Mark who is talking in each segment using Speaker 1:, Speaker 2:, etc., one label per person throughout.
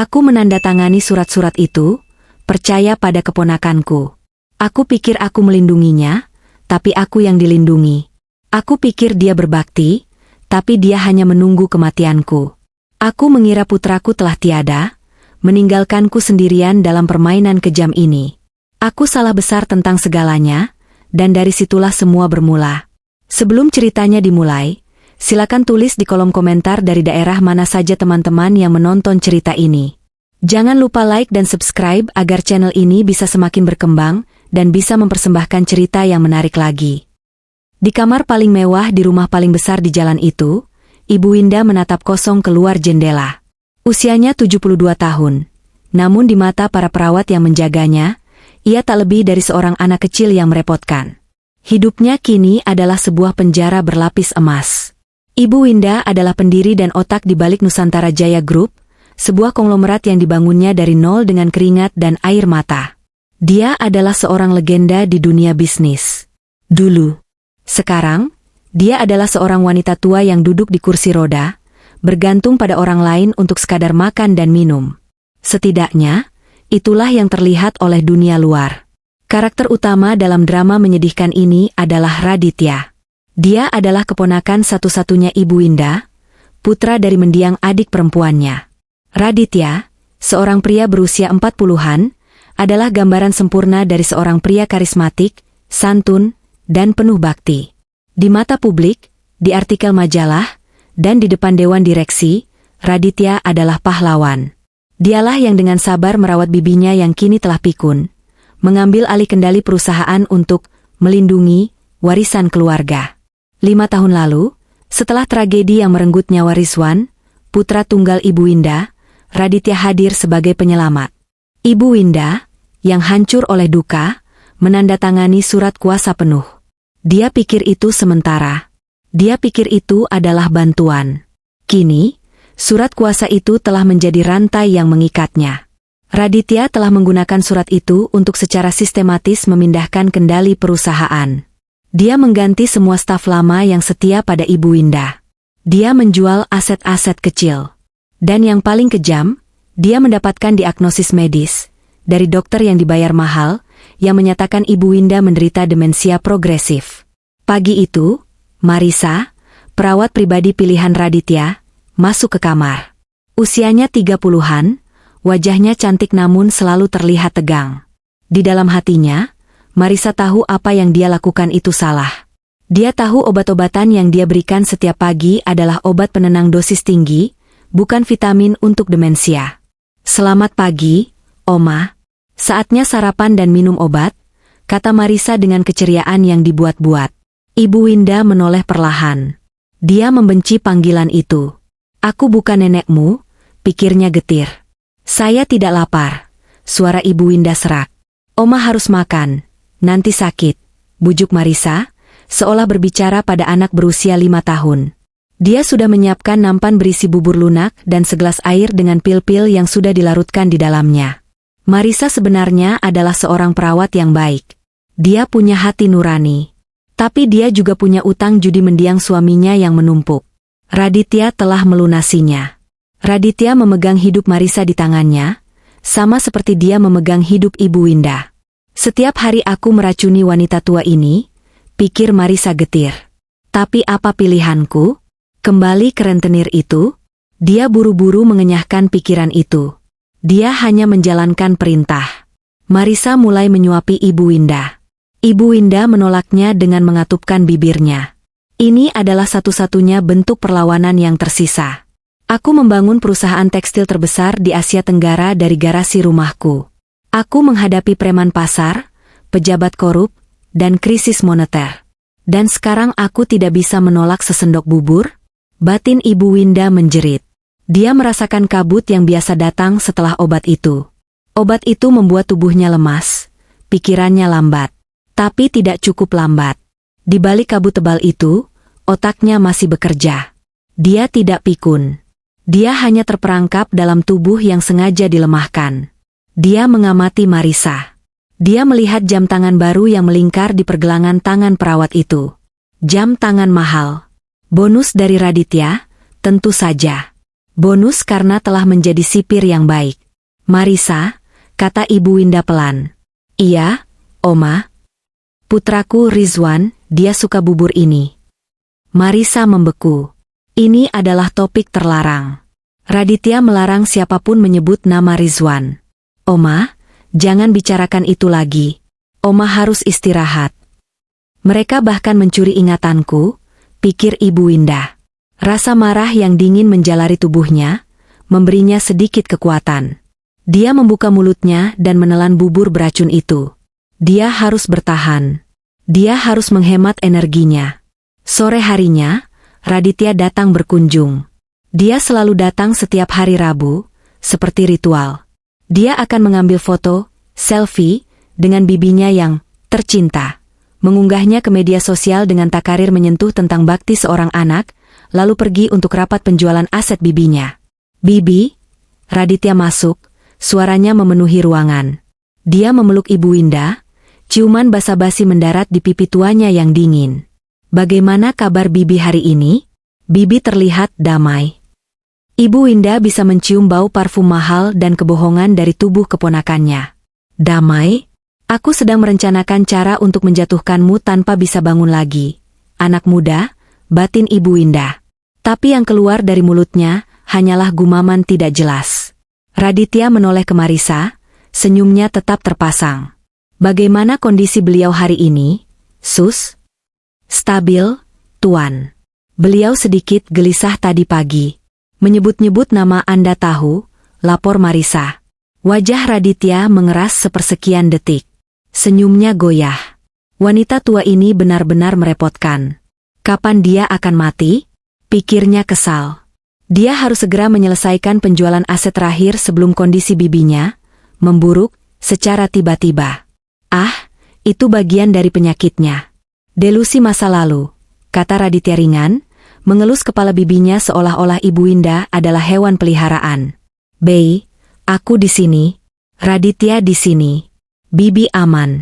Speaker 1: Aku menandatangani surat-surat itu, percaya pada keponakanku. Aku pikir aku melindunginya, tapi aku yang dilindungi. Aku pikir dia berbakti, tapi dia hanya menunggu kematianku. Aku mengira putraku telah tiada, meninggalkanku sendirian dalam permainan kejam ini. Aku salah besar tentang segalanya, dan dari situlah semua bermula. Sebelum ceritanya dimulai, silakan tulis di kolom komentar dari daerah mana saja teman-teman yang menonton cerita ini. Jangan lupa like dan subscribe agar channel ini bisa semakin berkembang dan bisa mempersembahkan cerita yang menarik lagi. Di kamar paling mewah di rumah paling besar di jalan itu, Ibu Winda menatap kosong keluar jendela. Usianya 72 tahun. Namun di mata para perawat yang menjaganya, ia tak lebih dari seorang anak kecil yang merepotkan. Hidupnya kini adalah sebuah penjara berlapis emas. Ibu Winda adalah pendiri dan otak di balik Nusantara Jaya Group, sebuah konglomerat yang dibangunnya dari nol dengan keringat dan air mata. Dia adalah seorang legenda di dunia bisnis. Dulu. Sekarang, dia adalah seorang wanita tua yang duduk di kursi roda, bergantung pada orang lain untuk sekadar makan dan minum. Setidaknya, itulah yang terlihat oleh dunia luar. Karakter utama dalam drama menyedihkan ini adalah Raditya. Dia adalah keponakan satu-satunya Ibu Winda, putra dari mendiang adik perempuannya. Raditya, seorang pria berusia 40-an, adalah gambaran sempurna dari seorang pria karismatik, santun, dan penuh bakti. Di mata publik, di artikel majalah, dan di depan dewan direksi, Raditya adalah pahlawan. Dialah yang dengan sabar merawat bibinya yang kini telah pikun, mengambil alih kendali perusahaan untuk melindungi warisan keluarga. 5 tahun lalu, setelah tragedi yang merenggut nyawa Rizwan, putra tunggal Ibu Winda, Raditya hadir sebagai penyelamat. Ibu Winda, yang hancur oleh duka, menandatangani surat kuasa penuh. Dia pikir itu sementara. Dia pikir itu adalah bantuan. Kini, surat kuasa itu telah menjadi rantai yang mengikatnya. Raditya telah menggunakan surat itu untuk secara sistematis memindahkan kendali perusahaan. Dia mengganti semua staf lama yang setia pada Ibu Winda. Dia menjual aset-aset kecil. Dan yang paling kejam, dia mendapatkan diagnosis medis dari dokter yang dibayar mahal, yang menyatakan Ibu Winda menderita demensia progresif. Pagi itu, Marisa, perawat pribadi pilihan Raditya, masuk ke kamar. Usianya 30-an, wajahnya cantik namun selalu terlihat tegang. Di dalam hatinya, Marisa tahu apa yang dia lakukan itu salah. Dia tahu obat-obatan yang dia berikan setiap pagi adalah obat penenang dosis tinggi, bukan vitamin untuk demensia. Selamat pagi, Oma. Saatnya sarapan dan minum obat, kata Marisa dengan keceriaan yang dibuat-buat. Ibu Winda menoleh perlahan. Dia membenci panggilan itu. Aku bukan nenekmu, pikirnya getir. Saya tidak lapar, suara Ibu Winda serak. Oma harus makan, nanti sakit, bujuk Marisa, seolah berbicara pada anak berusia 5 tahun. Dia sudah menyiapkan nampan berisi bubur lunak dan segelas air dengan pil-pil yang sudah dilarutkan di dalamnya. Marisa sebenarnya adalah seorang perawat yang baik. Dia punya hati nurani. Tapi dia juga punya utang judi mendiang suaminya yang menumpuk. Raditya telah melunasinya. Raditya memegang hidup Marisa di tangannya, sama seperti dia memegang hidup Ibu Winda. Setiap hari aku meracuni wanita tua ini, pikir Marisa getir. Tapi apa pilihanku? Kembali ke rentenir itu? Dia buru-buru mengenyahkan pikiran itu. Dia hanya menjalankan perintah. Marisa mulai menyuapi Ibu Winda. Ibu Winda menolaknya dengan mengatupkan bibirnya. Ini adalah satu-satunya bentuk perlawanan yang tersisa. Aku membangun perusahaan tekstil terbesar di Asia Tenggara dari garasi rumahku. Aku menghadapi preman pasar, pejabat korup, dan krisis moneter. Dan sekarang aku tidak bisa menolak sesendok bubur? Batin Ibu Winda menjerit. Dia merasakan kabut yang biasa datang setelah obat itu. Obat itu membuat tubuhnya lemas, pikirannya lambat. Tapi tidak cukup lambat. Di balik kabut tebal itu, otaknya masih bekerja. Dia tidak pikun. Dia hanya terperangkap dalam tubuh yang sengaja dilemahkan. Dia mengamati Marisa. Dia melihat jam tangan baru yang melingkar di pergelangan tangan perawat itu. Jam tangan mahal. Bonus dari Raditya, tentu saja. Bonus karena telah menjadi sipir yang baik. Marisa, kata Ibu Winda pelan. Iya, Oma. Putraku Rizwan, dia suka bubur ini. Marisa membeku. Ini adalah topik terlarang. Raditya melarang siapapun menyebut nama Rizwan. Oma, jangan bicarakan itu lagi. Oma harus istirahat. Mereka bahkan mencuri ingatanku, pikir Ibu Winda. Rasa marah yang dingin menjalari tubuhnya, memberinya sedikit kekuatan. Dia membuka mulutnya dan menelan bubur beracun itu. Dia harus bertahan. Dia harus menghemat energinya. Sore harinya, Raditya datang berkunjung. Dia selalu datang setiap hari Rabu, seperti ritual. Dia akan mengambil foto, selfie, dengan bibinya yang tercinta. Mengunggahnya ke media sosial dengan takarir menyentuh tentang bakti seorang anak, lalu pergi untuk rapat penjualan aset bibinya. Bibi, Raditya masuk, suaranya memenuhi ruangan. Dia memeluk Ibu Winda, ciuman basa-basi mendarat di pipi tuanya yang dingin. Bagaimana kabar Bibi hari ini? Bibi terlihat damai. Ibu Winda bisa mencium bau parfum mahal dan kebohongan dari tubuh keponakannya. Damai? Aku sedang merencanakan cara untuk menjatuhkanmu tanpa bisa bangun lagi. Anak muda, batin Ibu Winda. Tapi yang keluar dari mulutnya hanyalah gumaman tidak jelas. Raditya menoleh ke Marisa, senyumnya tetap terpasang. Bagaimana kondisi beliau hari ini, Sus? Stabil, Tuan. Beliau sedikit gelisah tadi pagi. Menyebut-nyebut nama Anda tahu, lapor Marisa. Wajah Raditya mengeras sepersekian detik. Senyumnya goyah. Wanita tua ini benar-benar merepotkan. Kapan dia akan mati? Pikirnya kesal. Dia harus segera menyelesaikan penjualan aset terakhir sebelum kondisi bibinya memburuk secara tiba-tiba. Ah, itu bagian dari penyakitnya. Delusi masa lalu, kata Raditya ringan, mengelus kepala bibinya seolah-olah Ibu Winda adalah hewan peliharaan. Bei, aku di sini. Raditya di sini. Bibi aman.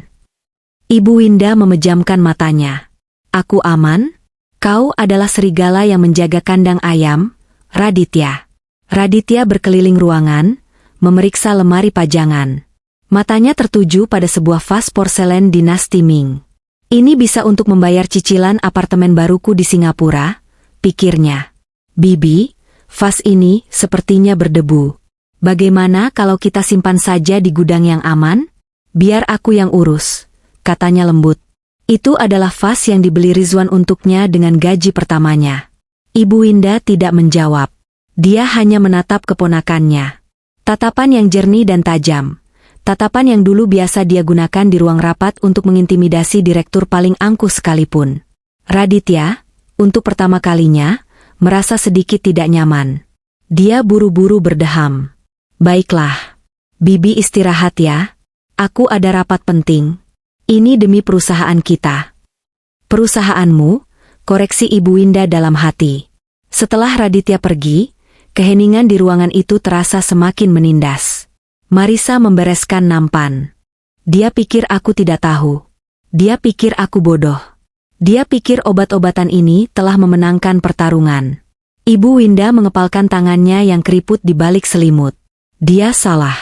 Speaker 1: Ibu Winda memejamkan matanya. Aku aman? Kau adalah serigala yang menjaga kandang ayam, Raditya. Raditya berkeliling ruangan, memeriksa lemari pajangan. Matanya tertuju pada sebuah vas porselen dinasti Ming. Ini bisa untuk membayar cicilan apartemen baruku di Singapura, pikirnya. Bibi, vas ini sepertinya berdebu. Bagaimana kalau kita simpan saja di gudang yang aman? Biar aku yang urus, katanya lembut. Itu adalah vas yang dibeli Rizwan untuknya dengan gaji pertamanya. Ibu Winda tidak menjawab. Dia hanya menatap keponakannya. Tatapan yang jernih dan tajam. Tatapan yang dulu biasa dia gunakan di ruang rapat untuk mengintimidasi direktur paling angkuh sekalipun. Raditya, untuk pertama kalinya, merasa sedikit tidak nyaman. Dia buru-buru berdeham. Baiklah. Bibi istirahat ya. Aku ada rapat penting. Ini demi perusahaan kita. Perusahaanmu, koreksi Ibu Winda dalam hati. Setelah Raditya pergi, keheningan di ruangan itu terasa semakin menindas. Marisa membereskan nampan. Dia pikir aku tidak tahu. Dia pikir aku bodoh. Dia pikir obat-obatan ini telah memenangkan pertarungan. Ibu Winda mengepalkan tangannya yang keriput di balik selimut. Dia salah.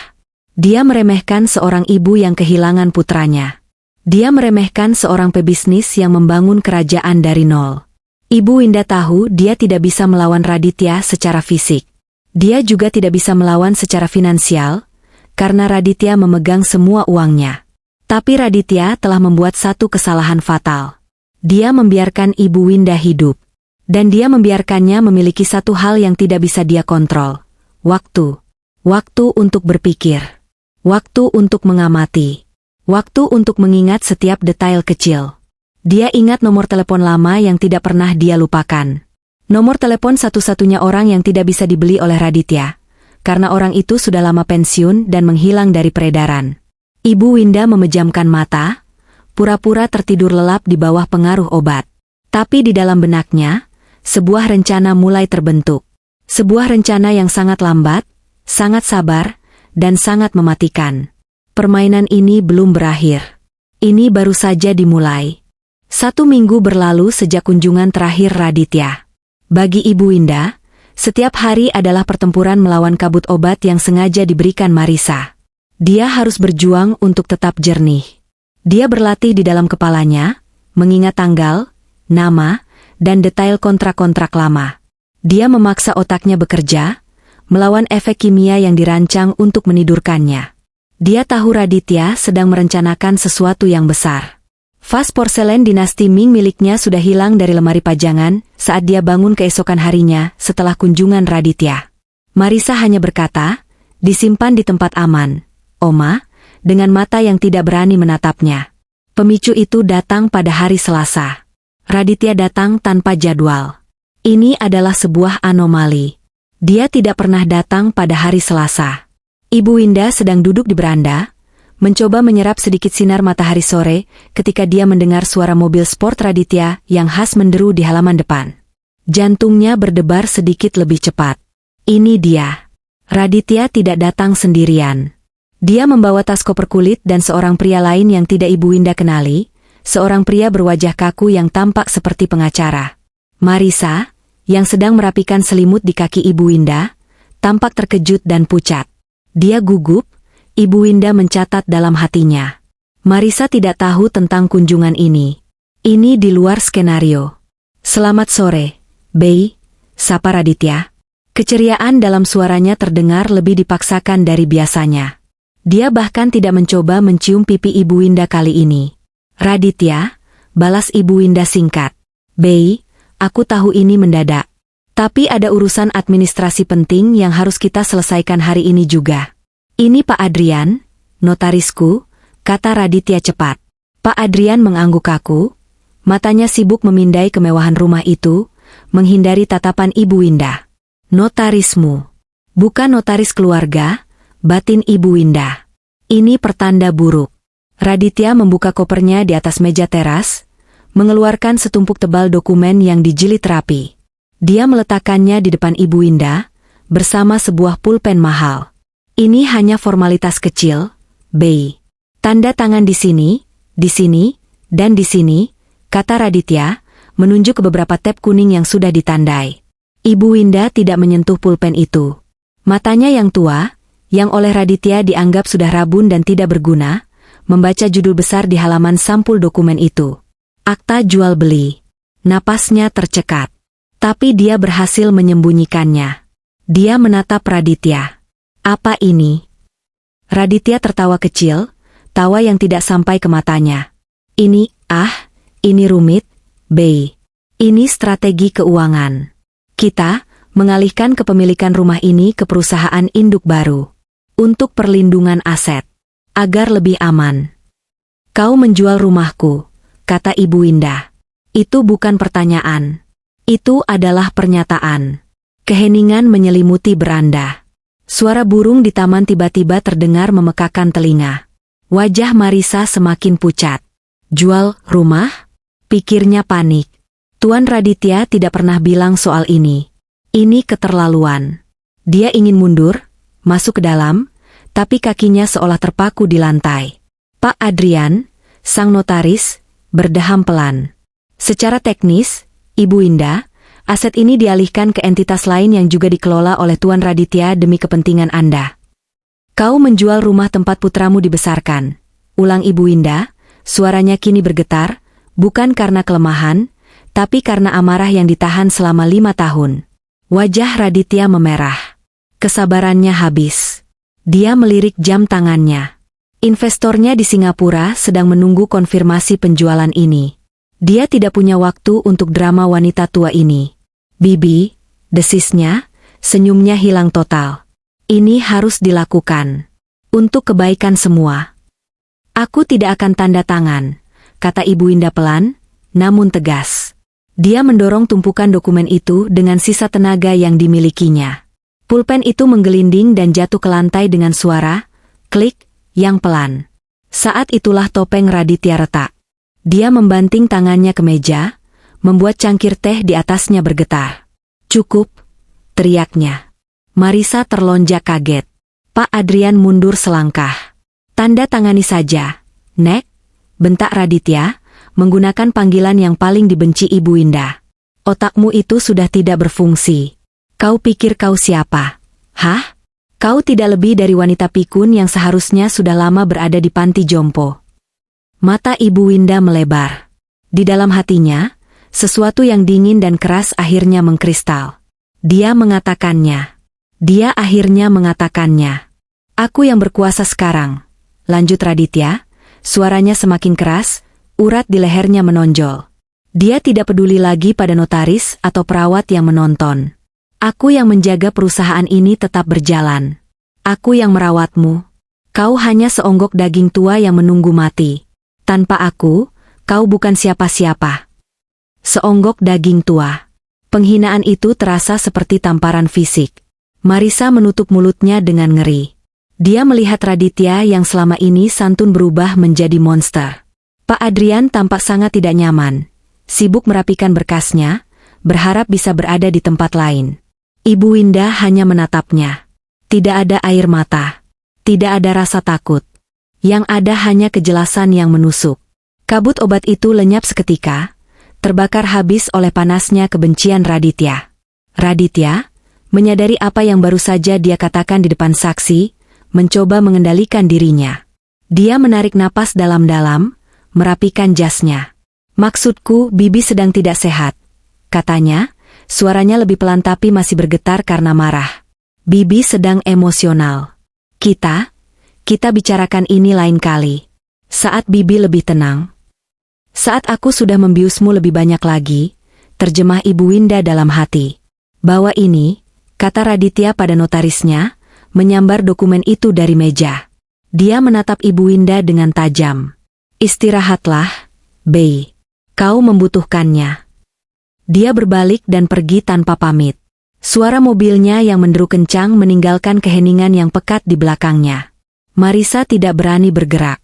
Speaker 1: Dia meremehkan seorang ibu yang kehilangan putranya. Dia meremehkan seorang pebisnis yang membangun kerajaan dari nol. Ibu Winda tahu dia tidak bisa melawan Raditya secara fisik. Dia juga tidak bisa melawan secara finansial, karena Raditya memegang semua uangnya. Tapi Raditya telah membuat satu kesalahan fatal. Dia membiarkan Ibu Winda hidup. Dan dia membiarkannya memiliki satu hal yang tidak bisa dia kontrol. Waktu. Waktu untuk berpikir. Waktu untuk mengamati. Waktu untuk mengingat setiap detail kecil. Dia ingat nomor telepon lama yang tidak pernah dia lupakan. Nomor telepon satu-satunya orang yang tidak bisa dibeli oleh Raditya. Karena orang itu sudah lama pensiun dan menghilang dari peredaran. Ibu Winda memejamkan mata, pura-pura tertidur lelap di bawah pengaruh obat. Tapi di dalam benaknya, sebuah rencana mulai terbentuk. Sebuah rencana yang sangat lambat, sangat sabar, dan sangat mematikan. Permainan ini belum berakhir. Ini baru saja dimulai. 1 minggu berlalu sejak kunjungan terakhir Raditya. Bagi Ibu Winda, Setiap hari adalah pertempuran melawan kabut obat yang sengaja diberikan Marisa. Dia harus berjuang untuk tetap jernih. Dia berlatih di dalam kepalanya, mengingat tanggal, nama, dan detail kontrak-kontrak lama. Dia memaksa otaknya bekerja, melawan efek kimia yang dirancang untuk menidurkannya. Dia tahu Raditya sedang merencanakan sesuatu yang besar. Vas porselen dinasti Ming miliknya sudah hilang dari lemari pajangan saat dia bangun keesokan harinya setelah kunjungan Raditya. Marisa hanya berkata, "Disimpan di tempat aman, Oma," dengan mata yang tidak berani menatapnya. Pemicu itu datang pada hari Selasa. Raditya datang tanpa jadwal. Ini adalah sebuah anomali. Dia tidak pernah datang pada hari Selasa. Ibu Winda sedang duduk di beranda, mencoba menyerap sedikit sinar matahari sore ketika dia mendengar suara mobil sport Raditya yang khas menderu di halaman depan. Jantungnya berdebar sedikit lebih cepat. Ini dia. Raditya tidak datang sendirian. Dia membawa tas koper kulit dan seorang pria lain yang tidak Ibu Winda kenali, seorang pria berwajah kaku yang tampak seperti pengacara. Marisa, yang sedang merapikan selimut di kaki Ibu Winda, tampak terkejut dan pucat. Dia gugup. Ibu Winda mencatat dalam hatinya. Marisa tidak tahu tentang kunjungan ini. Ini di luar skenario. "Selamat sore, Bei," sapa Raditya. Keceriaan dalam suaranya terdengar lebih dipaksakan dari biasanya. Dia bahkan tidak mencoba mencium pipi Ibu Winda kali ini. "Raditya," balas Ibu Winda singkat. "Bei, aku tahu ini mendadak. Tapi ada urusan administrasi penting yang harus kita selesaikan hari ini juga." "Ini Pak Adrian, notarisku," kata Raditya cepat. Pak Adrian mengangguk kaku, matanya sibuk memindai kemewahan rumah itu, menghindari tatapan Ibu Winda. "Notarismu? Bukan notaris keluarga," batin Ibu Winda. "Ini pertanda buruk." Raditya membuka kopernya di atas meja teras, mengeluarkan setumpuk tebal dokumen yang dijilid rapi. Dia meletakkannya di depan Ibu Winda, bersama sebuah pulpen mahal. "Ini hanya formalitas kecil, Bei. Tanda tangan di sini, dan di sini," kata Raditya, menunjuk ke beberapa tab kuning yang sudah ditandai. Ibu Winda tidak menyentuh pulpen itu. Matanya yang tua, yang oleh Raditya dianggap sudah rabun dan tidak berguna, membaca judul besar di halaman sampul dokumen itu. Akta jual beli. Napasnya tercekat. Tapi dia berhasil menyembunyikannya. Dia menatap Raditya. "Apa ini?" Raditya tertawa kecil, tawa yang tidak sampai ke matanya. Ini rumit, Bei. Ini strategi keuangan. Kita mengalihkan kepemilikan rumah ini ke perusahaan induk baru. Untuk perlindungan aset. Agar lebih aman." "Kau menjual rumahku," kata Ibu Winda. "Itu bukan pertanyaan. Itu adalah pernyataan." Keheningan menyelimuti beranda. Suara burung di taman tiba-tiba terdengar memekakan telinga. Wajah Marisa semakin pucat. "Jual rumah?" pikirnya panik. Tuan Raditya tidak pernah bilang soal ini. Ini keterlaluan. Dia ingin mundur, masuk ke dalam, tapi kakinya seolah terpaku di lantai. Pak Adrian, sang notaris, berdeham pelan. "Secara teknis, Ibu Winda, aset ini dialihkan ke entitas lain yang juga dikelola oleh Tuan Raditya demi kepentingan Anda." "Kau menjual rumah tempat putramu dibesarkan," ulang Ibu Winda, suaranya kini bergetar, bukan karena kelemahan, tapi karena amarah yang ditahan selama 5 tahun. Wajah Raditya memerah. Kesabarannya habis. Dia melirik jam tangannya. Investornya di Singapura sedang menunggu konfirmasi penjualan ini. Dia tidak punya waktu untuk drama wanita tua ini. "Bibi," desisnya, senyumnya hilang total. "Ini harus dilakukan. Untuk kebaikan semua." "Aku tidak akan tanda tangan," kata Ibu Winda pelan, namun tegas. Dia mendorong tumpukan dokumen itu dengan sisa tenaga yang dimilikinya. Pulpen itu menggelinding dan jatuh ke lantai dengan suara klik yang pelan. Saat itulah topeng Raditya retak. Dia membanting tangannya ke meja, membuat cangkir teh di atasnya bergetar. "Cukup," teriaknya. Marisa terlonjak kaget. Pak Adrian mundur selangkah. "Tanda tangani saja, Nek," bentak Raditya, menggunakan panggilan yang paling dibenci Ibu Winda. "Otakmu itu sudah tidak berfungsi. Kau pikir kau siapa? Hah? Kau tidak lebih dari wanita pikun yang seharusnya sudah lama berada di panti jompo. Mata Ibu Winda melebar. Di dalam hatinya, sesuatu yang dingin dan keras akhirnya mengkristal. Dia mengatakannya. Dia akhirnya mengatakannya. Aku yang berkuasa sekarang. Lanjut Raditya, suaranya semakin keras, urat di lehernya menonjol. Dia tidak peduli lagi pada notaris atau perawat yang menonton. Aku yang menjaga perusahaan ini tetap berjalan. Aku yang merawatmu. Kau hanya seonggok daging tua yang menunggu mati. Tanpa aku, kau bukan siapa-siapa. Seonggok daging tua. Penghinaan itu terasa seperti tamparan fisik. Marisa menutup mulutnya dengan ngeri. Dia melihat Raditya yang selama ini santun berubah menjadi monster. Pak Adrian tampak sangat tidak nyaman. Sibuk merapikan berkasnya, berharap bisa berada di tempat lain. Ibu Winda hanya menatapnya. Tidak ada air mata. Tidak ada rasa takut. Yang ada hanya kejelasan yang menusuk. Kabut obat itu lenyap seketika, terbakar habis oleh panasnya kebencian Raditya. Raditya, menyadari apa yang baru saja dia katakan di depan saksi, mencoba mengendalikan dirinya. Dia menarik napas dalam-dalam, merapikan jasnya. Maksudku, Bibi sedang tidak sehat. Katanya, suaranya lebih pelan tapi masih bergetar karena marah. Bibi sedang emosional. Kita bicarakan ini lain kali. Saat Bibi lebih tenang. Saat aku sudah membiusmu lebih banyak lagi, terjemah Ibu Winda dalam hati. Bawa ini, kata Raditya pada notarisnya, menyambar dokumen itu dari meja. Dia menatap Ibu Winda dengan tajam. Istirahatlah, Bei. Kau membutuhkannya. Dia berbalik dan pergi tanpa pamit. Suara mobilnya yang menderu kencang meninggalkan keheningan yang pekat di belakangnya. Marisa tidak berani bergerak.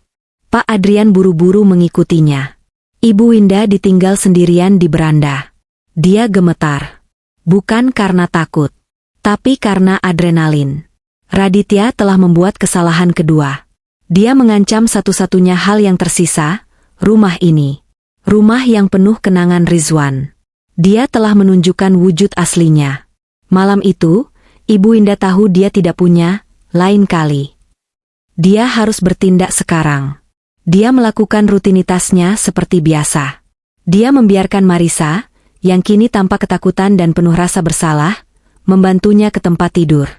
Speaker 1: Pak Adrian buru-buru mengikutinya. Ibu Winda ditinggal sendirian di beranda. Dia gemetar. Bukan karena takut, tapi karena adrenalin. Raditya telah membuat kesalahan kedua. Dia mengancam satu-satunya hal yang tersisa, rumah ini. Rumah yang penuh kenangan Rizwan. Dia telah menunjukkan wujud aslinya. Malam itu, Ibu Winda tahu dia tidak punya, lain kali. Dia harus bertindak sekarang. Dia melakukan rutinitasnya seperti biasa. Dia membiarkan Marisa, yang kini tampak ketakutan dan penuh rasa bersalah, membantunya ke tempat tidur.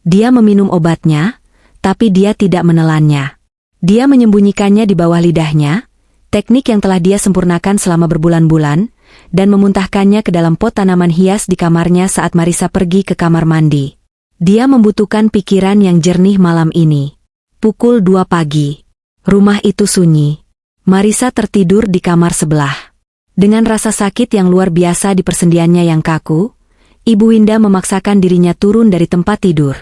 Speaker 1: Dia meminum obatnya, tapi dia tidak menelannya. Dia menyembunyikannya di bawah lidahnya, teknik yang telah dia sempurnakan selama berbulan-bulan, dan memuntahkannya ke dalam pot tanaman hias di kamarnya saat Marisa pergi ke kamar mandi. Dia membutuhkan pikiran yang jernih malam ini. Pukul 2 pagi. Rumah itu sunyi. Marisa tertidur di kamar sebelah. Dengan rasa sakit yang luar biasa di persendiannya yang kaku, Ibu Winda memaksakan dirinya turun dari tempat tidur.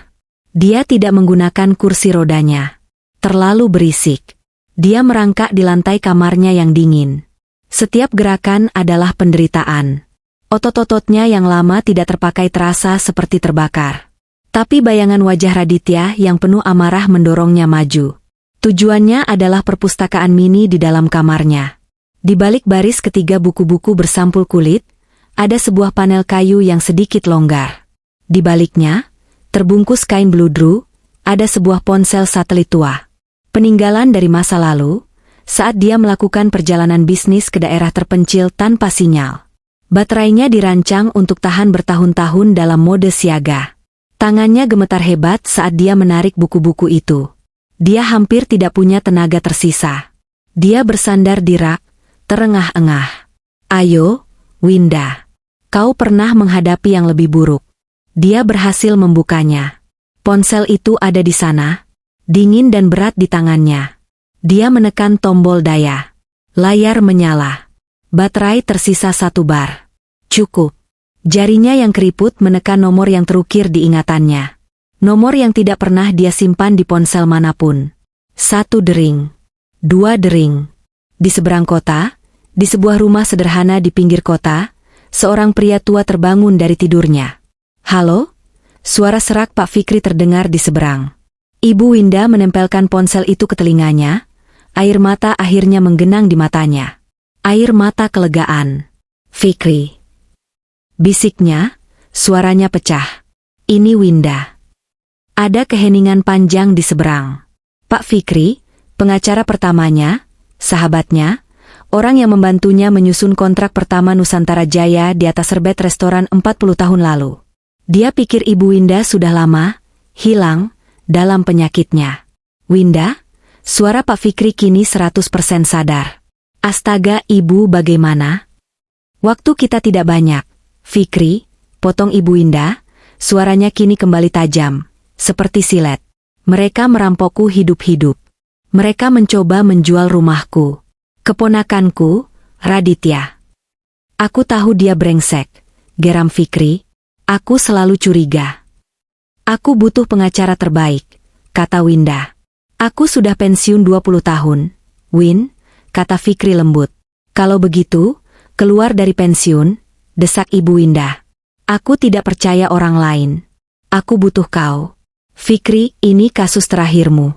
Speaker 1: Dia tidak menggunakan kursi rodanya. Terlalu berisik. Dia merangkak di lantai kamarnya yang dingin. Setiap gerakan adalah penderitaan. Otot-ototnya yang lama tidak terpakai terasa seperti terbakar. Tapi bayangan wajah Raditya yang penuh amarah mendorongnya maju. Tujuannya adalah perpustakaan mini di dalam kamarnya. Di balik baris ketiga buku-buku bersampul kulit, ada sebuah panel kayu yang sedikit longgar. Di baliknya, terbungkus kain bludru, ada sebuah ponsel satelit tua. Peninggalan dari masa lalu, saat dia melakukan perjalanan bisnis ke daerah terpencil tanpa sinyal. Baterainya dirancang untuk tahan bertahun-tahun dalam mode siaga. Tangannya gemetar hebat saat dia menarik buku-buku itu. Dia hampir tidak punya tenaga tersisa. Dia bersandar di rak, terengah-engah. Ayo, Winda. Kau pernah menghadapi yang lebih buruk. Dia berhasil membukanya. Ponsel itu ada di sana, dingin dan berat di tangannya. Dia menekan tombol daya. Layar menyala. Baterai tersisa 1 bar. Cukup. Jarinya yang keriput menekan nomor yang terukir di ingatannya. Nomor yang tidak pernah dia simpan di ponsel manapun. 1 dering. 2 dering. Di seberang kota, di sebuah rumah sederhana di pinggir kota, seorang pria tua terbangun dari tidurnya. Halo? Suara serak Pak Fikri terdengar di seberang. Ibu Winda menempelkan ponsel itu ke telinganya. Air mata akhirnya menggenang di matanya. Air mata kelegaan. Fikri. Bisiknya, suaranya pecah. ini Winda. Ada keheningan panjang di seberang. Pak Fikri, pengacara pertamanya, sahabatnya, orang yang membantunya menyusun kontrak pertama Nusantara Jaya di atas serbet restoran 40 tahun lalu. Dia pikir Ibu Winda sudah lama hilang dalam penyakitnya. Winda, suara Pak Fikri kini 100% sadar. Astaga, Ibu, bagaimana? Waktu kita tidak banyak. Fikri, potong Ibu Winda, suaranya kini kembali tajam, seperti silet. Mereka merampokku hidup-hidup. Mereka mencoba menjual rumahku. Keponakanku, Raditya. Aku tahu dia brengsek, geram Fikri. Aku selalu curiga. Aku butuh pengacara terbaik, kata Winda. Aku sudah pensiun 20 tahun, Win, kata Fikri lembut. Kalau begitu, keluar dari pensiun, desak Ibu Winda. Aku tidak percaya orang lain. Aku butuh kau. Fikri, ini kasus terakhirmu.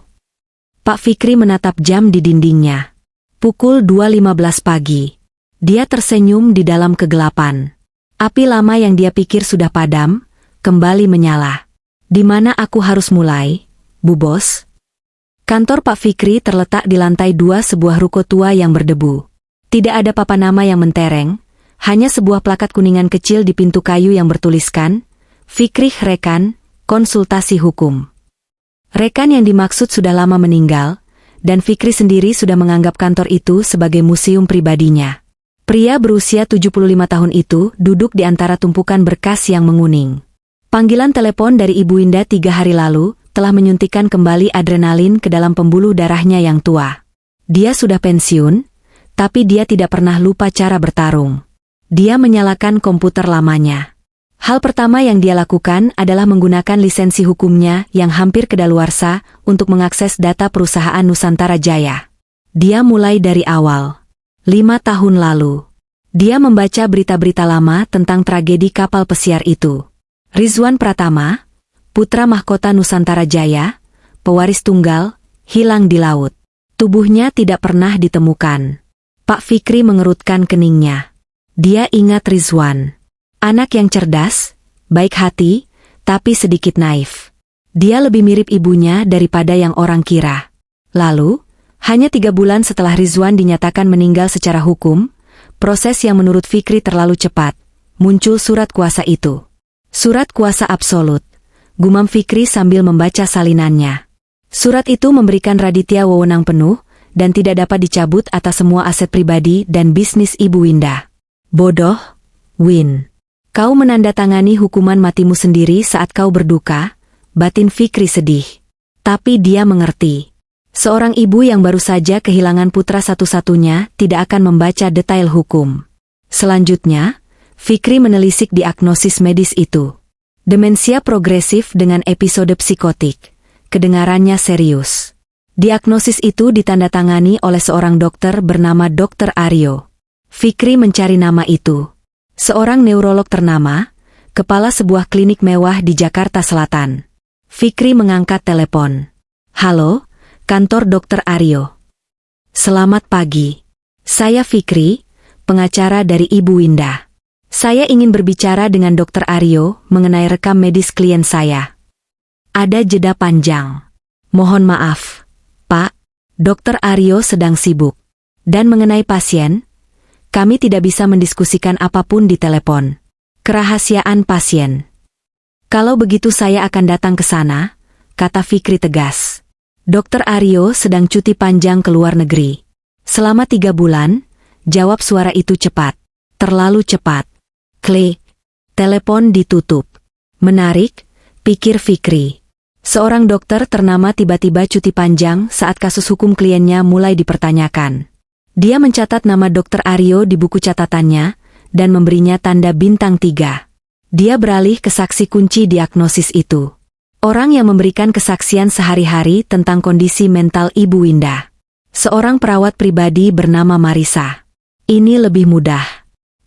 Speaker 1: Pak Fikri menatap jam di dindingnya. Pukul 2.15 pagi. Dia tersenyum di dalam kegelapan. Api lama yang dia pikir sudah padam, kembali menyala. Di mana aku harus mulai, Bu Bos? Kantor Pak Fikri terletak di lantai 2 sebuah ruko tua yang berdebu. Tidak ada papan nama yang mentereng, hanya sebuah plakat kuningan kecil di pintu kayu yang bertuliskan, Fikri Rekan, konsultasi hukum. Rekan yang dimaksud sudah lama meninggal, dan Fikri sendiri sudah menganggap kantor itu sebagai museum pribadinya. Pria berusia 75 tahun itu duduk di antara tumpukan berkas yang menguning. Panggilan telepon dari Ibu Winda 3 hari lalu telah menyuntikkan kembali adrenalin ke dalam pembuluh darahnya yang tua. Dia sudah pensiun, tapi dia tidak pernah lupa cara bertarung. Dia menyalakan komputer lamanya. Hal pertama yang dia lakukan adalah menggunakan lisensi hukumnya yang hampir kedaluarsa untuk mengakses data perusahaan Nusantara Jaya. Dia mulai dari awal. 5 tahun lalu. Dia membaca berita-berita lama tentang tragedi kapal pesiar itu. Rizwan Pratama, putra mahkota Nusantara Jaya, pewaris tunggal, hilang di laut. Tubuhnya tidak pernah ditemukan. Pak Fikri mengerutkan keningnya. Dia ingat Rizwan. Anak yang cerdas, baik hati, tapi sedikit naif. Dia lebih mirip ibunya daripada yang orang kira. Lalu, hanya 3 bulan setelah Rizwan dinyatakan meninggal secara hukum, proses yang menurut Fikri terlalu cepat, muncul surat kuasa itu. Surat kuasa absolut, gumam Fikri sambil membaca salinannya. Surat itu memberikan Raditya wewenang penuh, dan tidak dapat dicabut atas semua aset pribadi dan bisnis Ibu Winda. Bodoh, Win. Kau menandatangani hukuman matimu sendiri saat kau berduka, batin Fikri sedih. Tapi dia mengerti. Seorang ibu yang baru saja kehilangan putra satu-satunya tidak akan membaca detail hukum. Selanjutnya, Fikri menelisik diagnosis medis itu. Demensia progresif dengan episode psikotik. Kedengarannya serius. Diagnosis itu ditandatangani oleh seorang dokter bernama Dr. Aryo. Fikri mencari nama itu. Seorang neurolog ternama, kepala sebuah klinik mewah di Jakarta Selatan. Fikri mengangkat telepon. Halo, kantor Dr. Aryo. Selamat pagi. Saya Fikri, pengacara dari Ibu Winda. Saya ingin berbicara dengan Dr. Aryo mengenai rekam medis klien saya. Ada jeda panjang. Mohon maaf, Pak, Dr. Aryo sedang sibuk. Dan mengenai pasien, kami tidak bisa mendiskusikan apapun di telepon. Kerahasiaan pasien. Kalau begitu saya akan datang ke sana, kata Fikri tegas. Dr. Aryo sedang cuti panjang ke luar negeri. Selama 3 bulan, jawab suara itu cepat. Terlalu cepat. Klik. Telepon ditutup. Menarik, pikir Fikri. Seorang dokter ternama tiba-tiba cuti panjang saat kasus hukum kliennya mulai dipertanyakan. Dia mencatat nama Dr. Aryo di buku catatannya, dan memberinya tanda bintang 3. Dia beralih ke saksi kunci diagnosis itu. Orang yang memberikan kesaksian sehari-hari tentang kondisi mental Ibu Winda. Seorang perawat pribadi bernama Marisa. Ini lebih mudah.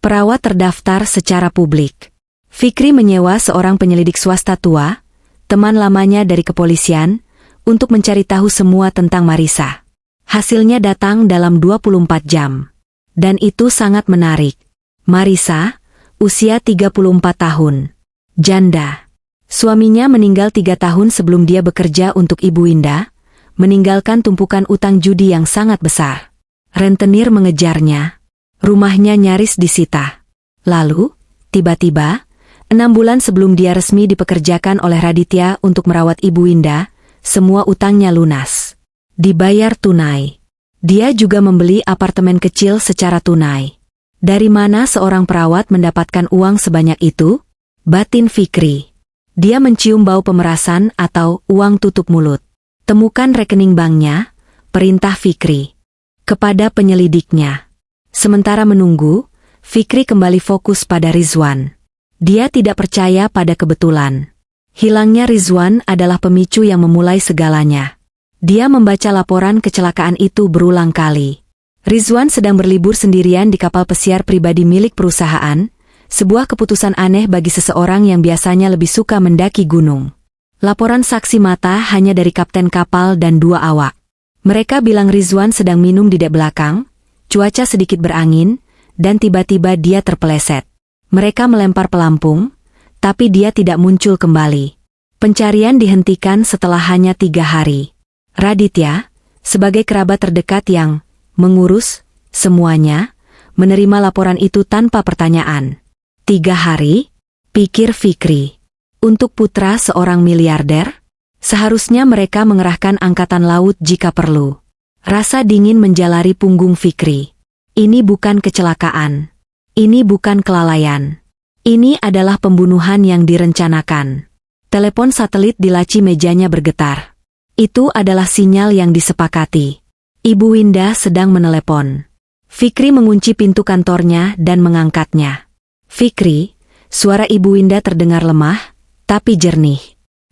Speaker 1: Perawat terdaftar secara publik. Fikri menyewa seorang penyelidik swasta tua, teman lamanya dari kepolisian, untuk mencari tahu semua tentang Marisa. Hasilnya datang dalam 24 jam. Dan itu sangat menarik. Marisa, usia 34 tahun. Janda. Suaminya meninggal 3 tahun sebelum dia bekerja untuk Ibu Winda, meninggalkan tumpukan utang judi yang sangat besar. Rentenir mengejarnya. Rumahnya nyaris disita. Lalu, tiba-tiba, 6 bulan sebelum dia resmi dipekerjakan oleh Raditya untuk merawat Ibu Winda, semua utangnya lunas. Dibayar tunai. Dia juga membeli apartemen kecil secara tunai. Dari mana seorang perawat mendapatkan uang sebanyak itu? Batin Fikri. Dia mencium bau pemerasan atau uang tutup mulut. Temukan rekening banknya, perintah Fikri. Kepada penyelidiknya. Sementara menunggu, Fikri kembali fokus pada Rizwan. Dia tidak percaya pada kebetulan. Hilangnya Rizwan adalah pemicu yang memulai segalanya. Dia membaca laporan kecelakaan itu berulang kali. Rizwan sedang berlibur sendirian di kapal pesiar pribadi milik perusahaan, sebuah keputusan aneh bagi seseorang yang biasanya lebih suka mendaki gunung. Laporan saksi mata hanya dari kapten kapal dan 2 awak. Mereka bilang Rizwan sedang minum di dek belakang, cuaca sedikit berangin, dan tiba-tiba dia terpeleset. Mereka melempar pelampung, tapi dia tidak muncul kembali. Pencarian dihentikan setelah hanya 3 hari. Raditya, sebagai kerabat terdekat yang mengurus semuanya, menerima laporan itu tanpa pertanyaan. 3 hari? Pikir Fikri. Untuk putra seorang miliarder? Seharusnya mereka mengerahkan angkatan laut jika perlu. Rasa dingin menjalari punggung Fikri. Ini bukan kecelakaan. Ini bukan kelalaian. Ini adalah pembunuhan yang direncanakan. Telepon satelit di laci mejanya bergetar. Itu adalah sinyal yang disepakati. Ibu Winda sedang menelepon. Fikri mengunci pintu kantornya dan mengangkatnya. Fikri, suara Ibu Winda terdengar lemah, tapi jernih.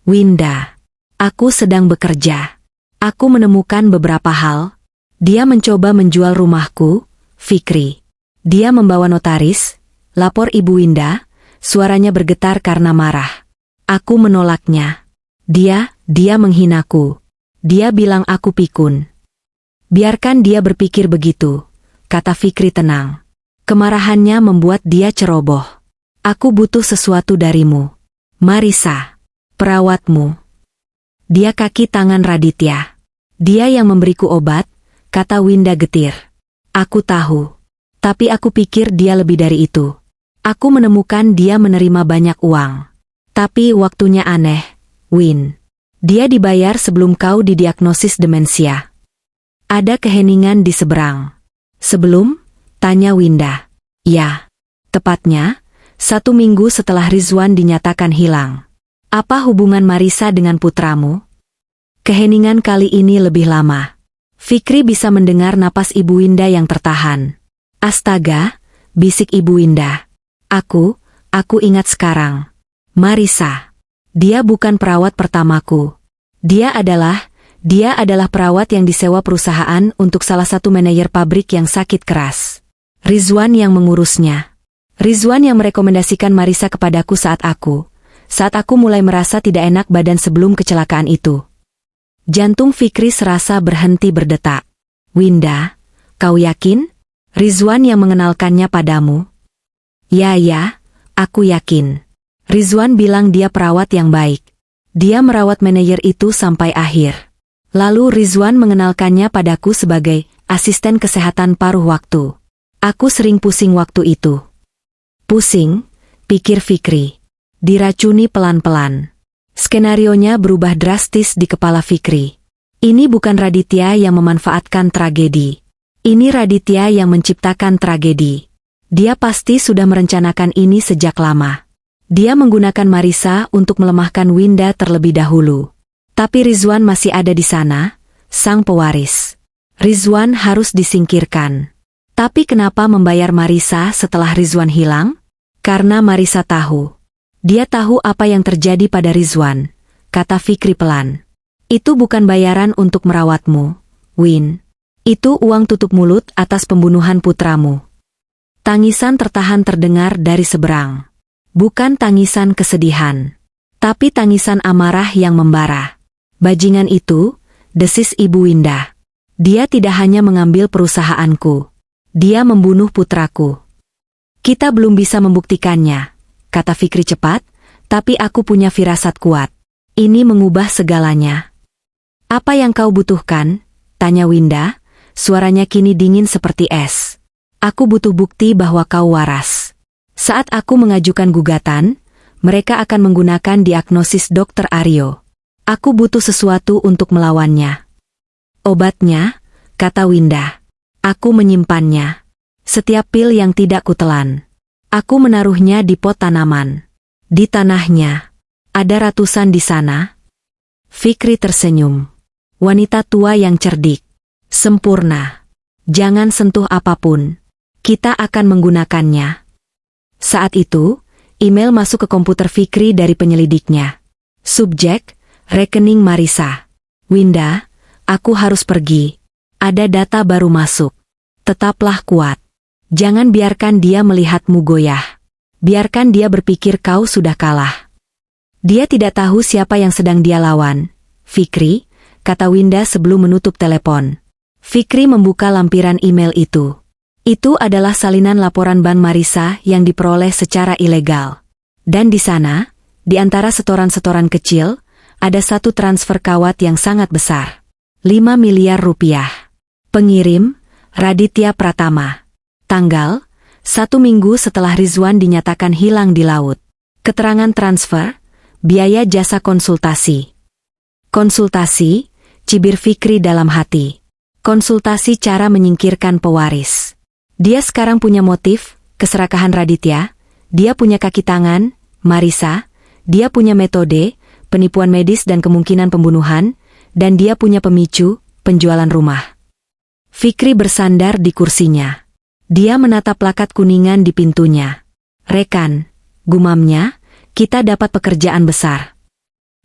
Speaker 1: Winda, aku sedang bekerja. Aku menemukan beberapa hal. Dia mencoba menjual rumahku, Fikri. Dia membawa notaris, lapor Ibu Winda, suaranya bergetar karena marah. Aku menolaknya. Dia menghinaku. Dia bilang aku pikun. Biarkan dia berpikir begitu, kata Fikri tenang. Kemarahannya membuat dia ceroboh. Aku butuh sesuatu darimu. Marisa, perawatmu. Dia kaki tangan Raditya. Dia yang memberiku obat, kata Winda getir. Aku tahu. Tapi aku pikir dia lebih dari itu. Aku menemukan dia menerima banyak uang. Tapi waktunya aneh, Win. Dia dibayar sebelum kau didiagnosis demensia. Ada keheningan di seberang. Sebelum? Tanya Winda. Ya. Tepatnya, 1 minggu setelah Rizwan dinyatakan hilang. Apa hubungan Marisa dengan putramu? Keheningan kali ini lebih lama. Fikri bisa mendengar napas Ibu Winda yang tertahan. Astaga, bisik Ibu Winda. Aku ingat sekarang. Marisa. Dia bukan perawat pertamaku. Dia adalah perawat yang disewa perusahaan untuk salah satu manajer pabrik yang sakit keras. Rizwan yang mengurusnya. Rizwan yang merekomendasikan Marisa kepadaku saat aku mulai merasa tidak enak badan sebelum kecelakaan itu. Jantung Fikri serasa berhenti berdetak. Winda, kau yakin? Rizwan yang mengenalkannya padamu? Ya, aku yakin. Rizwan bilang dia perawat yang baik. Dia merawat manajer itu sampai akhir. Lalu Rizwan mengenalkannya padaku sebagai asisten kesehatan paruh waktu. Aku sering pusing waktu itu. Pusing, pikir Fikri. Diracuni pelan-pelan. Skenarionya berubah drastis di kepala Fikri. Ini bukan Raditya yang memanfaatkan tragedi. Ini Raditya yang menciptakan tragedi. Dia pasti sudah merencanakan ini sejak lama. Dia menggunakan Marisa untuk melemahkan Winda terlebih dahulu. Tapi Rizwan masih ada di sana, sang pewaris. Rizwan harus disingkirkan. Tapi kenapa membayar Marisa setelah Rizwan hilang? Karena Marisa tahu. Dia tahu apa yang terjadi pada Rizwan, kata Fikri pelan. Itu bukan bayaran untuk merawatmu, Win. Itu uang tutup mulut atas pembunuhan putramu. Tangisan tertahan terdengar dari seberang. Bukan tangisan kesedihan, tapi tangisan amarah yang membara. Bajingan itu, desis Ibu Winda. Dia tidak hanya mengambil perusahaanku. Dia membunuh putraku. Kita belum bisa membuktikannya, kata Fikri cepat, Tapi aku punya firasat kuat. Ini mengubah segalanya. Apa yang kau butuhkan? Tanya Winda, suaranya kini dingin seperti es. Aku butuh bukti bahwa kau waras. Saat aku mengajukan gugatan, mereka akan menggunakan diagnosis Dr. Aryo. Aku butuh sesuatu untuk melawannya. Obatnya, kata Winda. Aku menyimpannya. Setiap pil yang tidak kutelan. Aku menaruhnya di pot tanaman. Di tanahnya. Ada ratusan di sana. Fikri tersenyum. Wanita tua yang cerdik. Sempurna. Jangan sentuh apapun. Kita akan menggunakannya. Saat itu, email masuk ke komputer Fikri dari penyelidiknya. Subjek, rekening Marisa. Winda, aku harus pergi. Ada data baru masuk. Tetaplah kuat. Jangan biarkan dia melihatmu goyah. Biarkan dia berpikir kau sudah kalah. Dia tidak tahu siapa yang sedang dia lawan. Fikri, kata Winda sebelum menutup telepon. Fikri membuka lampiran email itu. Itu adalah salinan laporan Bank Marisa yang diperoleh secara ilegal. Dan di sana, di antara setoran-setoran kecil, ada satu transfer kawat yang sangat besar. 5 miliar rupiah. Pengirim, Raditya Pratama. Tanggal, 1 minggu setelah Rizwan dinyatakan hilang di laut. Keterangan transfer, biaya jasa konsultasi. Konsultasi, cibir Fikri dalam hati. Konsultasi cara menyingkirkan pewaris. Dia sekarang punya motif, keserakahan Raditya. Dia punya kaki tangan, Marisa. Dia punya metode, penipuan medis dan kemungkinan pembunuhan. Dan dia punya pemicu, penjualan rumah. Fikri bersandar di kursinya. Dia menatap plakat kuningan di pintunya. Rekan, gumamnya, kita dapat pekerjaan besar.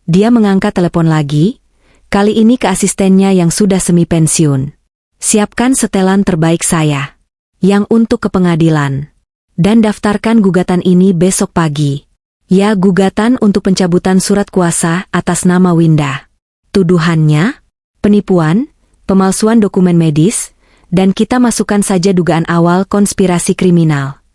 Speaker 1: Dia mengangkat telepon lagi, kali ini ke asistennya yang sudah semi pensiun. Siapkan setelan terbaik saya. Yang untuk ke pengadilan. Dan daftarkan gugatan ini besok pagi. Ya, gugatan untuk pencabutan surat kuasa atas nama Winda. Tuduhannya, penipuan, pemalsuan dokumen medis, dan kita masukkan saja dugaan awal konspirasi kriminal.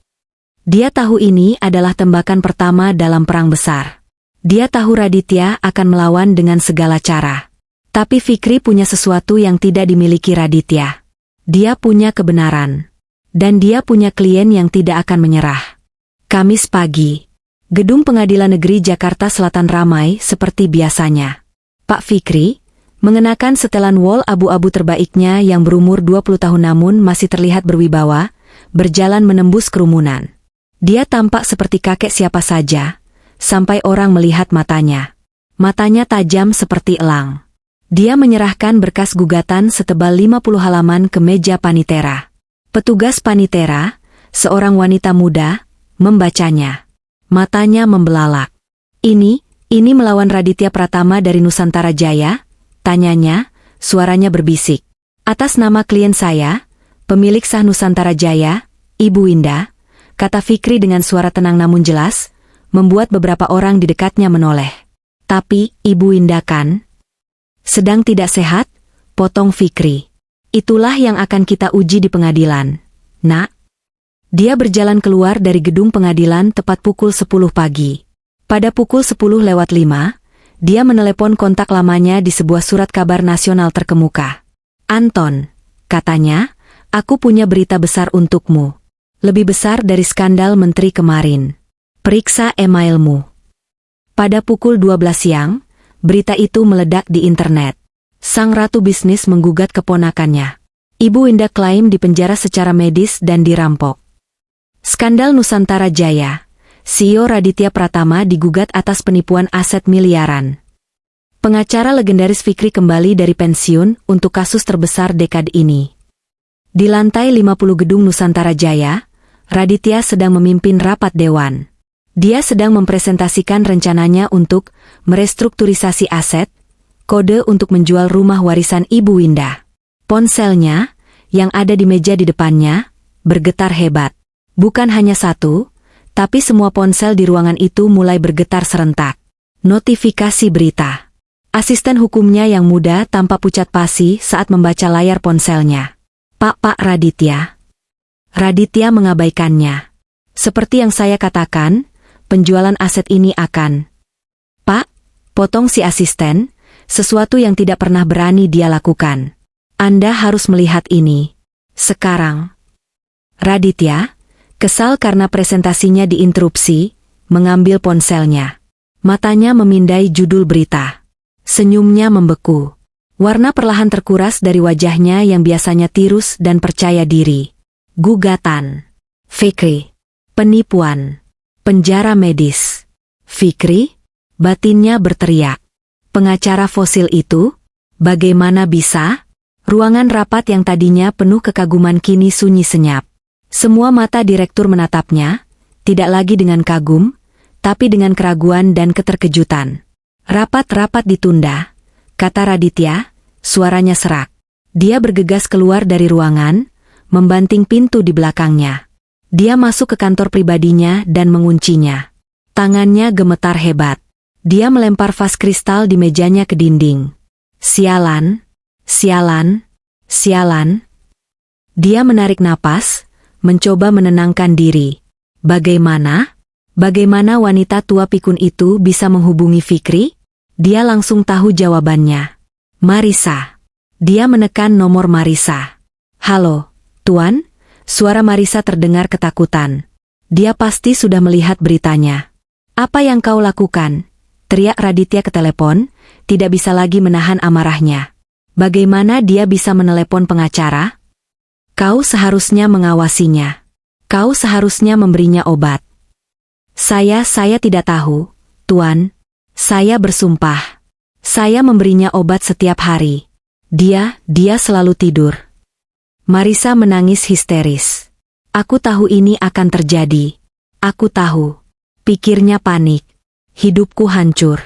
Speaker 1: Dia tahu ini adalah tembakan pertama dalam perang besar. Dia tahu Raditya akan melawan dengan segala cara. Tapi Fikri punya sesuatu yang tidak dimiliki Raditya. Dia punya kebenaran. Dan dia punya klien yang tidak akan menyerah. Kamis pagi. Gedung Pengadilan Negeri Jakarta Selatan ramai seperti biasanya. Pak Fikri, mengenakan setelan wol abu-abu terbaiknya yang berumur 20 tahun namun masih terlihat berwibawa, berjalan menembus kerumunan. Dia tampak seperti kakek siapa saja, sampai orang melihat matanya. Matanya tajam seperti elang. Dia menyerahkan berkas gugatan setebal 50 halaman ke meja panitera. Petugas panitera, seorang wanita muda, membacanya. Matanya membelalak. Ini melawan Raditya Pratama dari Nusantara Jaya? Tanyanya, suaranya berbisik. Atas nama klien saya, pemilik sah Nusantara Jaya, Ibu Winda, kata Fikri dengan suara tenang namun jelas, membuat beberapa orang di dekatnya menoleh. Tapi, Ibu Winda kan? Sedang tidak sehat? Potong Fikri. Itulah yang akan kita uji di pengadilan. Nak. Dia berjalan keluar dari gedung pengadilan tepat pukul 10 pagi. Pada pukul 10:05, dia menelepon kontak lamanya di sebuah surat kabar nasional terkemuka. Anton, katanya, aku punya berita besar untukmu. Lebih besar dari skandal menteri kemarin. Periksa emailmu. Pada pukul 12 siang, berita itu meledak di internet. Sang ratu bisnis menggugat keponakannya. Ibu Winda klaim dipenjara secara medis dan dirampok. Skandal Nusantara Jaya. CEO Raditya Pratama digugat atas penipuan aset miliaran. Pengacara legendaris Fikri kembali dari pensiun untuk kasus terbesar dekade ini. Di lantai 50 gedung Nusantara Jaya, Raditya sedang memimpin rapat dewan. Dia sedang mempresentasikan rencananya untuk merestrukturisasi aset, kode untuk menjual rumah warisan Ibu Winda. Ponselnya, yang ada di meja di depannya, bergetar hebat. Bukan hanya satu, tapi semua ponsel di ruangan itu mulai bergetar serentak. Notifikasi berita. Asisten hukumnya yang muda tampak pucat pasi saat membaca layar ponselnya. Pak Raditya. Raditya mengabaikannya. Seperti yang saya katakan, penjualan aset ini akan... Pak, potong si asisten, sesuatu yang tidak pernah berani dia lakukan. Anda harus melihat ini. Sekarang. Raditya, kesal karena presentasinya diinterupsi, mengambil ponselnya. Matanya memindai judul berita. Senyumnya membeku. Warna perlahan terkuras dari wajahnya yang biasanya tirus dan percaya diri. Gugatan. Fikri. Penipuan. Penjara medis. Fikri? Batinnya berteriak. Pengacara fosil itu? Bagaimana bisa? Ruangan rapat yang tadinya penuh kekaguman kini sunyi senyap. Semua mata direktur menatapnya, tidak lagi dengan kagum, tapi dengan keraguan dan keterkejutan. Rapat-rapat ditunda, kata Raditya, suaranya serak. Dia bergegas keluar dari ruangan, membanting pintu di belakangnya. Dia masuk ke kantor pribadinya dan menguncinya. Tangannya gemetar hebat. Dia melempar vas kristal di mejanya ke dinding. Sialan, sialan, sialan. Dia menarik napas, mencoba menenangkan diri. Bagaimana? Bagaimana wanita tua pikun itu bisa menghubungi Fikri? Dia langsung tahu jawabannya. Marisa. Dia menekan nomor Marisa. Halo, Tuan? Suara Marisa terdengar ketakutan. Dia pasti sudah melihat beritanya. Apa yang kau lakukan? Teriak Raditya ke telepon, tidak bisa lagi menahan amarahnya. Bagaimana dia bisa menelepon pengacara? Kau seharusnya mengawasinya. Kau seharusnya memberinya obat. Saya tidak tahu, Tuan. Saya bersumpah. Saya memberinya obat setiap hari. Dia selalu tidur. Marisa menangis histeris. Aku tahu ini akan terjadi. Aku tahu. Pikirnya panik. Hidupku hancur.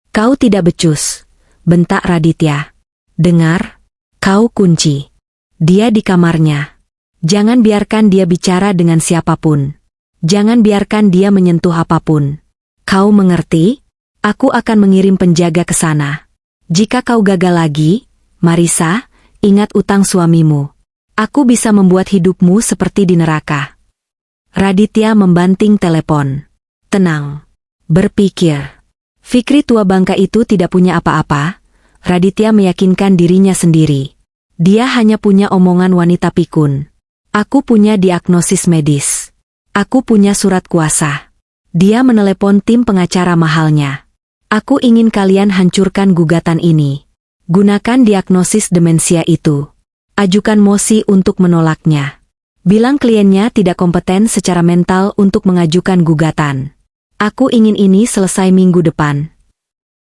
Speaker 1: Kau tidak becus, bentak Raditya. Dengar, kau kunci. Dia di kamarnya. Jangan biarkan dia bicara dengan siapapun. Jangan biarkan dia menyentuh apapun. Kau mengerti? Aku akan mengirim penjaga ke sana. Jika kau gagal lagi, Marisa, ingat utang suamimu. Aku bisa membuat hidupmu seperti di neraka. Raditya membanting telepon. Tenang. Berpikir. Fikri tua bangka itu tidak punya apa-apa. Raditya meyakinkan dirinya sendiri. Dia hanya punya omongan wanita pikun. Aku punya diagnosis medis. Aku punya surat kuasa. Dia menelepon tim pengacara mahalnya. Aku ingin kalian hancurkan gugatan ini. Gunakan diagnosis demensia itu. Ajukan mosi untuk menolaknya. Bilang kliennya tidak kompeten secara mental untuk mengajukan gugatan. Aku ingin ini selesai minggu depan.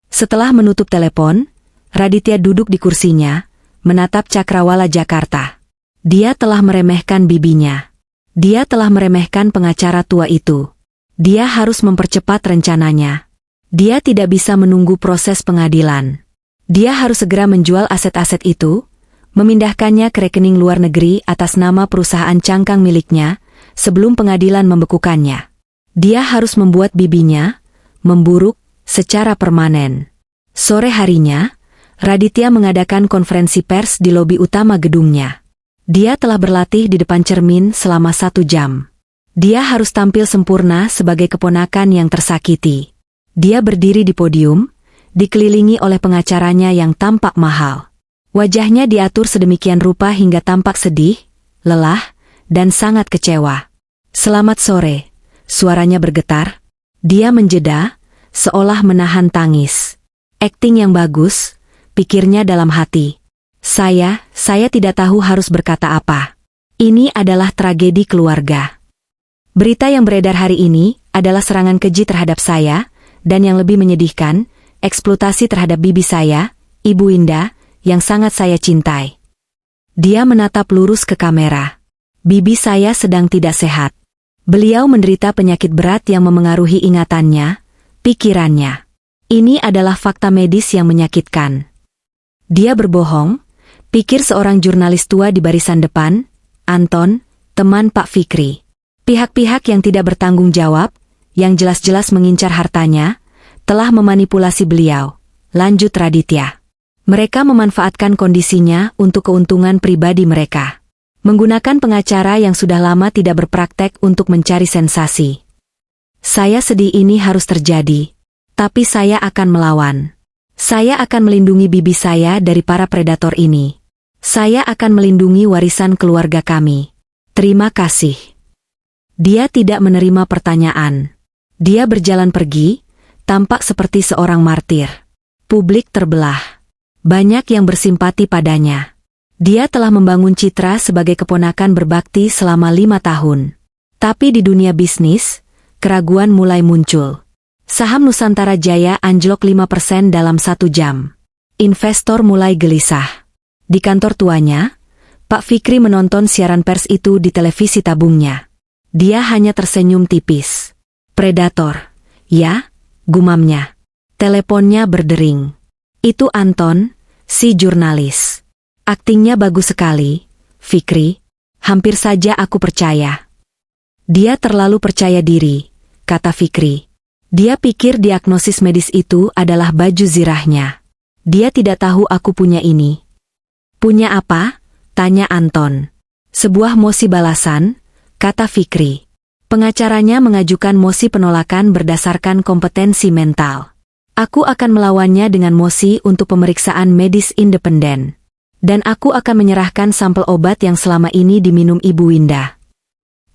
Speaker 1: Setelah menutup telepon, Raditya duduk di kursinya, menatap Cakrawala Jakarta. Dia telah meremehkan bibinya. Dia telah meremehkan pengacara tua itu. Dia harus mempercepat rencananya. Dia tidak bisa menunggu proses pengadilan. Dia harus segera menjual aset-aset itu, memindahkannya ke rekening luar negeri atas nama perusahaan cangkang miliknya, sebelum pengadilan membekukannya. Dia harus membuat bibinya memburuk secara permanen. Sore harinya, Raditya mengadakan konferensi pers di lobi utama gedungnya. Dia telah berlatih di depan cermin selama 1 jam. Dia harus tampil sempurna sebagai keponakan yang tersakiti. Dia berdiri di podium, dikelilingi oleh pengacaranya yang tampak mahal. Wajahnya diatur sedemikian rupa hingga tampak sedih, lelah, dan sangat kecewa. Selamat sore. Suaranya bergetar. Dia menjeda, seolah menahan tangis. Akting yang bagus, pikirnya dalam hati. Saya tidak tahu harus berkata apa. Ini adalah tragedi keluarga. Berita yang beredar hari ini adalah serangan keji terhadap saya, dan yang lebih menyedihkan, eksploitasi terhadap bibi saya, Ibu Indah, yang sangat saya cintai. Dia menatap lurus ke kamera. Bibi saya sedang tidak sehat. Beliau menderita penyakit berat yang memengaruhi ingatannya, pikirannya. Ini adalah fakta medis yang menyakitkan. Dia berbohong, pikir seorang jurnalis tua di barisan depan, Anton, teman Pak Fikri. Pihak-pihak yang tidak bertanggung jawab, yang jelas-jelas mengincar hartanya, telah memanipulasi beliau. Lanjut Raditya. Mereka memanfaatkan kondisinya untuk keuntungan pribadi mereka. Menggunakan pengacara yang sudah lama tidak berpraktek untuk mencari sensasi. Saya sedih ini harus terjadi. Tapi saya akan melawan. Saya akan melindungi bibi saya dari para predator ini. Saya akan melindungi warisan keluarga kami. Terima kasih. Dia tidak menerima pertanyaan. Dia berjalan pergi, tampak seperti seorang martir. Publik terbelah. Banyak yang bersimpati padanya. Dia telah membangun citra sebagai keponakan berbakti selama 5 tahun. Tapi di dunia bisnis, keraguan mulai muncul. Saham Nusantara Jaya anjlok 5% dalam 1 jam. Investor mulai gelisah. Di kantor tuanya, Pak Fikri menonton siaran pers itu di televisi tabungnya. Dia hanya tersenyum tipis. Predator. Ya, gumamnya. Teleponnya berdering. Itu Anton, si jurnalis. Aktingnya bagus sekali, Fikri. Hampir saja aku percaya. Dia terlalu percaya diri, kata Fikri. Dia pikir diagnosis medis itu adalah baju zirahnya. Dia tidak tahu aku punya ini. Punya apa? Tanya Anton. Sebuah mosi balasan, kata Fikri. Pengacaranya mengajukan mosi penolakan berdasarkan kompetensi mental. Aku akan melawannya dengan mosi untuk pemeriksaan medis independen. Dan aku akan menyerahkan sampel obat yang selama ini diminum Ibu Winda.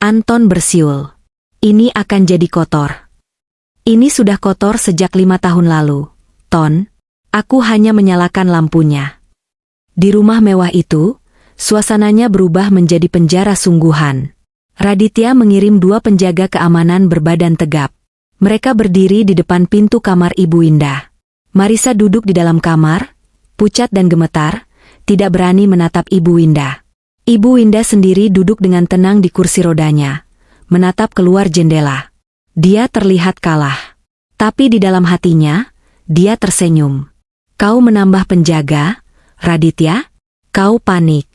Speaker 1: Anton bersiul. Ini akan jadi kotor. Ini sudah kotor sejak 5 tahun lalu, Ton. Aku hanya menyalakan lampunya. Di rumah mewah itu, suasananya berubah menjadi penjara sungguhan. Raditya mengirim 2 penjaga keamanan berbadan tegap. Mereka berdiri di depan pintu kamar Ibu Winda. Marisa duduk di dalam kamar, pucat dan gemetar, tidak berani menatap Ibu Winda. Ibu Winda sendiri duduk dengan tenang di kursi rodanya, menatap keluar jendela. Dia terlihat kalah. Tapi di dalam hatinya, dia tersenyum. Kau menambah penjaga, Raditya? Kau panik.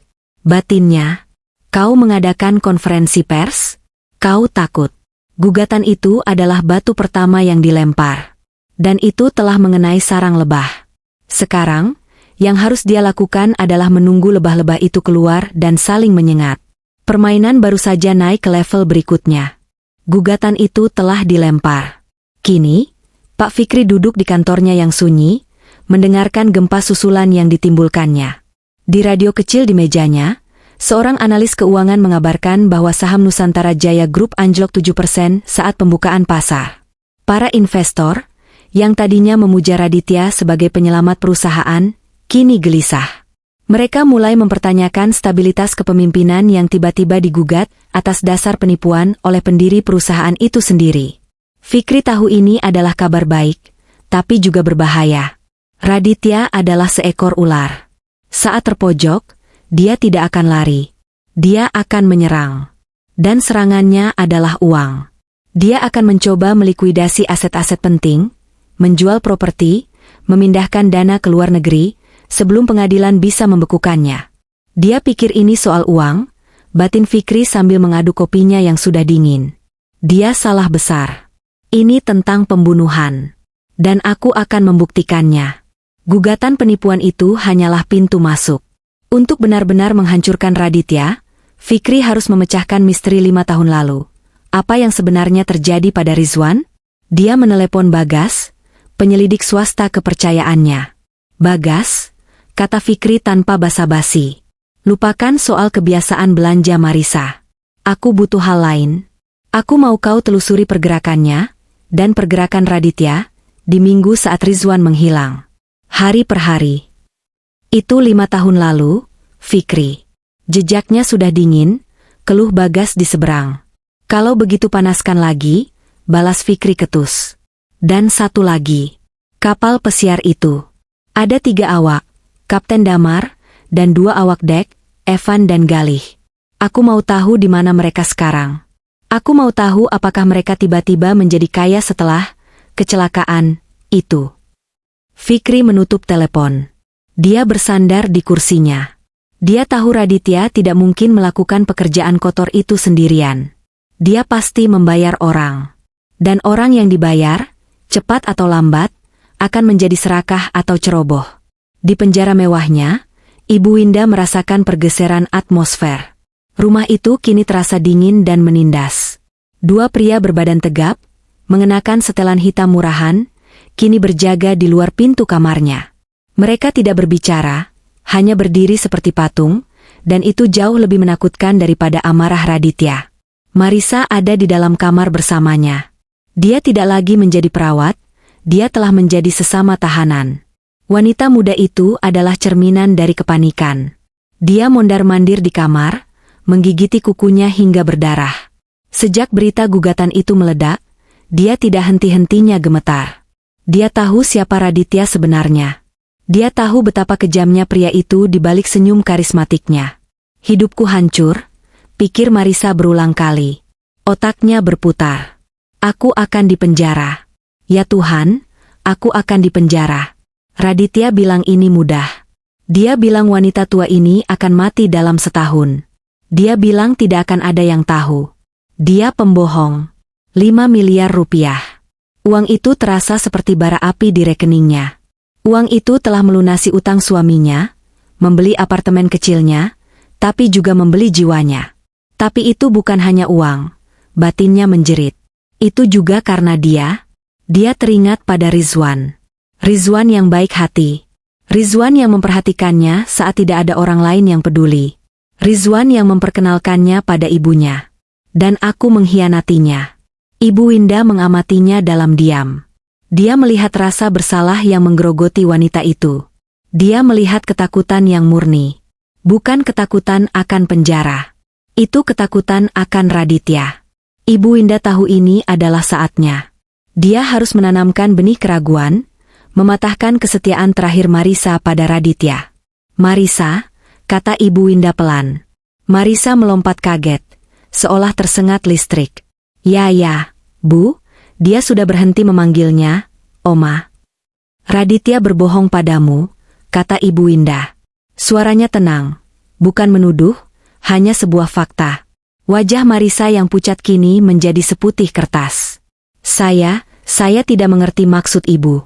Speaker 1: Batinnya, kau mengadakan konferensi pers? Kau takut. Gugatan itu adalah batu pertama yang dilempar. Dan itu telah mengenai sarang lebah. Sekarang, yang harus dia lakukan adalah menunggu lebah-lebah itu keluar dan saling menyengat. Permainan baru saja naik ke level berikutnya. Gugatan itu telah dilempar. Kini, Pak Fikri duduk di kantornya yang sunyi, mendengarkan gempa susulan yang ditimbulkannya. Di radio kecil di mejanya, seorang analis keuangan mengabarkan bahwa saham Nusantara Jaya Group anjlok 7% saat pembukaan pasar. Para investor, yang tadinya memuja Raditya sebagai penyelamat perusahaan, kini gelisah. Mereka mulai mempertanyakan stabilitas kepemimpinan yang tiba-tiba digugat atas dasar penipuan oleh pendiri perusahaan itu sendiri. Fikri tahu ini adalah kabar baik, tapi juga berbahaya. Raditya adalah seekor ular. Saat terpojok, dia tidak akan lari. Dia akan menyerang. Dan serangannya adalah uang. Dia akan mencoba melikuidasi aset-aset penting, menjual properti, memindahkan dana ke luar negeri, sebelum pengadilan bisa membekukannya. Dia pikir ini soal uang, batin Fikri sambil mengaduk kopinya yang sudah dingin. Dia salah besar. Ini tentang pembunuhan. Dan aku akan membuktikannya. Gugatan penipuan itu hanyalah pintu masuk. Untuk benar-benar menghancurkan Raditya, Fikri harus memecahkan misteri 5 tahun lalu. Apa yang sebenarnya terjadi pada Rizwan? Dia menelepon Bagas, penyelidik swasta kepercayaannya. Bagas, kata Fikri tanpa basa-basi. Lupakan soal kebiasaan belanja Marisa. Aku butuh hal lain. Aku mau kau telusuri pergerakannya, dan pergerakan Raditya, di minggu saat Rizwan menghilang. Hari per hari. Itu 5 tahun lalu, Fikri. Jejaknya sudah dingin, keluh Bagas di seberang. Kalau begitu panaskan lagi, balas Fikri ketus. Dan satu lagi. Kapal pesiar itu. Ada 3 awak, Kapten Damar, dan 2 awak dek, Evan dan Galih. Aku mau tahu di mana mereka sekarang. Aku mau tahu apakah mereka tiba-tiba menjadi kaya setelah kecelakaan itu. Fikri menutup telepon. Dia bersandar di kursinya. Dia tahu Raditya tidak mungkin melakukan pekerjaan kotor itu sendirian. Dia pasti membayar orang. Dan orang yang dibayar, cepat atau lambat, akan menjadi serakah atau ceroboh. Di penjara mewahnya, Ibu Winda merasakan pergeseran atmosfer. Rumah itu kini terasa dingin dan menindas. 2 pria berbadan tegap, mengenakan setelan hitam murahan, kini berjaga di luar pintu kamarnya. Mereka tidak berbicara, hanya berdiri seperti patung, dan itu jauh lebih menakutkan daripada amarah Raditya. Marisa ada di dalam kamar bersamanya. Dia tidak lagi menjadi perawat, dia telah menjadi sesama tahanan. Wanita muda itu adalah cerminan dari kepanikan. Dia mondar-mandir di kamar, menggigiti kukunya hingga berdarah. Sejak berita gugatan itu meledak, dia tidak henti-hentinya gemetar. Dia tahu siapa Raditya sebenarnya. Dia tahu betapa kejamnya pria itu di balik senyum karismatiknya. Hidupku hancur, pikir Marisa berulang kali. Otaknya berputar. Aku akan dipenjara. Ya Tuhan, aku akan dipenjara. Raditya bilang ini mudah. Dia bilang wanita tua ini akan mati dalam setahun. Dia bilang tidak akan ada yang tahu. Dia pembohong. 5 miliar rupiah. Uang itu terasa seperti bara api di rekeningnya. Uang itu telah melunasi utang suaminya, membeli apartemen kecilnya, tapi juga membeli jiwanya. Tapi itu bukan hanya uang. Batinnya menjerit. Itu juga karena dia teringat pada Rizwan. Rizwan yang baik hati. Rizwan yang memperhatikannya saat tidak ada orang lain yang peduli. Rizwan yang memperkenalkannya pada ibunya. Dan aku mengkhianatinya. Ibu Winda mengamatinya dalam diam. Dia melihat rasa bersalah yang menggerogoti wanita itu. Dia melihat ketakutan yang murni. Bukan ketakutan akan penjara. Itu ketakutan akan Raditya. Ibu Winda tahu ini adalah saatnya. Dia harus menanamkan benih keraguan, mematahkan kesetiaan terakhir Marisa pada Raditya. Marisa, kata Ibu Winda pelan. Marisa melompat kaget, seolah tersengat listrik. Ya, Bu, dia sudah berhenti memanggilnya, Oma. Raditya berbohong padamu, kata Ibu Winda. Suaranya tenang, bukan menuduh, hanya sebuah fakta. Wajah Marisa yang pucat kini menjadi seputih kertas. Saya tidak mengerti maksud Ibu.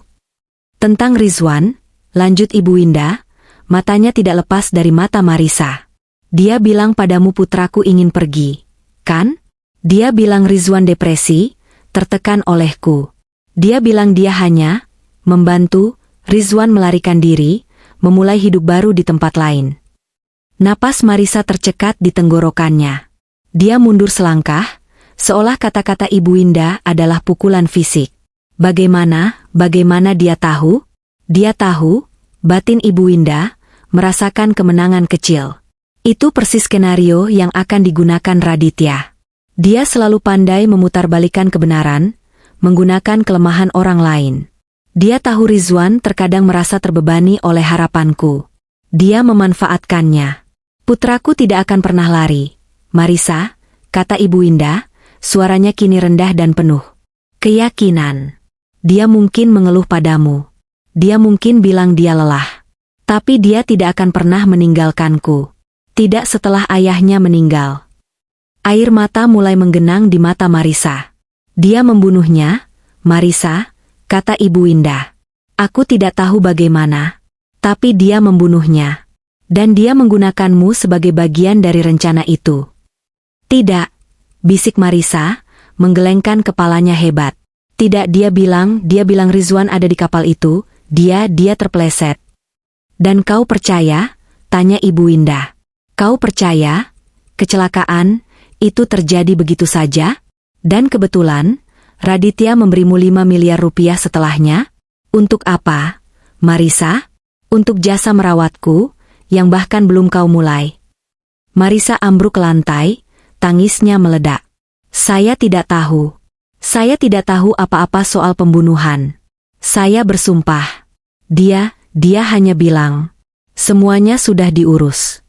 Speaker 1: Tentang Rizwan, lanjut Ibu Winda, matanya tidak lepas dari mata Marisa. Dia bilang padamu putraku ingin pergi, kan? Dia bilang Rizwan depresi, tertekan olehku. Dia bilang dia hanya membantu Rizwan melarikan diri, memulai hidup baru di tempat lain. Napas Marisa tercekat di tenggorokannya. Dia mundur selangkah, seolah kata-kata Ibu Winda adalah pukulan fisik. Bagaimana dia tahu? Dia tahu, batin Ibu Winda, merasakan kemenangan kecil. Itu persis skenario yang akan digunakan Raditya. Dia selalu pandai memutarbalikkan kebenaran, menggunakan kelemahan orang lain. Dia tahu Rizwan terkadang merasa terbebani oleh harapanku. Dia memanfaatkannya. Putraku tidak akan pernah lari. Marisa, kata Ibu Winda, suaranya kini rendah dan penuh keyakinan. Dia mungkin mengeluh padamu. Dia mungkin bilang dia lelah. Tapi dia tidak akan pernah meninggalkanku. Tidak setelah ayahnya meninggal. Air mata mulai menggenang di mata Marisa. Dia membunuhnya, Marisa, kata Ibu Winda. Aku tidak tahu bagaimana. Tapi dia membunuhnya. Dan dia menggunakanmu sebagai bagian dari rencana itu. Tidak, bisik Marisa, menggelengkan kepalanya hebat. Tidak, dia bilang Rizwan ada di kapal itu, dia terpeleset. Dan kau percaya? Tanya Ibu Winda. Kau percaya? Kecelakaan, itu terjadi begitu saja? Dan kebetulan, Raditya memberimu 5 miliar rupiah setelahnya? Untuk apa, Marisa? Untuk jasa merawatku, yang bahkan belum kau mulai. Marisa ambruk ke lantai, tangisnya meledak. Saya tidak tahu. Saya tidak tahu apa-apa soal pembunuhan. Saya bersumpah. Dia hanya bilang, semuanya sudah diurus.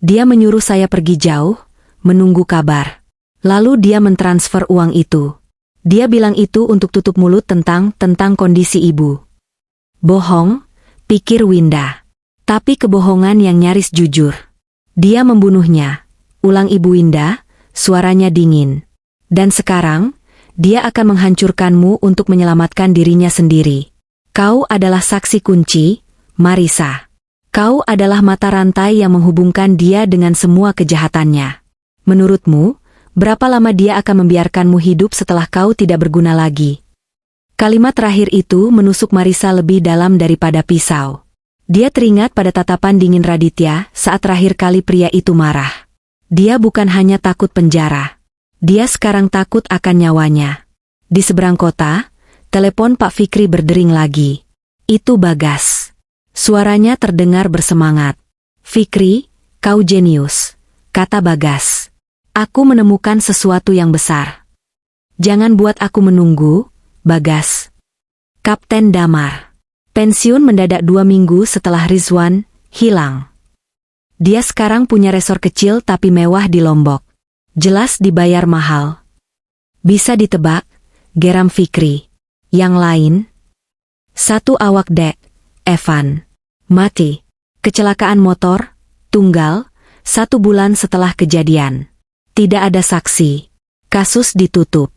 Speaker 1: Dia menyuruh saya pergi jauh, menunggu kabar. Lalu dia mentransfer uang itu. Dia bilang itu untuk tutup mulut tentang kondisi ibu. Bohong, pikir Winda. Tapi kebohongan yang nyaris jujur. Dia membunuhnya, ulang Ibu Winda, suaranya dingin. Dan sekarang, dia akan menghancurkanmu untuk menyelamatkan dirinya sendiri. Kau adalah saksi kunci, Marisa. Kau adalah mata rantai yang menghubungkan dia dengan semua kejahatannya. Menurutmu, Berapa lama dia akan membiarkanmu hidup setelah kau tidak berguna lagi? Kalimat terakhir itu menusuk Marisa lebih dalam daripada pisau. Dia teringat pada tatapan dingin Raditya saat terakhir kali pria itu marah. Dia bukan hanya takut penjara. Dia sekarang takut akan nyawanya. Di seberang kota, telepon Pak Fikri berdering lagi. Itu Bagas. Suaranya terdengar bersemangat. "Fikri, kau jenius," kata Bagas. "Aku menemukan sesuatu yang besar. Jangan buat aku menunggu, Bagas." Kapten Damar pensiun mendadak 2 minggu setelah Rizwan hilang. Dia sekarang punya resor kecil tapi mewah di Lombok. Jelas dibayar mahal. Bisa ditebak, geram Fikri. Yang lain? Satu awak dek, Evan, mati. Kecelakaan motor, tunggal, 1 bulan setelah kejadian. Tidak ada saksi. Kasus ditutup.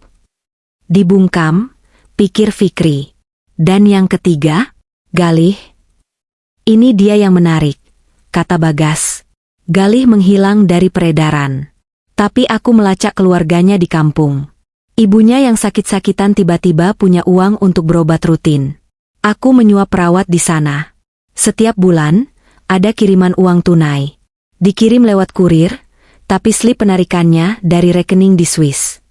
Speaker 1: Dibungkam, pikir Fikri. Dan yang ketiga? Galih. "Ini dia yang menarik," kata Bagas. "Galih menghilang dari peredaran. Tapi aku melacak keluarganya di kampung. Ibunya yang sakit-sakitan tiba-tiba punya uang untuk berobat rutin. Aku menyuap perawat di sana. Setiap bulan, ada kiriman uang tunai. Dikirim lewat kurir, tapi slip penarikannya dari rekening di Swiss.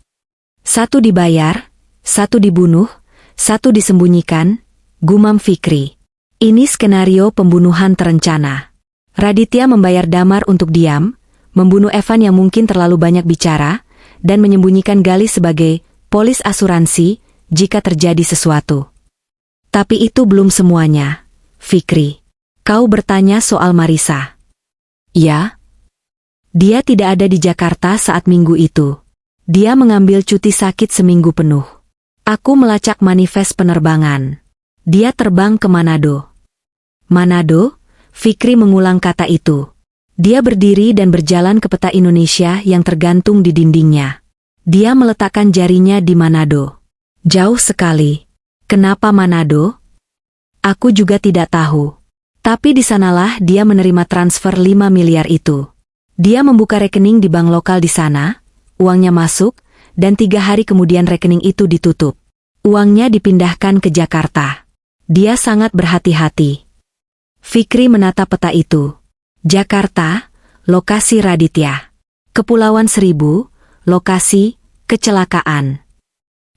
Speaker 1: 1 dibayar, 1 dibunuh, 1 disembunyikan," gumam Fikri. "Ini skenario pembunuhan terencana. Raditya membayar Damar untuk diam, membunuh Evan yang mungkin terlalu banyak bicara, dan menyembunyikan Galih sebagai polis asuransi jika terjadi sesuatu. Tapi itu belum semuanya, Fikri. Kau bertanya soal Marisa." "Ya." "Dia tidak ada di Jakarta saat minggu itu. Dia mengambil cuti sakit seminggu penuh. Aku melacak manifest penerbangan. Dia terbang ke Manado." "Manado?" Fikri mengulang kata itu. Dia berdiri dan berjalan ke peta Indonesia yang tergantung di dindingnya. Dia meletakkan jarinya di Manado. "Jauh sekali. Kenapa Manado?" "Aku juga tidak tahu. Tapi di sanalah dia menerima transfer 5 miliar itu. Dia membuka rekening di bank lokal di sana, uangnya masuk, dan 3 hari kemudian rekening itu ditutup. Uangnya dipindahkan ke Jakarta. Dia sangat berhati-hati." Fikri menatap peta itu. Jakarta, lokasi Raditya. Kepulauan Seribu, lokasi kecelakaan.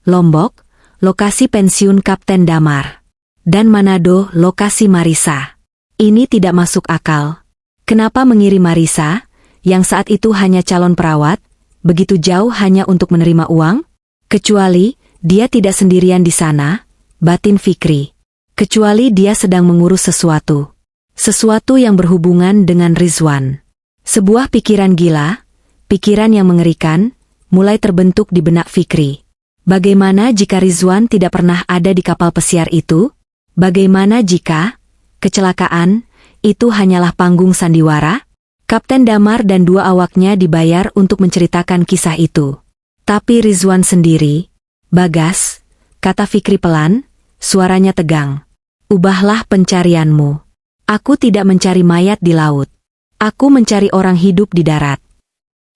Speaker 1: Lombok, lokasi pensiun Kapten Damar. Dan Manado, lokasi Marisa. Ini tidak masuk akal. Kenapa mengirim Marisa, yang saat itu hanya calon perawat, begitu jauh hanya untuk menerima uang? Kecuali dia tidak sendirian di sana, batin Fikri. Kecuali dia sedang mengurus sesuatu. Sesuatu yang berhubungan dengan Rizwan. Sebuah pikiran gila, pikiran yang mengerikan, mulai terbentuk di benak Fikri. Bagaimana jika Rizwan tidak pernah ada di kapal pesiar itu? Bagaimana jika kecelakaan itu hanyalah panggung sandiwara? Kapten Damar dan 2 awaknya dibayar untuk menceritakan kisah itu. Tapi Rizwan sendiri, "Bagas," kata Fikri pelan, suaranya tegang. "Ubahlah pencarianmu. Aku tidak mencari mayat di laut. Aku mencari orang hidup di darat.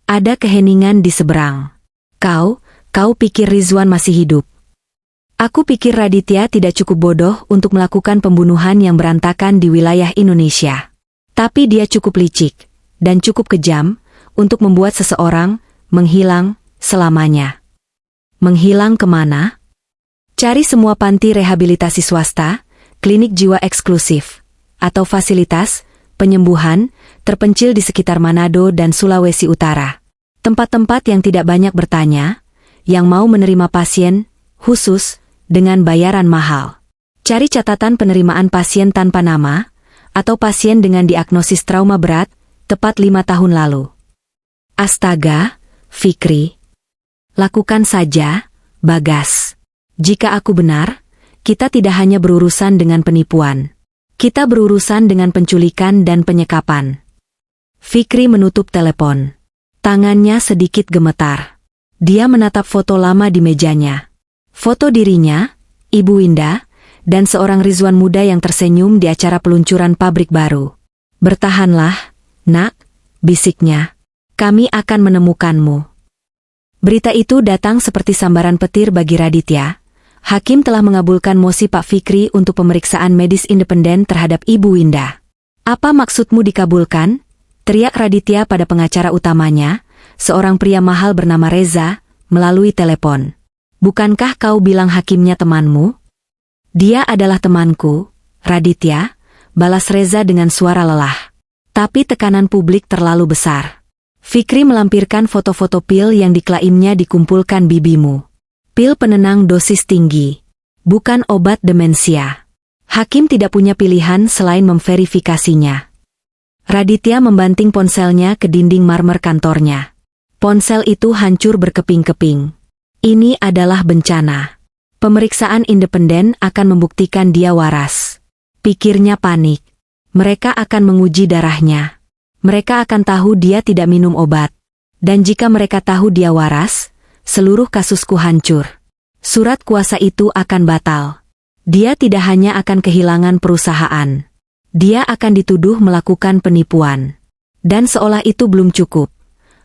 Speaker 1: Ada keheningan di seberang. Kau pikir Rizwan masih hidup? Aku pikir Raditya tidak cukup bodoh untuk melakukan pembunuhan yang berantakan di wilayah Indonesia. Tapi dia cukup licik dan cukup kejam untuk membuat seseorang menghilang selamanya." "Menghilang kemana?" "Cari semua panti rehabilitasi swasta, klinik jiwa eksklusif, atau fasilitas penyembuhan terpencil di sekitar Manado dan Sulawesi Utara. Tempat-tempat yang tidak banyak bertanya, yang mau menerima pasien khusus dengan bayaran mahal. Cari catatan penerimaan pasien tanpa nama, atau pasien dengan diagnosis trauma berat, tepat 5 tahun lalu." "Astaga, Fikri. Lakukan saja, Bagas. Jika aku benar, kita tidak hanya berurusan dengan penipuan. Kita berurusan dengan penculikan dan penyekapan." Fikri menutup telepon. Tangannya sedikit gemetar. Dia menatap foto lama di mejanya. Foto dirinya, Ibu Winda, dan seorang Rizwan muda yang tersenyum di acara peluncuran pabrik baru. "Bertahanlah, nak," bisiknya. "Kami akan menemukanmu." Berita itu datang seperti sambaran petir bagi Raditya. Hakim telah mengabulkan mosi Pak Fikri untuk pemeriksaan medis independen terhadap Ibu Winda. Apa maksudmu dikabulkan? Teriak Raditya pada pengacara utamanya, seorang pria mahal bernama Reza, melalui telepon. Bukankah kau bilang hakimnya temanmu? Dia adalah temanku, Raditya, balas Reza dengan suara lelah. Tapi tekanan publik terlalu besar. Fikri melampirkan foto-foto pil yang diklaimnya dikumpulkan bibimu. Pil penenang dosis tinggi. Bukan obat demensia. Hakim tidak punya pilihan selain memverifikasinya. Raditya membanting ponselnya ke dinding marmer kantornya. Ponsel itu hancur berkeping-keping. Ini adalah bencana. Pemeriksaan independen akan membuktikan dia waras. Pikirnya panik. Mereka akan menguji darahnya. Mereka akan tahu dia tidak minum obat. Dan jika mereka tahu dia waras, seluruh kasusku hancur. Surat kuasa itu akan batal. Dia tidak hanya akan kehilangan perusahaan. Dia akan dituduh melakukan penipuan. Dan seolah itu belum cukup,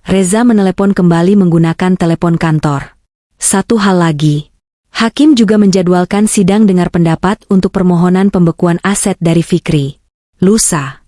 Speaker 1: Reza menelepon kembali menggunakan telepon kantor. Satu hal lagi. Hakim juga menjadwalkan sidang dengar pendapat untuk permohonan pembekuan aset dari Fikri. Lusa.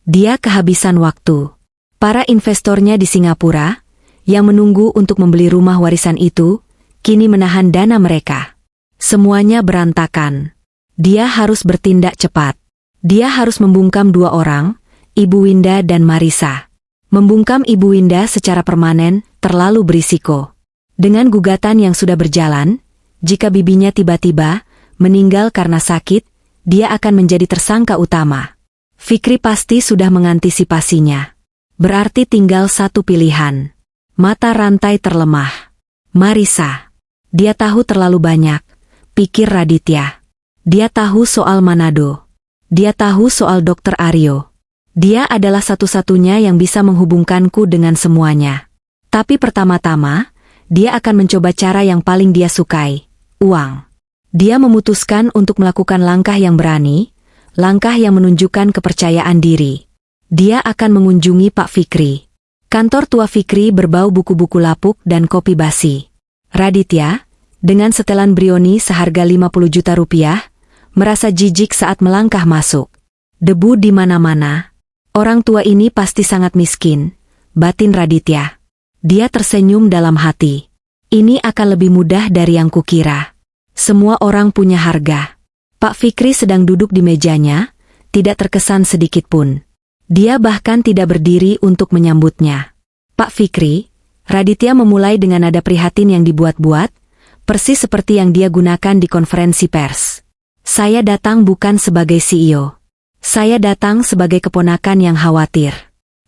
Speaker 1: Dia kehabisan waktu. Para investornya di Singapura, yang menunggu untuk membeli rumah warisan itu, kini menahan dana mereka. Semuanya berantakan. Dia harus bertindak cepat. Dia harus membungkam dua orang, Ibu Winda dan Marisa. Membungkam Ibu Winda secara permanen terlalu berisiko. Dengan gugatan yang sudah berjalan, jika bibinya tiba-tiba meninggal karena sakit, dia akan menjadi tersangka utama. Fikri pasti sudah mengantisipasinya. Berarti tinggal satu pilihan. Mata rantai terlemah. Marisa. Dia tahu terlalu banyak, pikir Raditya. Dia tahu soal Manado. Dia tahu soal Dr. Aryo. Dia adalah satu-satunya yang bisa menghubungkanku dengan semuanya. Tapi pertama-tama, dia akan mencoba cara yang paling dia sukai, uang. Dia memutuskan untuk melakukan langkah yang berani, langkah yang menunjukkan kepercayaan diri. Dia akan mengunjungi Pak Fikri. Kantor tua Fikri berbau buku-buku lapuk dan kopi basi. Raditya, dengan setelan brioni seharga 50 juta rupiah, merasa jijik saat melangkah masuk. Debu di mana-mana. Orang tua ini pasti sangat miskin, batin Raditya. Dia tersenyum dalam hati. Ini akan lebih mudah dari yang kukira. Semua orang punya harga. Pak Fikri sedang duduk di mejanya, tidak terkesan sedikit pun. Dia bahkan tidak berdiri untuk menyambutnya. Pak Fikri, Raditya memulai dengan nada prihatin yang dibuat-buat, persis seperti yang dia gunakan di konferensi pers. Saya datang bukan sebagai CEO. Saya datang sebagai keponakan yang khawatir.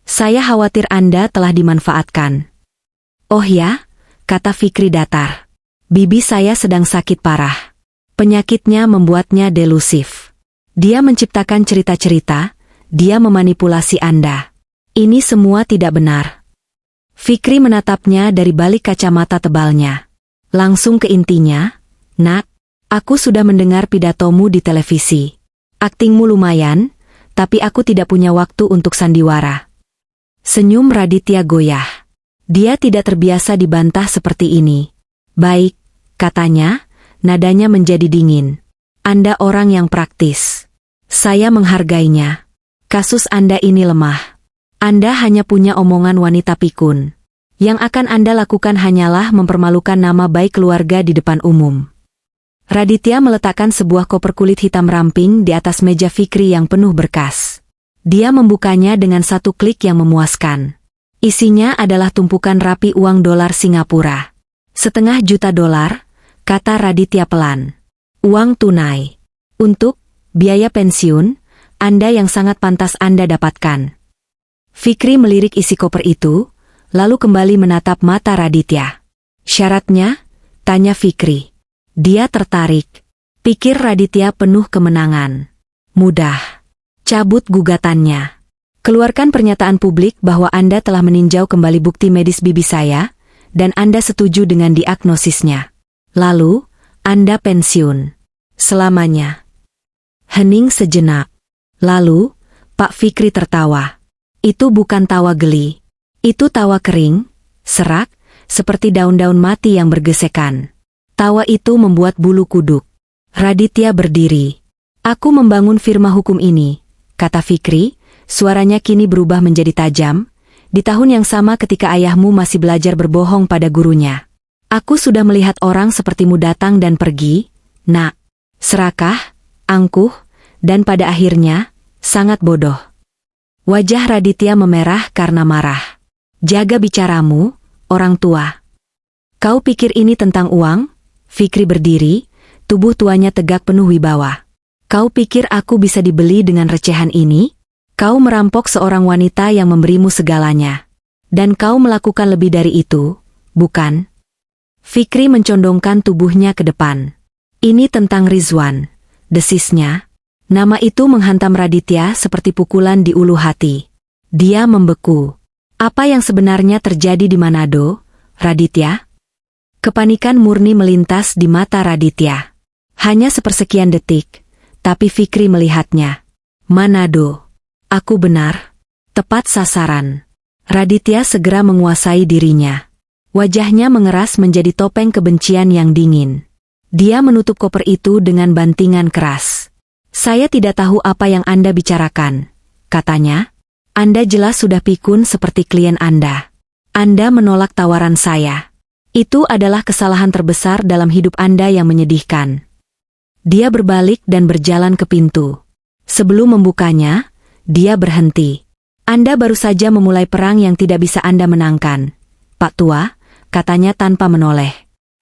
Speaker 1: Saya khawatir Anda telah dimanfaatkan. Oh ya, kata Fikri datar. Bibi saya sedang sakit parah. Penyakitnya membuatnya delusif. Dia menciptakan cerita-cerita, dia memanipulasi Anda. Ini semua tidak benar. Fikri menatapnya dari balik kacamata tebalnya. Langsung ke intinya, Nak, aku sudah mendengar pidatomu di televisi. Aktingmu lumayan, tapi aku tidak punya waktu untuk sandiwara. Senyum Raditya goyah. Dia tidak terbiasa dibantah seperti ini. Baik, katanya, nadanya menjadi dingin. Anda orang yang praktis. Saya menghargainya. Kasus Anda ini lemah. Anda hanya punya omongan wanita pikun. Yang akan Anda lakukan hanyalah mempermalukan nama baik keluarga di depan umum. Raditya meletakkan sebuah koper kulit hitam ramping di atas meja Fikri yang penuh berkas. Dia membukanya dengan satu klik yang memuaskan. Isinya adalah tumpukan rapi uang dolar Singapura. $1,5 juta, kata Raditya pelan. Uang tunai. Untuk biaya pensiun, Anda yang sangat pantas Anda dapatkan. Fikri melirik isi koper itu, lalu kembali menatap mata Raditya. Syaratnya? Tanya Fikri. Dia tertarik. Pikir Raditya penuh kemenangan. Mudah. Cabut gugatannya. Keluarkan pernyataan publik bahwa Anda telah meninjau kembali bukti medis bibi saya, dan Anda setuju dengan diagnosisnya. Lalu, Anda pensiun. Selamanya. Hening sejenak. Lalu, Pak Fikri tertawa. Itu bukan tawa geli. Itu tawa kering, Serak, seperti daun-daun mati yang bergesekan. Tawa itu membuat bulu kuduk. Raditya berdiri. Aku membangun firma hukum ini, kata Fikri, suaranya kini berubah menjadi tajam, di tahun yang sama ketika ayahmu masih belajar berbohong pada gurunya. Aku sudah melihat orang sepertimu datang dan pergi, nak. Serakah, angkuh, dan pada akhirnya, sangat bodoh. Wajah Raditya memerah karena marah. Jaga bicaramu, orang tua. Kau pikir ini tentang uang? Fikri berdiri, tubuh tuanya tegak penuh wibawa. Kau pikir aku bisa dibeli dengan recehan ini? Kau merampok seorang wanita yang memberimu segalanya. Dan kau melakukan lebih dari itu, bukan? Fikri mencondongkan tubuhnya ke depan. Ini tentang Rizwan, desisnya. Nama itu menghantam Raditya seperti pukulan di ulu hati. Dia membeku. Apa yang sebenarnya terjadi di Manado, Raditya? Kepanikan murni melintas di mata Raditya. Hanya sepersekian detik, tapi Fikri melihatnya. Manado. Aku benar. Tepat sasaran. Raditya segera menguasai dirinya. Wajahnya mengeras menjadi topeng kebencian yang dingin. Dia menutup koper itu dengan bantingan keras. Saya tidak tahu apa yang Anda bicarakan, katanya. Anda jelas sudah pikun seperti klien Anda. Anda menolak tawaran saya. Itu adalah kesalahan terbesar dalam hidup Anda yang menyedihkan. Dia berbalik dan berjalan ke pintu. Sebelum membukanya, dia berhenti. Anda baru saja memulai perang yang tidak bisa Anda menangkan, Pak Tua, katanya tanpa menoleh.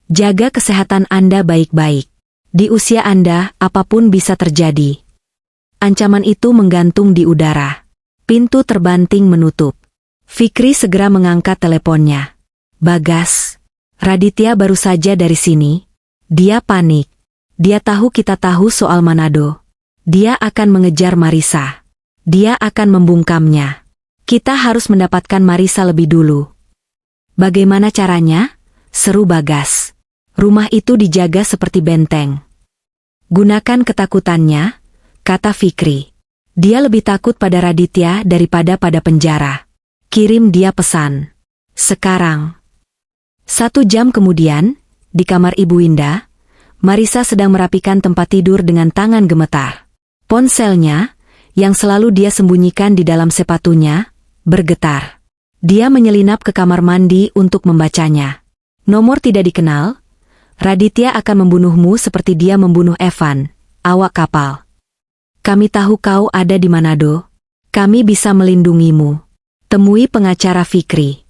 Speaker 1: Jaga kesehatan Anda baik-baik. Di usia Anda, apapun bisa terjadi. Ancaman itu menggantung di udara. Pintu terbanting menutup. Fikri segera mengangkat teleponnya. Bagas. Raditya baru saja dari sini. Dia panik. Dia tahu kita tahu soal Manado. Dia akan mengejar Marisa. Dia akan membungkamnya. Kita harus mendapatkan Marisa lebih dulu. Bagaimana caranya? Seru Bagas. Rumah itu dijaga seperti benteng. Gunakan ketakutannya, kata Fikri. Dia lebih takut pada Raditya daripada pada penjara. Kirim dia pesan. Sekarang. 1 jam kemudian, di kamar Ibu Indah, Marisa sedang merapikan tempat tidur dengan tangan gemetar. Ponselnya, yang selalu dia sembunyikan di dalam sepatunya, bergetar. Dia menyelinap ke kamar mandi untuk membacanya. Nomor tidak dikenal. Raditya akan membunuhmu seperti dia membunuh Evan, awak kapal. Kami tahu kau ada di Manado. Kami bisa melindungimu. Temui pengacara Fikri.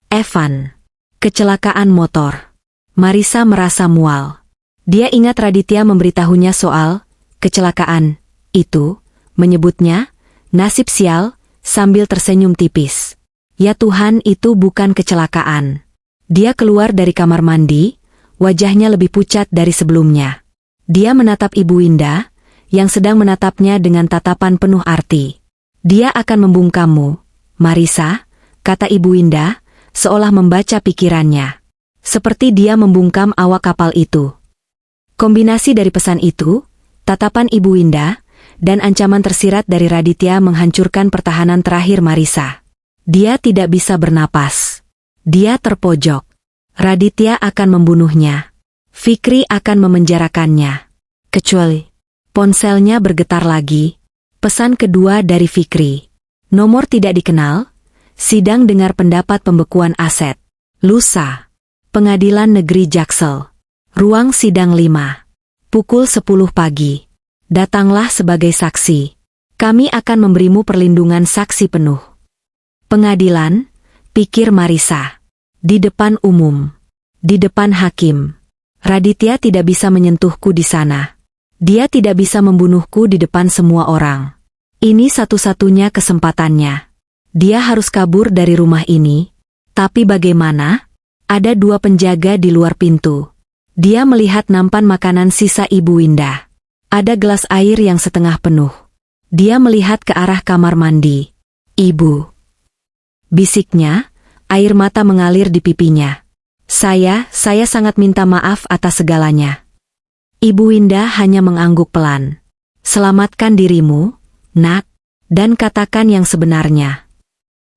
Speaker 1: Evan. Kecelakaan motor. Marisa merasa mual. Dia ingat Raditya memberitahunya soal kecelakaan itu, menyebutnya nasib sial sambil tersenyum tipis. Ya Tuhan, itu bukan kecelakaan. Dia keluar dari kamar mandi, wajahnya lebih pucat dari sebelumnya. Dia menatap Ibu Indah, yang sedang menatapnya dengan tatapan penuh arti. Dia akan membungkammu, Marisa, kata Ibu Indah, seolah membaca pikirannya. Seperti dia membungkam awak kapal itu. Kombinasi dari pesan itu, tatapan Ibu Indah, dan ancaman tersirat dari Raditya menghancurkan pertahanan terakhir Marisa. Dia tidak bisa bernapas. Dia terpojok. Raditya akan membunuhnya. Fikri akan memenjarakannya. Kecuali. Ponselnya bergetar lagi. Pesan kedua dari Fikri. Nomor tidak dikenal. Sidang dengar pendapat pembekuan aset. Lusa. Pengadilan Negeri Jaksel. Ruang sidang 5. Pukul 10 pagi. Datanglah sebagai saksi. Kami akan memberimu perlindungan saksi penuh. Pengadilan, pikir Marisa. Di depan umum. Di depan hakim. Raditya tidak bisa menyentuhku di sana. Dia tidak bisa membunuhku di depan semua orang. Ini satu-satunya kesempatannya. Dia harus kabur dari rumah ini. Tapi bagaimana? Ada 2 penjaga di luar pintu. Dia melihat nampan makanan sisa Ibu Indah. Ada gelas air yang setengah penuh. Dia melihat ke arah kamar mandi. Ibu. Bisiknya, air mata mengalir di pipinya. Saya sangat minta maaf atas segalanya. Ibu Indah hanya mengangguk pelan. Selamatkan dirimu, nak, dan katakan yang sebenarnya.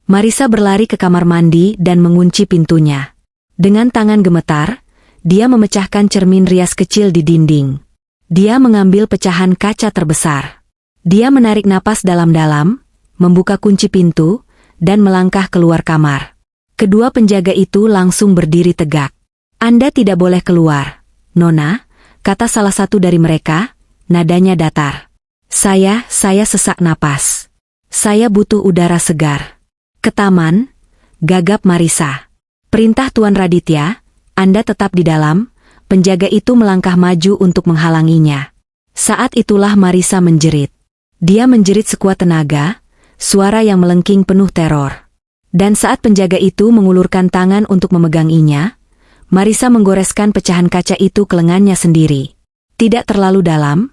Speaker 1: Marisa berlari ke kamar mandi dan mengunci pintunya. Dengan tangan gemetar, dia memecahkan cermin rias kecil di dinding. Dia mengambil pecahan kaca terbesar. Dia menarik napas dalam-dalam, membuka kunci pintu, dan melangkah keluar kamar. Kedua penjaga itu langsung berdiri tegak. "Anda tidak boleh keluar, Nona," kata salah satu dari mereka, nadanya datar. Saya sesak napas. Saya butuh udara segar." "Ke taman," gagap Marisa. "Perintah Tuan Raditya, Anda tetap di dalam." Penjaga itu melangkah maju untuk menghalanginya. Saat itulah Marisa menjerit. Dia menjerit sekuat tenaga, suara yang melengking penuh teror. Dan saat penjaga itu mengulurkan tangan untuk memeganginya, Marisa menggoreskan pecahan kaca itu ke lengannya sendiri. Tidak terlalu dalam,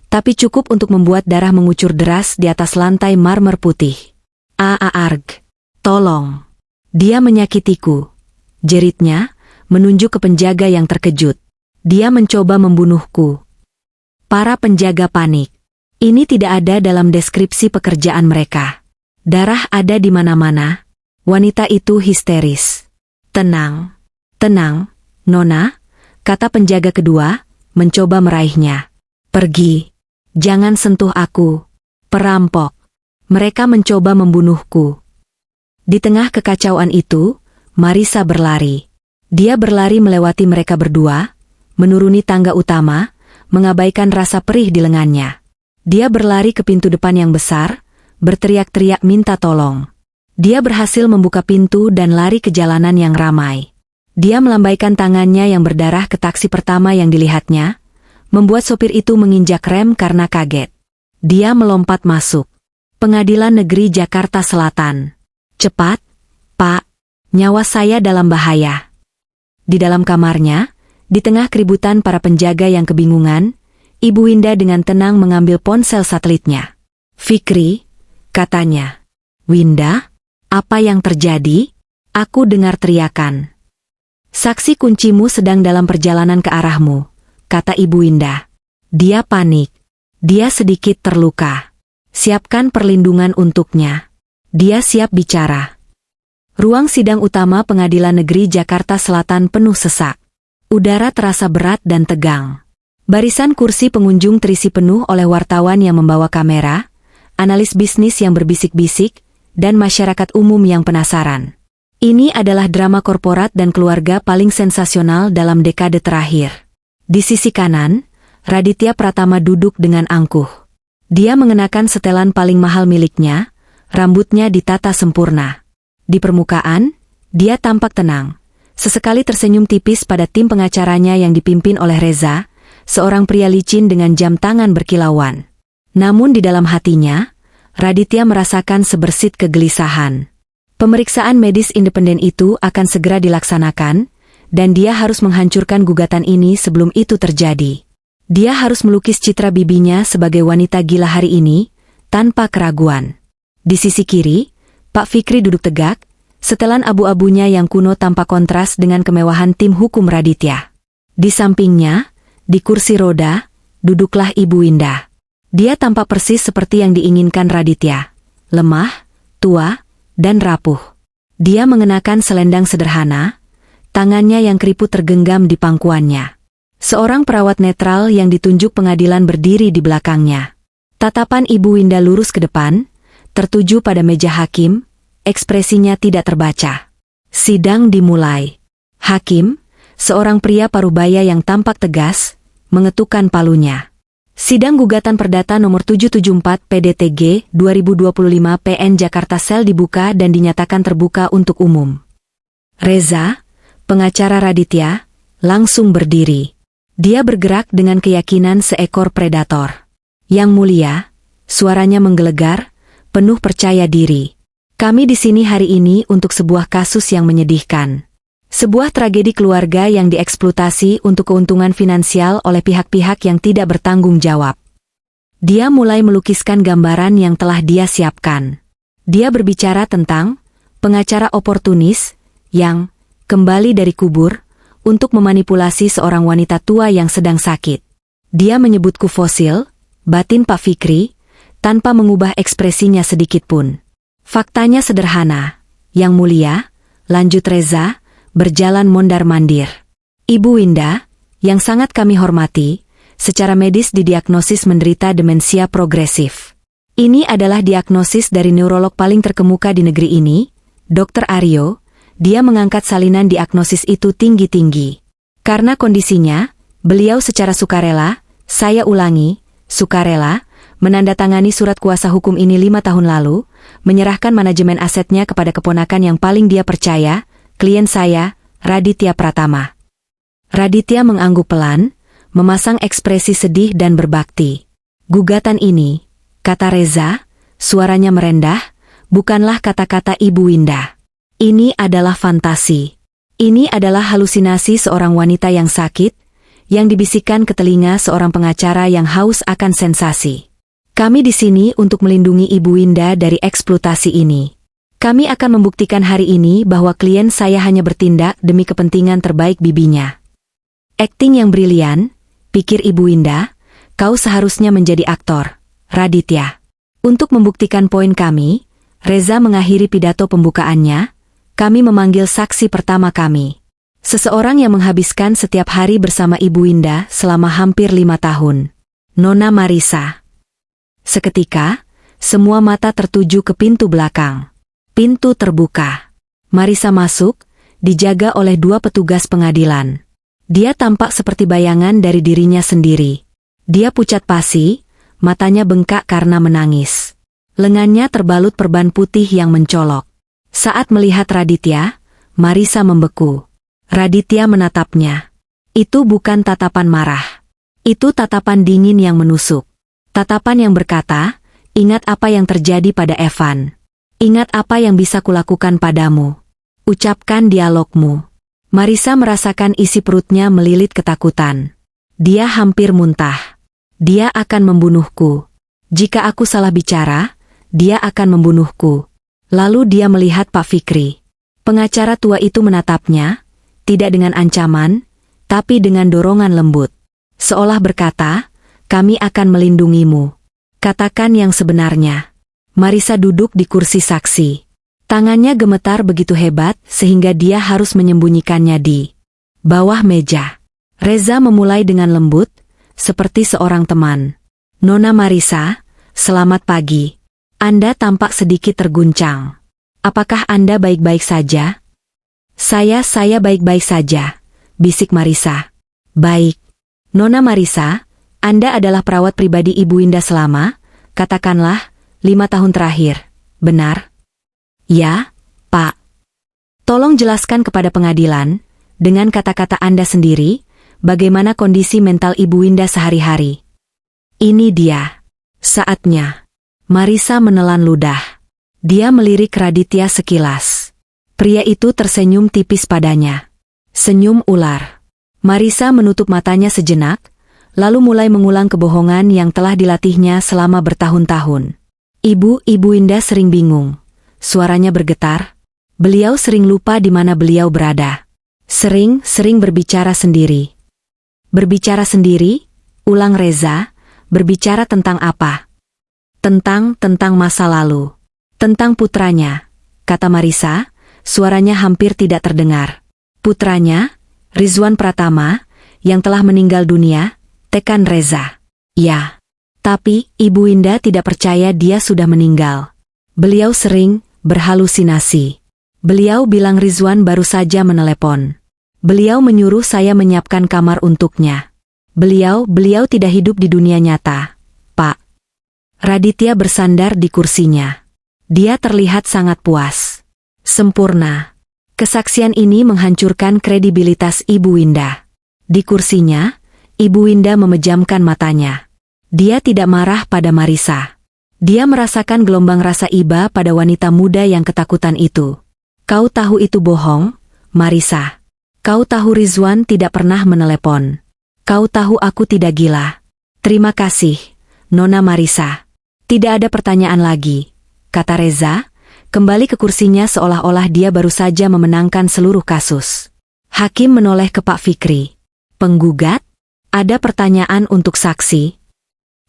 Speaker 1: tapi cukup untuk membuat darah mengucur deras di atas lantai marmer putih. "Arg. Tolong. Dia menyakitiku," jeritnya, menunjuk ke penjaga yang terkejut. "Dia mencoba membunuhku." Para penjaga panik. Ini tidak ada dalam deskripsi pekerjaan mereka. Darah ada di mana-mana. Wanita itu histeris. Tenang, Nona," kata penjaga kedua, mencoba meraihnya. "Pergi. Jangan sentuh aku. Perampok. Mereka mencoba membunuhku." Di tengah kekacauan itu, Marisa berlari. Dia berlari melewati mereka berdua, menuruni tangga utama, mengabaikan rasa perih di lengannya. Dia berlari ke pintu depan yang besar, berteriak-teriak minta tolong. Dia berhasil membuka pintu dan lari ke jalanan yang ramai. Dia melambaikan tangannya yang berdarah ke taksi pertama yang dilihatnya, membuat sopir itu menginjak rem karena kaget. Dia melompat masuk. Pengadilan Negeri Jakarta Selatan. "Cepat, Pak. Nyawa saya dalam bahaya." Di dalam kamarnya, di tengah keributan para penjaga yang kebingungan, Ibu Winda dengan tenang mengambil ponsel satelitnya. "Fikri," katanya. "Winda, apa yang terjadi?" "Aku dengar teriakan. Saksi kuncimu sedang dalam perjalanan ke arahmu," kata Ibu Winda. "Dia panik. Dia sedikit terluka. Siapkan perlindungan untuknya. Dia siap bicara." Ruang sidang utama Pengadilan Negeri Jakarta Selatan penuh sesak. Udara terasa berat dan tegang. Barisan kursi pengunjung terisi penuh oleh wartawan yang membawa kamera, analis bisnis yang berbisik-bisik, dan masyarakat umum yang penasaran. Ini adalah drama korporat dan keluarga paling sensasional dalam dekade terakhir. Di sisi kanan, Raditya Pratama duduk dengan angkuh. Dia mengenakan setelan paling mahal miliknya, rambutnya ditata sempurna. Di permukaan, dia tampak tenang. Sesekali tersenyum tipis pada tim pengacaranya yang dipimpin oleh Reza, seorang pria licin dengan jam tangan berkilauan. Namun di dalam hatinya, Raditya merasakan sebersit kegelisahan. Pemeriksaan medis independen itu akan segera dilaksanakan, dan dia harus menghancurkan gugatan ini sebelum itu terjadi. Dia harus melukis citra bibinya sebagai wanita gila hari ini, tanpa keraguan. Di sisi kiri, Pak Fikri duduk tegak, setelan abu-abunya yang kuno tampak kontras dengan kemewahan tim hukum Raditya. Di sampingnya, di kursi roda, duduklah Ibu Winda. Dia tampak persis seperti yang diinginkan Raditya. Lemah, tua, dan rapuh. Dia mengenakan selendang sederhana, tangannya yang keriput tergenggam di pangkuannya. Seorang perawat netral yang ditunjuk pengadilan berdiri di belakangnya. Tatapan Ibu Winda lurus ke depan, tertuju pada meja hakim, ekspresinya tidak terbaca. Sidang dimulai. Hakim, seorang pria parubaya yang tampak tegas, mengetukkan palunya. Sidang gugatan perdata nomor 774 PDTG 2025 PN Jakarta Sel dibuka dan dinyatakan terbuka untuk umum. Reza, pengacara Raditya, langsung berdiri. Dia bergerak dengan keyakinan seekor predator. Yang mulia, suaranya menggelegar, penuh percaya diri. Kami di sini hari ini untuk sebuah kasus yang menyedihkan. Sebuah tragedi keluarga yang dieksploitasi untuk keuntungan finansial oleh pihak-pihak yang tidak bertanggung jawab. Dia mulai melukiskan gambaran yang telah dia siapkan. Dia berbicara tentang pengacara oportunis yang kembali dari kubur untuk memanipulasi seorang wanita tua yang sedang sakit. Dia menyebutku fosil, batin Pak Fikri, tanpa mengubah ekspresinya sedikitpun. Faktanya sederhana. Yang mulia, lanjut Reza, berjalan mondar-mandir. Ibu Winda, yang sangat kami hormati, secara medis didiagnosis menderita demensia progresif. Ini adalah diagnosis dari neurolog paling terkemuka di negeri ini, Dr. Aryo. Dia mengangkat salinan diagnosis itu tinggi-tinggi. Karena kondisinya, beliau secara sukarela, saya ulangi, sukarela, menandatangani surat kuasa hukum ini 5 tahun lalu, menyerahkan manajemen asetnya kepada keponakan yang paling dia percaya, klien saya, Raditya Pratama. Raditya mengangguk pelan, memasang ekspresi sedih dan berbakti. Gugatan ini, kata Reza, suaranya merendah, bukanlah kata-kata Ibu Winda. Ini adalah fantasi. Ini adalah halusinasi seorang wanita yang sakit, yang dibisikkan ke telinga seorang pengacara yang haus akan sensasi. Kami di sini untuk melindungi Ibu Winda dari eksploitasi ini. Kami akan membuktikan hari ini bahwa klien saya hanya bertindak demi kepentingan terbaik bibinya. Akting yang brilian, pikir Ibu Winda, kau seharusnya menjadi aktor, Raditya. Untuk membuktikan poin kami, Reza mengakhiri pidato pembukaannya, kami memanggil saksi pertama kami. Seseorang yang menghabiskan setiap hari bersama Ibu Winda selama hampir 5 tahun. Nona Marisa. Seketika, semua mata tertuju ke pintu belakang. Pintu terbuka. Marisa masuk, dijaga oleh 2 petugas pengadilan. Dia tampak seperti bayangan dari dirinya sendiri. Dia pucat pasi, matanya bengkak karena menangis. Lengannya terbalut perban putih yang mencolok. Saat melihat Raditya, Marisa membeku. Raditya menatapnya. Itu bukan tatapan marah. Itu tatapan dingin yang menusuk. Tatapan yang berkata, ingat apa yang terjadi pada Evan. Ingat apa yang bisa kulakukan padamu. Ucapkan dialogmu. Marisa merasakan isi perutnya melilit ketakutan. Dia hampir muntah. Dia akan membunuhku. Jika aku salah bicara, dia akan membunuhku. Lalu dia melihat Pak Fikri. Pengacara tua itu menatapnya, tidak dengan ancaman, tapi dengan dorongan lembut. Seolah berkata, kami akan melindungimu. Katakan yang sebenarnya. Marisa duduk di kursi saksi. Tangannya gemetar begitu hebat sehingga dia harus menyembunyikannya di bawah meja. Reza memulai dengan lembut, seperti seorang teman. Nona Marisa, selamat pagi. Anda tampak sedikit terguncang. Apakah Anda baik-baik saja? Saya baik-baik saja, bisik Marisa. Baik. Nona Marisa, Anda adalah perawat pribadi Ibu Winda selama, katakanlah, 5 tahun terakhir, benar? Ya, Pak. Tolong jelaskan kepada pengadilan, dengan kata-kata Anda sendiri, bagaimana kondisi mental Ibu Winda sehari-hari. Ini dia. Saatnya. Marisa menelan ludah. Dia melirik Raditya sekilas. Pria itu tersenyum tipis padanya. Senyum ular. Marisa menutup matanya sejenak, lalu mulai mengulang kebohongan yang telah dilatihnya selama bertahun-tahun. Ibu Winda sering bingung. Suaranya bergetar. Beliau sering lupa di mana beliau berada. Sering berbicara sendiri. Berbicara sendiri? Ulang Reza. Berbicara tentang apa? Tentang masa lalu. Tentang putranya, kata Marisa, suaranya hampir tidak terdengar. Putranya, Rizwan Pratama, yang telah meninggal dunia, tekan Reza. Ya. Tapi, Ibu Winda tidak percaya dia sudah meninggal. Beliau sering berhalusinasi. Beliau bilang Rizwan baru saja menelepon. Beliau menyuruh saya menyiapkan kamar untuknya. Beliau tidak hidup di dunia nyata, Pak. Raditya bersandar di kursinya. Dia terlihat sangat puas. Sempurna. Kesaksian ini menghancurkan kredibilitas Ibu Winda. Di kursinya, Ibu Winda memejamkan matanya. Dia tidak marah pada Marisa. Dia merasakan gelombang rasa iba pada wanita muda yang ketakutan itu. Kau tahu itu bohong, Marisa. Kau tahu Rizwan tidak pernah menelepon. Kau tahu aku tidak gila. Terima kasih, Nona Marisa. Tidak ada pertanyaan lagi, kata Reza, kembali ke kursinya seolah-olah dia baru saja memenangkan seluruh kasus. Hakim menoleh ke Pak Fikri. Penggugat? Ada pertanyaan untuk saksi?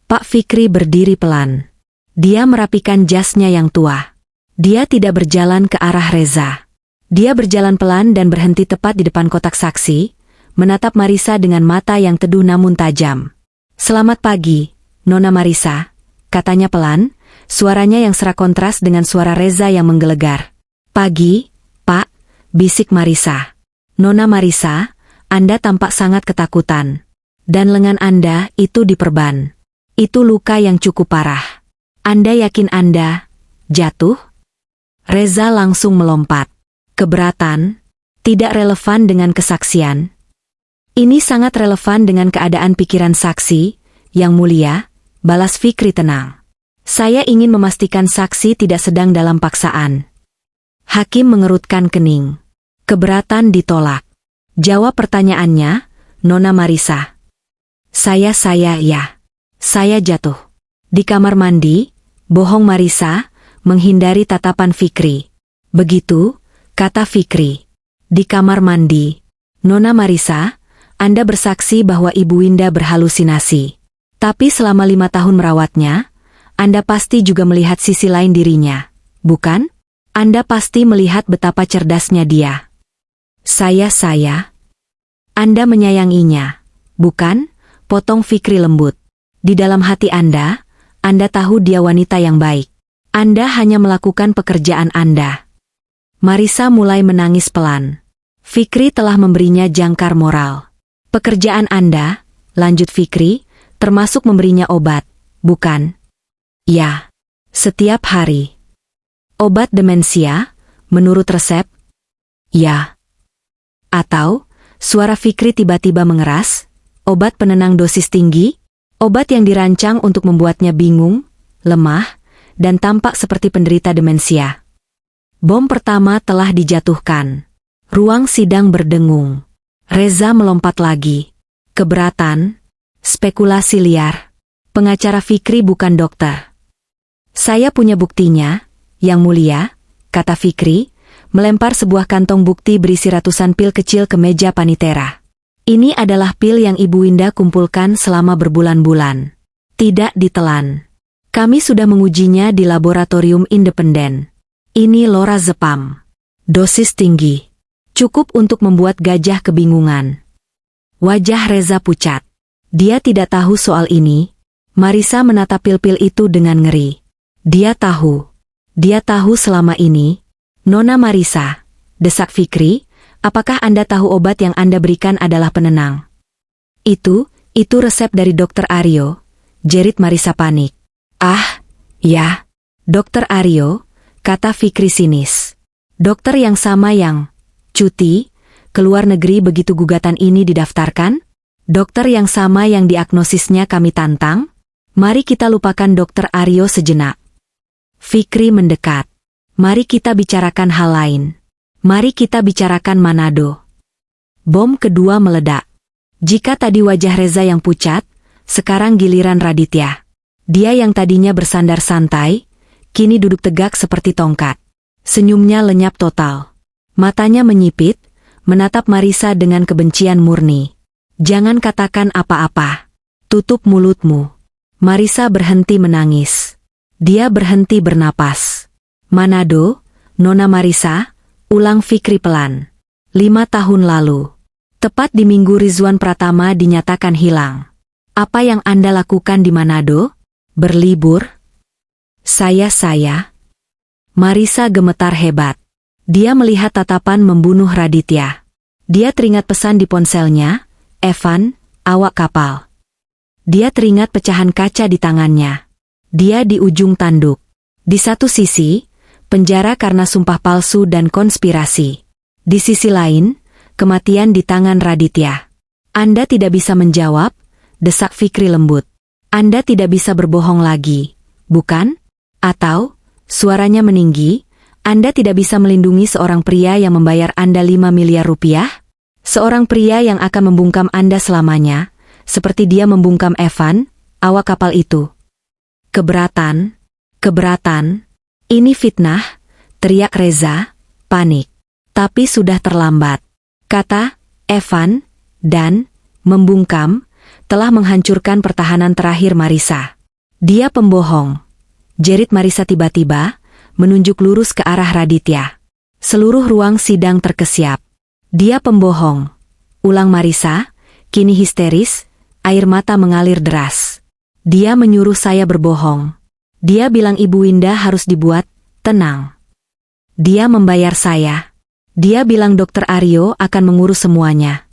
Speaker 1: Pak Fikri berdiri pelan. Dia merapikan jasnya yang tua. Dia tidak berjalan ke arah Reza. Dia berjalan pelan dan berhenti tepat di depan kotak saksi, menatap Marisa dengan mata yang teduh namun tajam. "Selamat pagi, Nona Marisa," katanya pelan, suaranya yang serak kontras dengan suara Reza yang menggelegar. "Pagi, Pak," bisik Marisa. "Nona Marisa, Anda tampak sangat ketakutan. Dan lengan Anda itu diperban. Itu luka yang cukup parah. Anda yakin Anda jatuh?" Reza langsung melompat. "Keberatan? Tidak relevan dengan kesaksian." "Ini sangat relevan dengan keadaan pikiran saksi, Yang Mulia," balas Fikri tenang. "Saya ingin memastikan saksi tidak sedang dalam paksaan." Hakim mengerutkan kening. "Keberatan ditolak." "Jawab pertanyaannya, Nona Marisa." Saya ya. Saya jatuh di kamar mandi," bohong Marisa, menghindari tatapan Fikri. "Begitu," kata Fikri. "Di kamar mandi. Nona Marisa, Anda bersaksi bahwa Ibu Winda berhalusinasi. Tapi selama 5 tahun merawatnya, Anda pasti juga melihat sisi lain dirinya, bukan? Anda pasti melihat betapa cerdasnya dia." Saya. "Anda menyayanginya, bukan?" potong Fikri lembut. "Di dalam hati Anda tahu dia wanita yang baik. Anda hanya melakukan pekerjaan Anda." Marisa mulai menangis pelan. Fikri telah memberinya jangkar moral. "Pekerjaan Anda," lanjut Fikri, "termasuk memberinya obat, bukan?" "Ya. Setiap hari." "Obat demensia, menurut resep?" "Ya." "Atau," suara Fikri tiba-tiba mengeras, "obat penenang dosis tinggi? Obat yang dirancang untuk membuatnya bingung, lemah, dan tampak seperti penderita demensia." Bom pertama telah dijatuhkan. Ruang sidang berdengung. Reza melompat lagi. "Keberatan? Spekulasi liar. Pengacara Fikri bukan dokter." "Saya punya buktinya, Yang Mulia," kata Fikri, melempar sebuah kantong bukti berisi ratusan pil kecil ke meja panitera. "Ini adalah pil yang Ibu Winda kumpulkan selama berbulan-bulan. Tidak ditelan. Kami sudah mengujinya di laboratorium independen. Ini lorazepam. Dosis tinggi. Cukup untuk membuat gajah kebingungan." Wajah Reza pucat. Dia tidak tahu soal ini. Marisa menatap pil-pil itu dengan ngeri. Dia tahu selama ini. "Nona Marisa," desak Fikri, "apakah Anda tahu obat yang Anda berikan adalah penenang?" Itu resep dari Dokter Aryo," jerit Marisa panik. "Ah, ya. Dokter Aryo," kata Fikri sinis. "Dokter yang sama yang cuti ke luar negeri begitu gugatan ini didaftarkan? Dokter yang sama yang diagnosisnya kami tantang? Mari kita lupakan Dokter Aryo sejenak." Fikri mendekat. "Mari kita bicarakan hal lain. Mari kita bicarakan Manado." Bom kedua meledak. Jika tadi wajah Reza yang pucat, sekarang giliran Raditya. Dia yang tadinya bersandar santai, kini duduk tegak seperti tongkat. Senyumnya lenyap total. Matanya menyipit, menatap Marisa dengan kebencian murni. "Jangan katakan apa-apa. Tutup mulutmu." Marisa berhenti menangis. Dia berhenti bernapas. "Manado, Nona Marisa," ulang Fikri pelan. 5 tahun lalu. Tepat di minggu Rizwan Pratama dinyatakan hilang. "Apa yang Anda lakukan di Manado? Berlibur?" Saya. Marisa gemetar hebat. Dia melihat tatapan membunuh Raditya. Dia teringat pesan di ponselnya, "Evan, awak kapal." Dia teringat pecahan kaca di tangannya. Dia di ujung tanduk. Di satu sisi, penjara karena sumpah palsu dan konspirasi. Di sisi lain, kematian di tangan Raditya. "Anda tidak bisa menjawab," desak Fikri lembut. "Anda tidak bisa berbohong lagi, bukan? Atau," suaranya meninggi, "Anda tidak bisa melindungi seorang pria yang membayar Anda 5 miliar rupiah? Seorang pria yang akan membungkam Anda selamanya, seperti dia membungkam Evan, awak kapal itu." Keberatan. "Ini fitnah," teriak Reza, panik. "Tapi sudah terlambat. Kata Evan dan membungkam telah menghancurkan pertahanan terakhir Marisa. Dia pembohong," jerit Marisa tiba-tiba, menunjuk lurus ke arah Raditya. Seluruh ruang sidang terkesiap. Dia pembohong, ulang Marisa, kini histeris, air mata mengalir deras. Dia menyuruh saya berbohong. Dia bilang Ibu Winda harus dibuat tenang. Dia membayar saya. Dia bilang Dokter Aryo akan mengurus semuanya.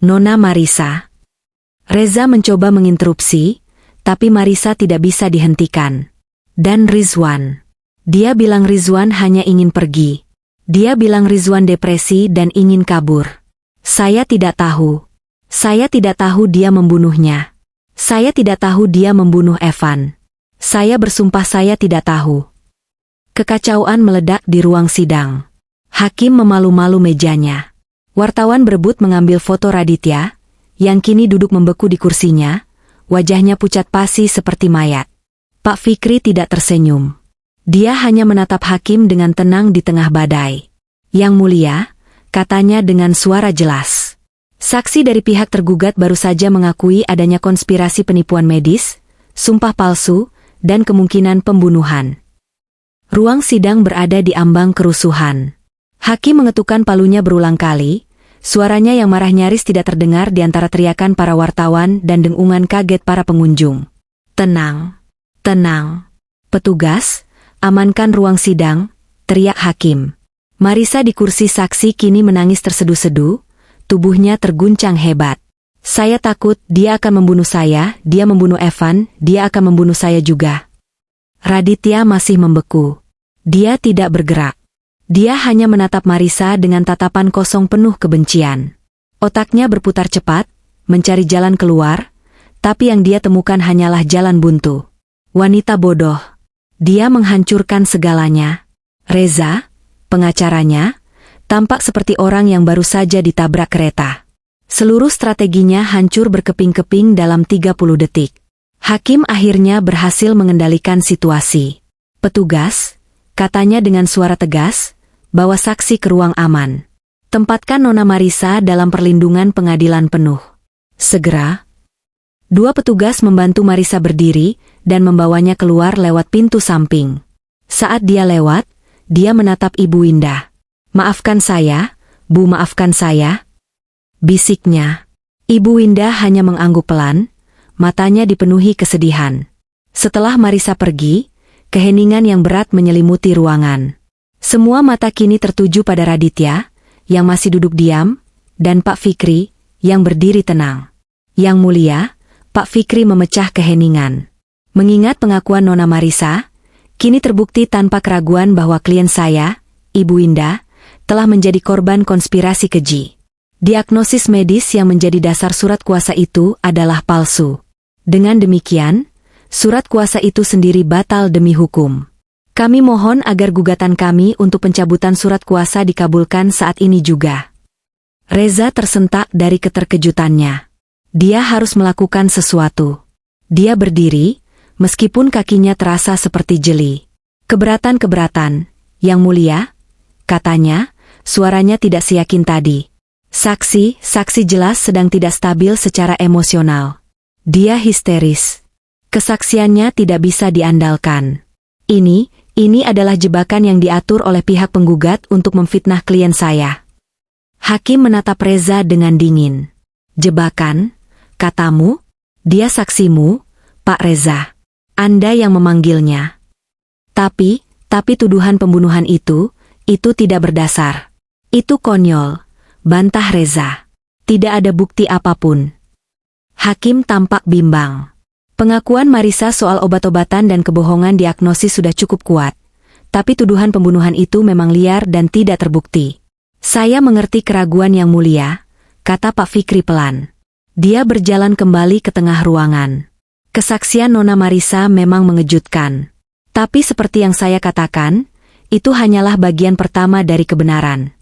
Speaker 1: Nona Marisa. Reza mencoba menginterupsi, tapi Marisa tidak bisa dihentikan. Dan Rizwan. Dia bilang Rizwan hanya ingin pergi. Dia bilang Rizwan depresi dan ingin kabur. Saya tidak tahu. Saya tidak tahu dia membunuhnya. Saya tidak tahu dia membunuh Evan. Saya bersumpah saya tidak tahu. Kekacauan meledak di ruang sidang. Hakim memalu-malu mejanya. Wartawan berebut mengambil foto Raditya, yang kini duduk membeku di kursinya, wajahnya pucat pasi seperti mayat. Pak Fikri tidak tersenyum. Dia hanya menatap Hakim dengan tenang di tengah badai. Yang mulia, katanya dengan suara jelas. Saksi dari pihak tergugat baru saja mengakui adanya konspirasi penipuan medis, sumpah palsu, dan kemungkinan pembunuhan. Ruang sidang berada di ambang kerusuhan. Hakim mengetukkan palunya berulang kali, suaranya yang marah nyaris tidak terdengar di antara teriakan para wartawan dan dengungan kaget para pengunjung. Tenang, tenang. Petugas, amankan ruang sidang, teriak Hakim. Marisa di kursi saksi kini menangis terseduh-seduh, tubuhnya terguncang hebat. Saya takut dia akan membunuh saya, dia membunuh Evan, dia akan membunuh saya juga. Raditya masih membeku. Dia tidak bergerak. Dia hanya menatap Marisa dengan tatapan kosong penuh kebencian. Otaknya berputar cepat, mencari jalan keluar, tapi yang dia temukan hanyalah jalan buntu. Wanita bodoh. Dia menghancurkan segalanya. Reza, pengacaranya, tampak seperti orang yang baru saja ditabrak kereta. Seluruh strateginya hancur berkeping-keping dalam 30 detik. Hakim akhirnya berhasil mengendalikan situasi. Petugas, katanya dengan suara tegas, bawa saksi ke ruang aman. Tempatkan Nona Marisa dalam perlindungan pengadilan penuh. Segera. Dua petugas membantu Marisa berdiri dan membawanya keluar lewat pintu samping. Saat dia lewat, dia menatap Ibu Winda. Maafkan saya, Bu, maafkan saya. Bisiknya. Ibu Winda hanya mengangguk pelan, matanya dipenuhi kesedihan. Setelah Marisa pergi, keheningan yang berat menyelimuti ruangan. Semua mata kini tertuju pada Raditya, yang masih duduk diam, dan Pak Fikri, yang berdiri tenang. Yang mulia, Pak Fikri memecah keheningan. Mengingat pengakuan Nona Marisa, kini terbukti tanpa keraguan bahwa klien saya, Ibu Winda, telah menjadi korban konspirasi keji. Diagnosis medis yang menjadi dasar surat kuasa itu adalah palsu. Dengan demikian, surat kuasa itu sendiri batal demi hukum. Kami mohon agar gugatan kami untuk pencabutan surat kuasa dikabulkan saat ini juga. Reza tersentak dari keterkejutannya. Dia harus melakukan sesuatu. Dia berdiri, meskipun kakinya terasa seperti jeli. Keberatan, Yang mulia, katanya, suaranya tidak seyakin tadi. Saksi jelas sedang tidak stabil secara emosional. Dia histeris. Kesaksiannya tidak bisa diandalkan. Ini adalah jebakan yang diatur oleh pihak penggugat untuk memfitnah klien saya. Hakim menatap Reza dengan dingin. Jebakan, katamu? Dia saksimu, Pak Reza. Anda yang memanggilnya. Tapi tuduhan pembunuhan itu tidak berdasar. Itu konyol, bantah Reza. Tidak ada bukti apapun. Hakim tampak bimbang. Pengakuan Marisa soal obat-obatan dan kebohongan diagnosis sudah cukup kuat. Tapi tuduhan pembunuhan itu memang liar dan tidak terbukti. Saya mengerti keraguan yang mulia, kata Pak Fikri pelan. Dia berjalan kembali ke tengah ruangan. Kesaksian Nona Marisa memang mengejutkan. Tapi seperti yang saya katakan, itu hanyalah bagian pertama dari kebenaran.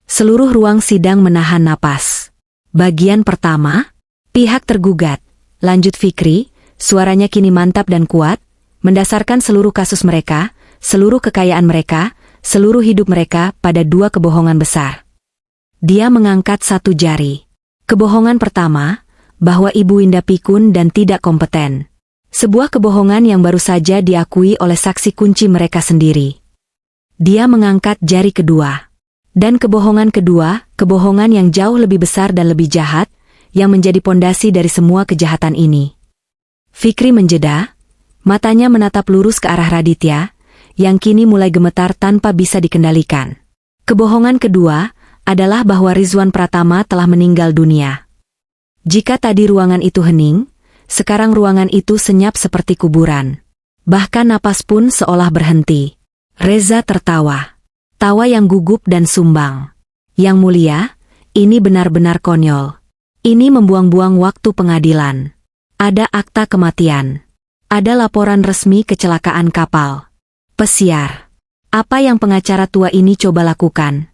Speaker 1: Seluruh ruang sidang menahan napas. Bagian pertama, pihak tergugat, lanjut Fikri, suaranya kini mantap dan kuat, mendasarkan seluruh kasus mereka, seluruh kekayaan mereka, seluruh hidup mereka pada dua kebohongan besar. Dia mengangkat satu jari. Kebohongan pertama, bahwa Ibu Winda pikun dan tidak kompeten. Sebuah kebohongan yang baru saja diakui oleh saksi kunci mereka sendiri. Dia mengangkat jari kedua. Dan kebohongan kedua, kebohongan yang jauh lebih besar dan lebih jahat, yang menjadi pondasi dari semua kejahatan ini. Fikri menjeda, matanya menatap lurus ke arah Raditya, yang kini mulai gemetar tanpa bisa dikendalikan. Kebohongan kedua adalah bahwa Rizwan Pratama telah meninggal dunia. Jika tadi ruangan itu hening, sekarang ruangan itu senyap seperti kuburan. Bahkan napas pun seolah berhenti. Reza tertawa. Tawa yang gugup dan sumbang. Yang mulia, ini benar-benar konyol. Ini membuang-buang waktu pengadilan. Ada akta kematian. Ada laporan resmi kecelakaan kapal. Pesiar. Apa yang pengacara tua ini coba lakukan?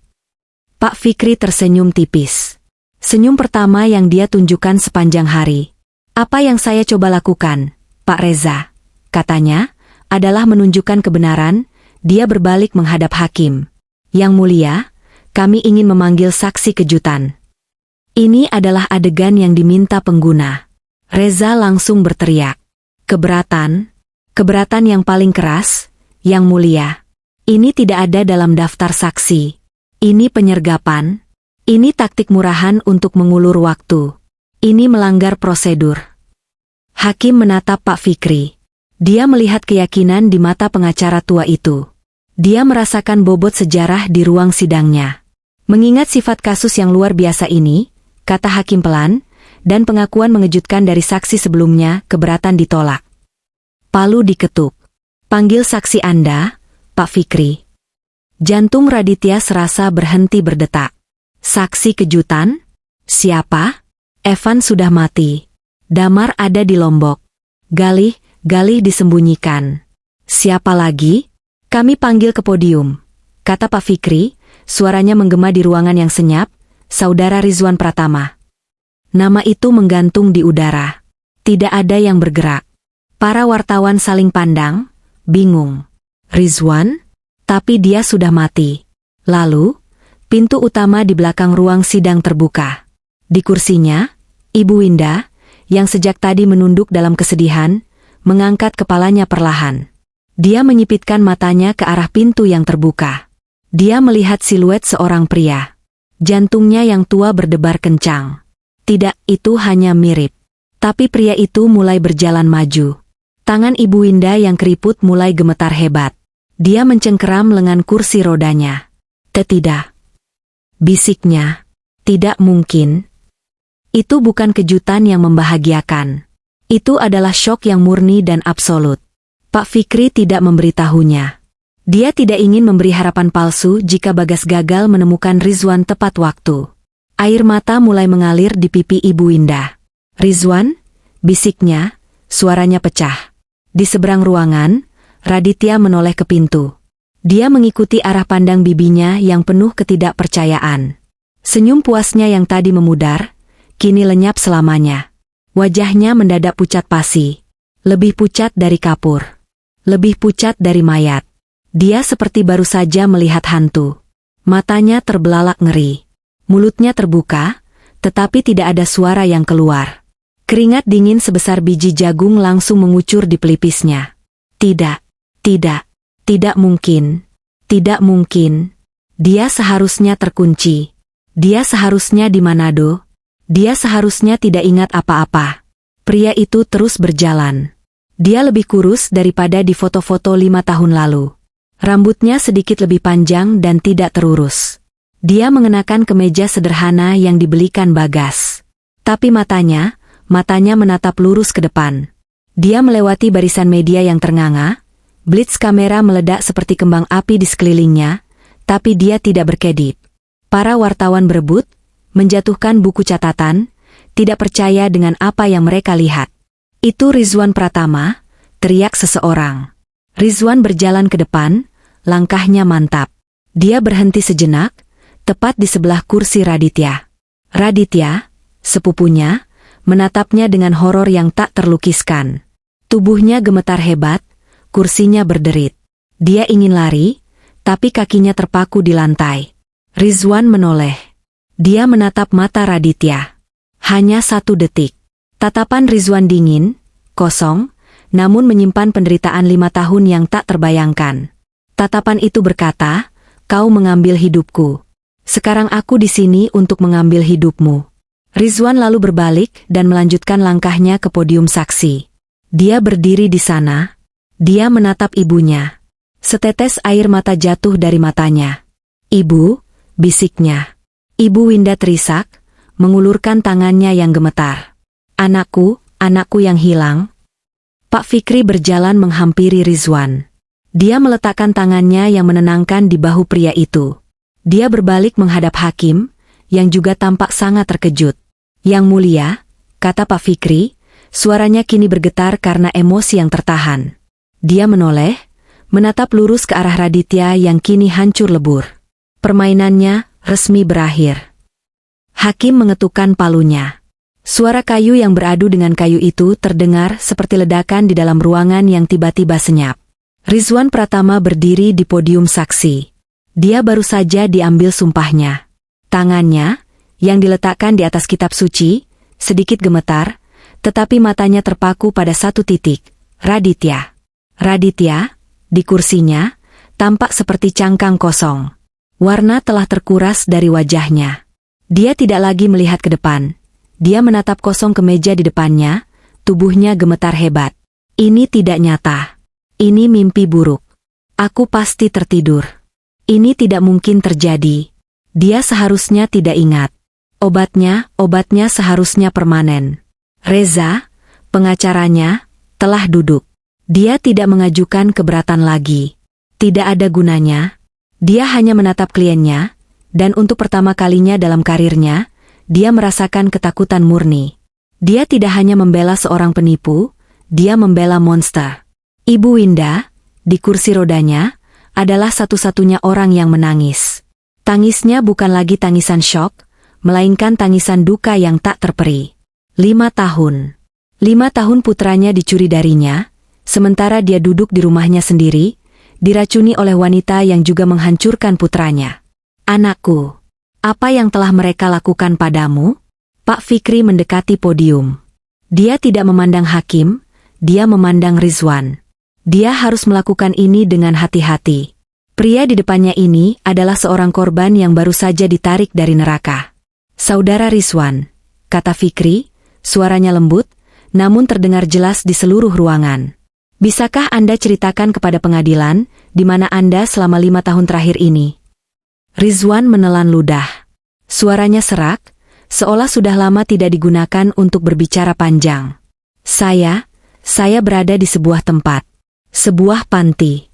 Speaker 1: Pak Fikri tersenyum tipis. Senyum pertama yang dia tunjukkan sepanjang hari. Apa yang saya coba lakukan, Pak Reza, katanya, adalah menunjukkan kebenaran. Dia berbalik menghadap hakim. Yang mulia, kami ingin memanggil saksi kejutan. Ini adalah adegan yang diminta pengguna. Reza langsung berteriak. Keberatan? Keberatan yang paling keras, Yang mulia. Ini tidak ada dalam daftar saksi. Ini penyergapan. Ini taktik murahan untuk mengulur waktu. Ini melanggar prosedur. Hakim menatap Pak Fikri. Dia melihat keyakinan di mata pengacara tua itu. Dia merasakan bobot sejarah di ruang sidangnya. Mengingat sifat kasus yang luar biasa ini, kata hakim pelan, dan pengakuan mengejutkan dari saksi sebelumnya, keberatan ditolak. Palu diketuk. Panggil saksi Anda, Pak Fikri. Jantung Raditya serasa berhenti berdetak. Saksi kejutan? Siapa? Evan sudah mati. Damar ada di Lombok. Galih disembunyikan. Siapa lagi? Kami panggil ke podium, kata Pak Fikri, suaranya menggema di ruangan yang senyap, Saudara Rizwan Pratama. Nama itu menggantung di udara. Tidak ada yang bergerak. Para wartawan saling pandang, bingung. Rizwan? Tapi dia sudah mati. Lalu, pintu utama di belakang ruang sidang terbuka. Di kursinya, Ibu Winda, yang sejak tadi menunduk dalam kesedihan, mengangkat kepalanya perlahan. Dia menyipitkan matanya ke arah pintu yang terbuka. Dia melihat siluet seorang pria. Jantungnya yang tua berdebar kencang. Tidak, itu hanya mirip. Tapi pria itu mulai berjalan maju. Tangan Ibu Winda yang keriput mulai gemetar hebat. Dia mencengkeram lengan kursi rodanya. Tidak. Bisiknya. Tidak mungkin. Itu bukan kejutan yang membahagiakan. Itu adalah syok yang murni dan absolut. Pak Fikri tidak memberitahunya. Dia tidak ingin memberi harapan palsu jika Bagas gagal menemukan Rizwan tepat waktu. Air mata mulai mengalir di pipi Ibu Winda. Rizwan? Bisiknya, suaranya pecah. Di seberang ruangan, Raditya menoleh ke pintu. Dia mengikuti arah pandang bibinya yang penuh ketidakpercayaan. Senyum puasnya yang tadi memudar, kini lenyap selamanya. Wajahnya mendadak pucat pasi. Lebih pucat dari kapur. Lebih pucat dari mayat. Dia seperti baru saja melihat hantu. Matanya terbelalak ngeri. Mulutnya terbuka, tetapi tidak ada suara yang keluar. Keringat dingin sebesar biji jagung langsung mengucur di pelipisnya. Tidak mungkin. Tidak mungkin. Dia seharusnya terkunci. Dia seharusnya di Manado. Dia seharusnya tidak ingat apa-apa. Pria itu terus berjalan. Dia lebih kurus daripada di foto-foto 5 tahun lalu. Rambutnya sedikit lebih panjang dan tidak terurus. Dia mengenakan kemeja sederhana yang dibelikan Bagas. Tapi matanya menatap lurus ke depan. Dia melewati barisan media yang ternganga. Blitz kamera meledak seperti kembang api di sekelilingnya, tapi dia tidak berkedip. Para wartawan berebut, menjatuhkan buku catatan, tidak percaya dengan apa yang mereka lihat. Itu Rizwan Pratama, teriak seseorang. Rizwan berjalan ke depan, langkahnya mantap. Dia berhenti sejenak, tepat di sebelah kursi Raditya. Raditya, sepupunya, menatapnya dengan horor yang tak terlukiskan. Tubuhnya gemetar hebat, kursinya berderit. Dia ingin lari, tapi kakinya terpaku di lantai. Rizwan menoleh. Dia menatap mata Raditya. Hanya 1 detik. Tatapan Rizwan dingin, kosong, namun menyimpan penderitaan 5 tahun yang tak terbayangkan. Tatapan itu berkata, kau mengambil hidupku. Sekarang aku di sini untuk mengambil hidupmu. Rizwan lalu berbalik dan melanjutkan langkahnya ke podium saksi. Dia berdiri di sana. Dia menatap ibunya. Setetes air mata jatuh dari matanya. Ibu, bisiknya. Ibu Winda terisak, mengulurkan tangannya yang gemetar. Anakku, anakku yang hilang. Pak Fikri berjalan menghampiri Rizwan. Dia meletakkan tangannya yang menenangkan di bahu pria itu. Dia berbalik menghadap hakim, yang juga tampak sangat terkejut. Yang mulia, kata Pak Fikri, suaranya kini bergetar karena emosi yang tertahan. Dia menoleh, menatap lurus ke arah Raditya yang kini hancur lebur. Permainannya resmi berakhir. Hakim mengetukkan palunya. Suara kayu yang beradu dengan kayu itu terdengar seperti ledakan di dalam ruangan yang tiba-tiba senyap. Rizwan Pratama berdiri di podium saksi. Dia baru saja diambil sumpahnya. Tangannya, yang diletakkan di atas kitab suci, sedikit gemetar, tetapi matanya terpaku pada satu titik, Raditya. Raditya, di kursinya, tampak seperti cangkang kosong. Warna telah terkuras dari wajahnya. Dia tidak lagi melihat ke depan. Dia menatap kosong ke meja di depannya, tubuhnya gemetar hebat. Ini tidak nyata. Ini mimpi buruk. Aku pasti tertidur. Ini tidak mungkin terjadi. Dia seharusnya tidak ingat. Obatnya seharusnya permanen. Reza, pengacaranya, telah duduk. Dia tidak mengajukan keberatan lagi. Tidak ada gunanya. Dia hanya menatap kliennya, dan untuk pertama kalinya dalam karirnya, dia merasakan ketakutan murni. Dia tidak hanya membela seorang penipu, dia membela monster. Ibu Winda, di kursi rodanya, adalah satu-satunya orang yang menangis. Tangisnya bukan lagi tangisan syok, melainkan tangisan duka yang tak terperi. 5 tahun. 5 tahun putranya dicuri darinya, sementara dia duduk di rumahnya sendiri, diracuni oleh wanita yang juga menghancurkan putranya. Anakku, apa yang telah mereka lakukan padamu? Pak Fikri mendekati podium. Dia tidak memandang hakim, dia memandang Rizwan. Dia harus melakukan ini dengan hati-hati. Pria di depannya ini adalah seorang korban yang baru saja ditarik dari neraka. Saudara Rizwan, kata Fikri, suaranya lembut, namun terdengar jelas di seluruh ruangan. Bisakah Anda ceritakan kepada pengadilan, di mana Anda selama 5 tahun terakhir ini? Rizwan menelan ludah. Suaranya serak, seolah sudah lama tidak digunakan untuk berbicara panjang. Saya berada di sebuah tempat. Sebuah panti.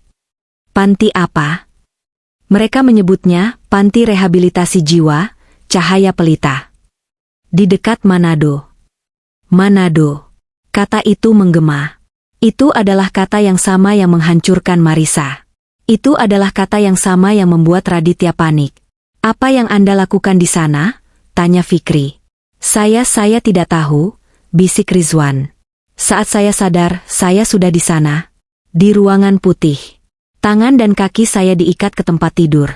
Speaker 1: Panti apa? Mereka menyebutnya Panti Rehabilitasi Jiwa, Cahaya Pelita. Di dekat Manado. Manado. Kata itu menggema. Itu adalah kata yang sama yang menghancurkan Marisa. Itu adalah kata yang sama yang membuat Raditya panik. Apa yang Anda lakukan di sana? Tanya Fikri. Saya tidak tahu, bisik Rizwan. Saat saya sadar, saya sudah di sana. Di ruangan putih. Tangan dan kaki saya diikat ke tempat tidur.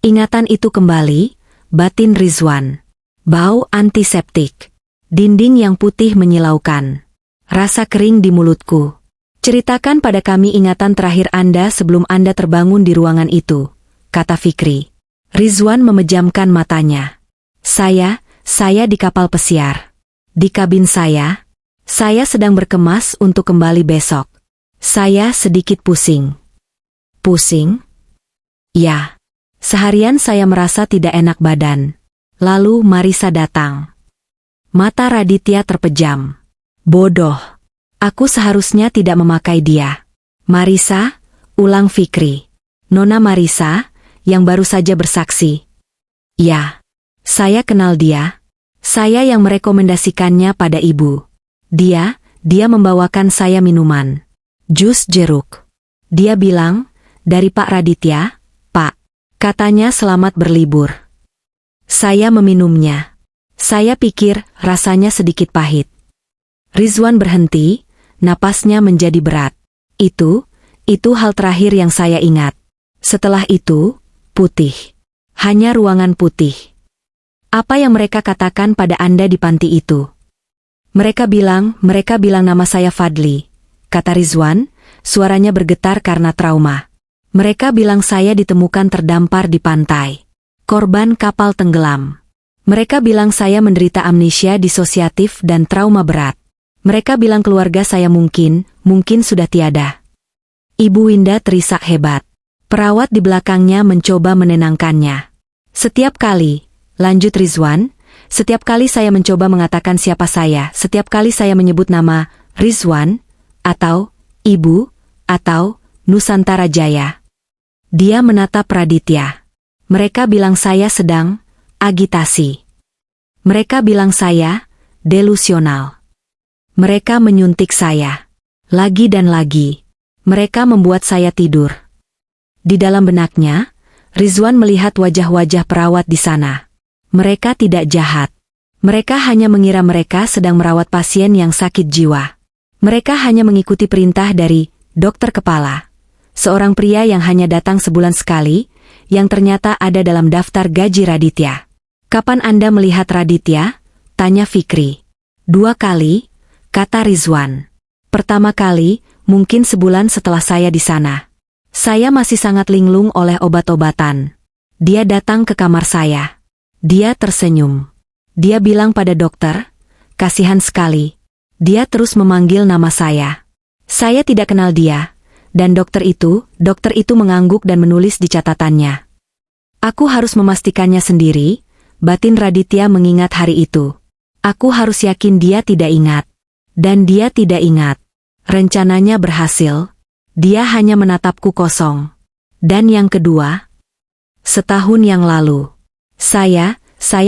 Speaker 1: Ingatan itu kembali, batin Rizwan. Bau antiseptik. Dinding yang putih menyilaukan. Rasa kering di mulutku. Ceritakan pada kami ingatan terakhir Anda sebelum Anda terbangun di ruangan itu, kata Fikri. Rizwan memejamkan matanya. Saya di kapal pesiar. Di kabin saya sedang berkemas untuk kembali besok. Saya sedikit pusing. Pusing? Ya. Seharian saya merasa tidak enak badan. Lalu Marisa datang. Mata Raditya terpejam. Bodoh. Aku seharusnya tidak memakai dia. Marisa, ulang Fikri. Nona Marisa, yang baru saja bersaksi. Ya. Saya kenal dia. Saya yang merekomendasikannya pada ibu. Dia membawakan saya minuman. Jus jeruk. Dia bilang, dari Pak Raditya, Pak. Katanya selamat berlibur. Saya meminumnya. Saya pikir rasanya sedikit pahit. Rizwan berhenti, napasnya menjadi berat. Itu hal terakhir yang saya ingat. Setelah itu, putih. Hanya ruangan putih. Apa yang mereka katakan pada Anda di panti itu? Mereka bilang nama saya Fadli, kata Rizwan, suaranya bergetar karena trauma. Mereka bilang saya ditemukan terdampar di pantai. Korban kapal tenggelam. Mereka bilang saya menderita amnesia disosiatif dan trauma berat. Mereka bilang keluarga saya mungkin sudah tiada. Ibu Winda terisak hebat. Perawat di belakangnya mencoba menenangkannya. Setiap kali, lanjut Rizwan, setiap kali saya mencoba mengatakan siapa saya, setiap kali saya menyebut nama Rizwan, atau Ibu, atau Nusantara Jaya. Dia menatap Raditya. Mereka bilang saya sedang agitasi. Mereka bilang saya delusional. Mereka menyuntik saya. Lagi dan lagi. Mereka membuat saya tidur. Di dalam benaknya, Rizwan melihat wajah-wajah perawat di sana. Mereka tidak jahat. Mereka hanya mengira mereka sedang merawat pasien yang sakit jiwa. Mereka hanya mengikuti perintah dari dokter kepala. Seorang pria yang hanya datang sebulan sekali, yang ternyata ada dalam daftar gaji Raditya. Kapan Anda melihat Raditya? Tanya Fikri. 2 kali, kata Rizwan. Pertama kali, mungkin sebulan setelah saya di sana. Saya masih sangat linglung oleh obat-obatan. Dia datang ke kamar saya. Dia tersenyum. Dia bilang pada dokter, kasihan sekali. Dia terus memanggil nama saya. Saya tidak kenal dia. Dan dokter itu mengangguk dan menulis di catatannya. Aku harus memastikannya sendiri, batin Raditya mengingat hari itu. Aku harus yakin dia tidak ingat. Dan dia tidak ingat. Rencananya berhasil. Dia hanya menatapku kosong. Dan yang kedua, setahun yang lalu, saya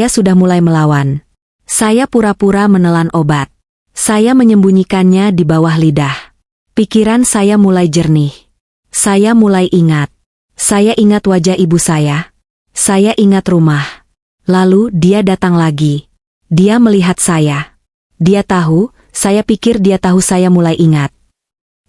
Speaker 1: sudah mulai melawan. Saya pura-pura menelan obat. Saya menyembunyikannya di bawah lidah. Pikiran saya mulai jernih. Saya mulai ingat. Saya ingat wajah ibu saya. Saya ingat rumah. Lalu dia datang lagi. Dia melihat saya. Dia tahu, saya pikir dia tahu saya mulai ingat.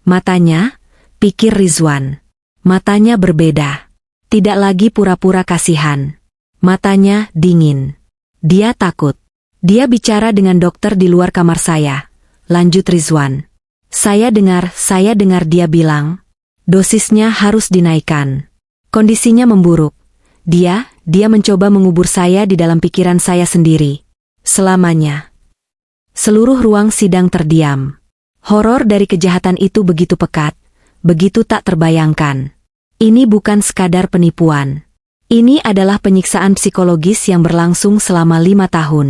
Speaker 1: Matanya, pikir Rizwan. Matanya berbeda. Tidak lagi pura-pura kasihan. Matanya dingin. Dia takut. Dia bicara dengan dokter di luar kamar saya. Lanjut Rizwan. Saya dengar dia bilang, dosisnya harus dinaikkan. Kondisinya memburuk. Dia mencoba mengubur saya di dalam pikiran saya sendiri. Selamanya. Seluruh ruang sidang terdiam. Horor dari kejahatan itu begitu pekat. Begitu tak terbayangkan. Ini bukan sekadar penipuan. Ini adalah penyiksaan psikologis yang berlangsung selama 5 tahun.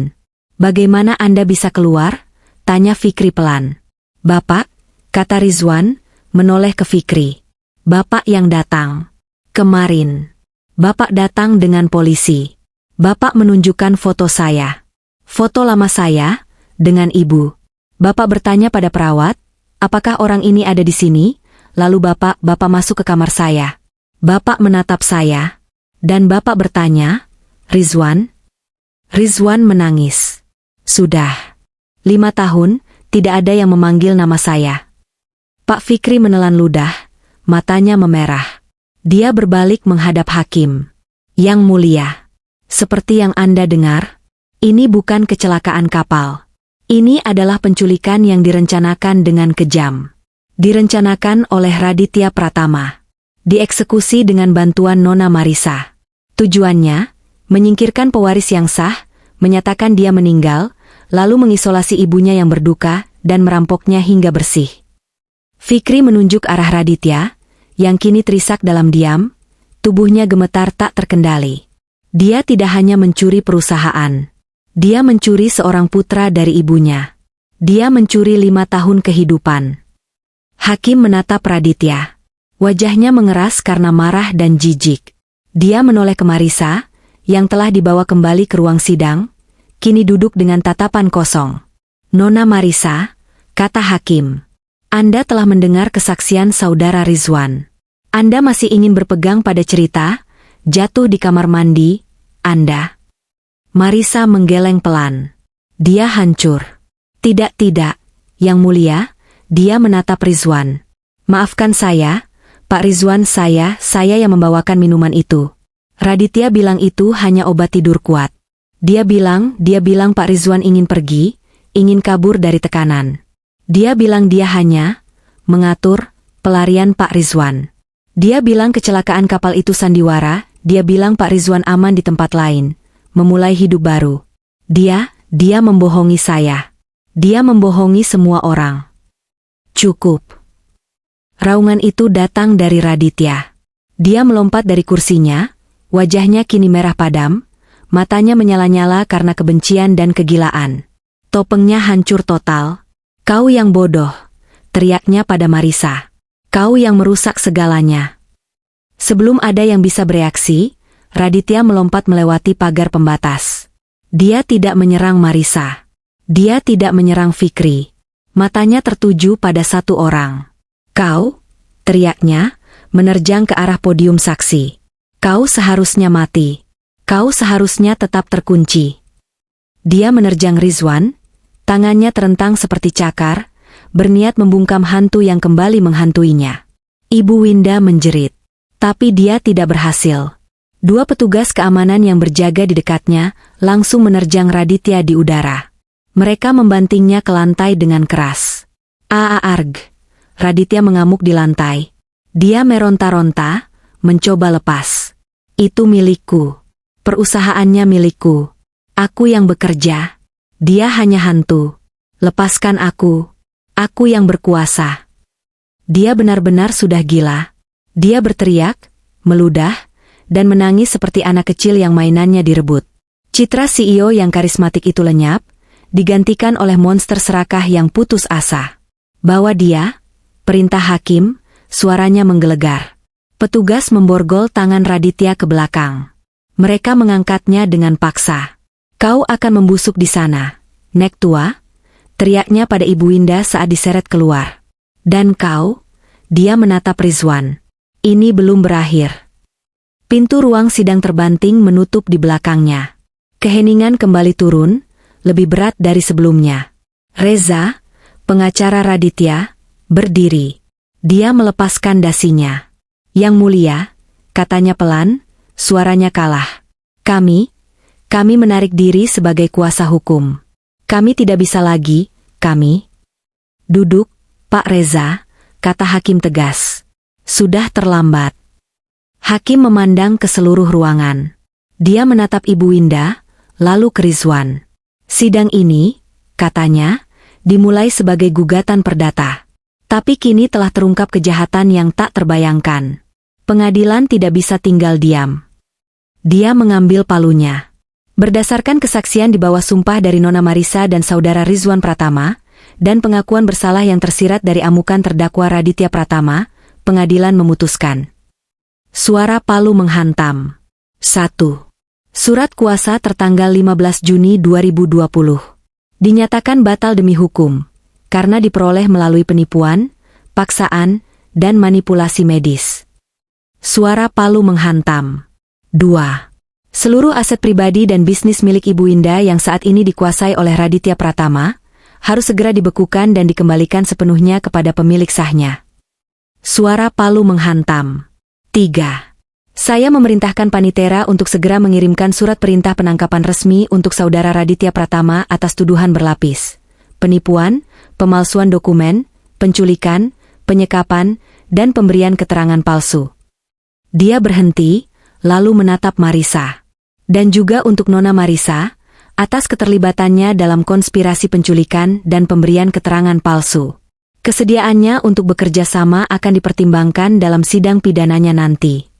Speaker 1: Bagaimana Anda bisa keluar? Tanya Fikri pelan. Bapak, kata Rizwan, menoleh ke Fikri. Bapak yang datang. Kemarin. Bapak datang dengan polisi. Bapak menunjukkan foto saya. Foto lama saya, dengan ibu. Bapak bertanya pada perawat, apakah orang ini ada di sini? Lalu Bapak masuk ke kamar saya. Bapak menatap saya. Dan Bapak bertanya, Rizwan? Rizwan menangis. Sudah. 5 tahun, tidak ada yang memanggil nama saya. Pak Fikri menelan ludah, matanya memerah. Dia berbalik menghadap hakim. Yang mulia. Seperti yang Anda dengar, ini bukan kecelakaan kapal. Ini adalah penculikan yang direncanakan dengan kejam. Direncanakan oleh Raditya Pratama. Dieksekusi dengan bantuan Nona Marisa. Tujuannya, menyingkirkan pewaris yang sah, menyatakan dia meninggal, lalu mengisolasi ibunya yang berduka, dan merampoknya hingga bersih. Fikri menunjuk arah Raditya, yang kini terisak dalam diam, tubuhnya gemetar tak terkendali. Dia tidak hanya mencuri perusahaan. Dia mencuri seorang putra dari ibunya. Dia mencuri 5 tahun kehidupan. Hakim menatap Raditya. Wajahnya mengeras karena marah dan jijik. Dia menoleh ke Marisa, yang telah dibawa kembali ke ruang sidang, kini duduk dengan tatapan kosong. Nona Marisa, kata hakim, Anda telah mendengar kesaksian saudara Rizwan. Anda masih ingin berpegang pada cerita, jatuh di kamar mandi, Anda. Marisa menggeleng pelan. Dia hancur. Tidak, Yang Mulia, dia menatap Rizwan. Maafkan saya, Pak Rizwan, saya yang membawakan minuman itu. Raditya bilang itu hanya obat tidur kuat. Dia bilang Pak Rizwan ingin pergi, ingin kabur dari tekanan. Dia bilang dia hanya mengatur pelarian Pak Rizwan. Dia bilang kecelakaan kapal itu sandiwara, dia bilang Pak Rizwan aman di tempat lain, memulai hidup baru. Dia membohongi saya. Dia membohongi semua orang. Cukup. Raungan itu datang dari Raditya. Dia melompat dari kursinya, wajahnya kini merah padam, matanya menyala-nyala karena kebencian dan kegilaan. Topengnya hancur total. Kau yang bodoh, teriaknya pada Marisa. Kau yang merusak segalanya. Sebelum ada yang bisa bereaksi, Raditya melompat melewati pagar pembatas. Dia tidak menyerang Marisa. Dia tidak menyerang Fikri. Matanya tertuju pada satu orang. Kau, teriaknya, menerjang ke arah podium saksi. Kau seharusnya mati. Kau seharusnya tetap terkunci. Dia menerjang Rizwan, tangannya terentang seperti cakar, berniat membungkam hantu yang kembali menghantuinya. Ibu Winda menjerit. Tapi dia tidak berhasil. Dua petugas keamanan yang berjaga di dekatnya langsung menerjang Raditya di udara. Mereka membantingnya ke lantai dengan keras. Arg! Raditya mengamuk di lantai. Dia meronta-ronta, mencoba lepas. Itu milikku. Perusahaannya milikku. Aku yang bekerja. Dia hanya hantu. Lepaskan aku. Aku yang berkuasa. Dia benar-benar sudah gila. Dia berteriak, meludah, dan menangis seperti anak kecil yang mainannya direbut. Citra CEO yang karismatik itu lenyap, digantikan oleh monster serakah yang putus asa. Bawa dia, perintah hakim, suaranya menggelegar. Petugas memborgol tangan Raditya ke belakang. Mereka mengangkatnya dengan paksa. Kau akan membusuk di sana, nek tua, teriaknya pada Ibu Winda saat diseret keluar. Dan kau, dia menatap Rizwan. Ini belum berakhir. Pintu ruang sidang terbanting menutup di belakangnya. Keheningan kembali turun, lebih berat dari sebelumnya. Reza, pengacara Raditya, berdiri. Dia melepaskan dasinya. Yang mulia, katanya pelan, suaranya kalah. Kami menarik diri sebagai kuasa hukum. Kami tidak bisa lagi, kami. Duduk, Pak Reza, kata hakim tegas. Sudah terlambat. Hakim memandang ke seluruh ruangan. Dia menatap Ibu Winda, lalu ke Rizwan. Sidang ini, katanya, dimulai sebagai gugatan perdata. Tapi kini telah terungkap kejahatan yang tak terbayangkan. Pengadilan tidak bisa tinggal diam. Dia mengambil palunya. Berdasarkan kesaksian di bawah sumpah dari Nona Marisa dan saudara Rizwan Pratama, dan pengakuan bersalah yang tersirat dari amukan terdakwa Raditya Pratama, pengadilan memutuskan. Suara palu menghantam. 1. Surat kuasa tertanggal 15 Juni 2020. Dinyatakan batal demi hukum, karena diperoleh melalui penipuan, paksaan, dan manipulasi medis. Suara palu menghantam. 2. Seluruh aset pribadi dan bisnis milik Ibu Winda yang saat ini dikuasai oleh Raditya Pratama, harus segera dibekukan dan dikembalikan sepenuhnya kepada pemilik sahnya. Suara palu menghantam. 3. Saya memerintahkan Panitera untuk segera mengirimkan surat perintah penangkapan resmi untuk saudara Raditya Pratama atas tuduhan berlapis. Penipuan, pemalsuan dokumen, penculikan, penyekapan, dan pemberian keterangan palsu. Dia berhenti, lalu menatap Marisa. Dan juga untuk Nona Marisa, atas keterlibatannya dalam konspirasi penculikan dan pemberian keterangan palsu. Kesediaannya untuk bekerja sama akan dipertimbangkan dalam sidang pidananya nanti.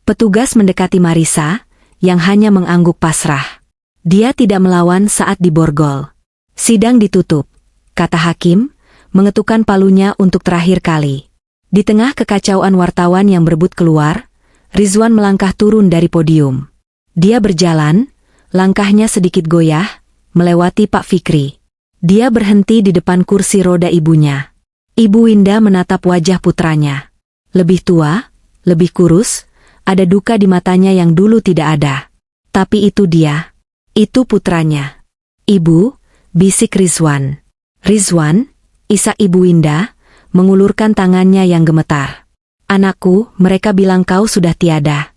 Speaker 1: Petugas mendekati Marisa, yang hanya mengangguk pasrah. Dia tidak melawan saat diborgol. Sidang ditutup, kata hakim, mengetukkan palunya untuk terakhir kali. Di tengah kekacauan wartawan yang berebut keluar, Rizwan melangkah turun dari podium. Dia berjalan, langkahnya sedikit goyah, melewati Pak Fikri. Dia berhenti di depan kursi roda ibunya. Ibu Winda menatap wajah putranya. Lebih tua, lebih kurus, ada duka di matanya yang dulu tidak ada. Tapi itu dia. Itu putranya. Ibu, bisik Rizwan. Rizwan, isak Ibu Winda, mengulurkan tangannya yang gemetar. Anakku, mereka bilang kau sudah tiada.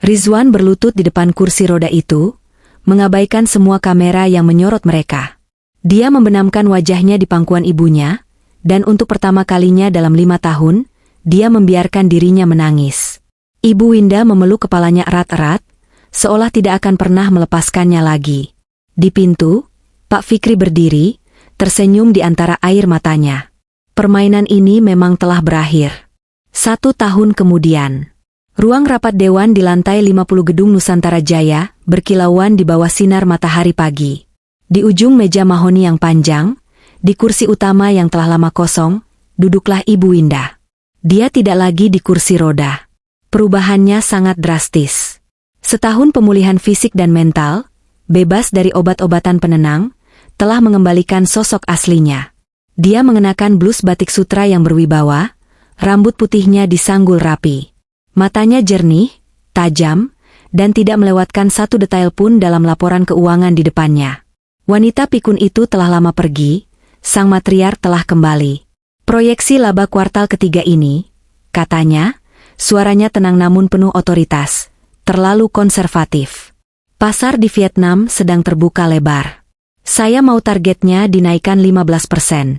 Speaker 1: Rizwan berlutut di depan kursi roda itu, mengabaikan semua kamera yang menyorot mereka. Dia membenamkan wajahnya di pangkuan ibunya, Dan untuk pertama kalinya dalam 5 tahun, dia membiarkan dirinya menangis. Ibu Winda memeluk kepalanya erat-erat, seolah tidak akan pernah melepaskannya lagi. Di pintu, Pak Fikri berdiri, tersenyum di antara air matanya. Permainan ini memang telah berakhir. 1 tahun kemudian, ruang rapat dewan di lantai 50 Gedung Nusantara Jaya berkilauan di bawah sinar matahari pagi. Di ujung meja mahoni yang panjang, di kursi utama yang telah lama kosong, duduklah Ibu Winda. Dia tidak lagi di kursi roda. Perubahannya sangat drastis. Setahun pemulihan fisik dan mental, bebas dari obat-obatan penenang, telah mengembalikan sosok aslinya. Dia mengenakan blus batik sutra yang berwibawa, rambut putihnya disanggul rapi. Matanya jernih, tajam, dan tidak melewatkan satu detail pun dalam laporan keuangan di depannya. Wanita pikun itu telah lama pergi, sang matriark telah kembali. Proyeksi laba kuartal ketiga ini, katanya, suaranya tenang namun penuh otoritas, terlalu konservatif. Pasar di Vietnam sedang terbuka lebar. Saya mau targetnya dinaikkan 15%.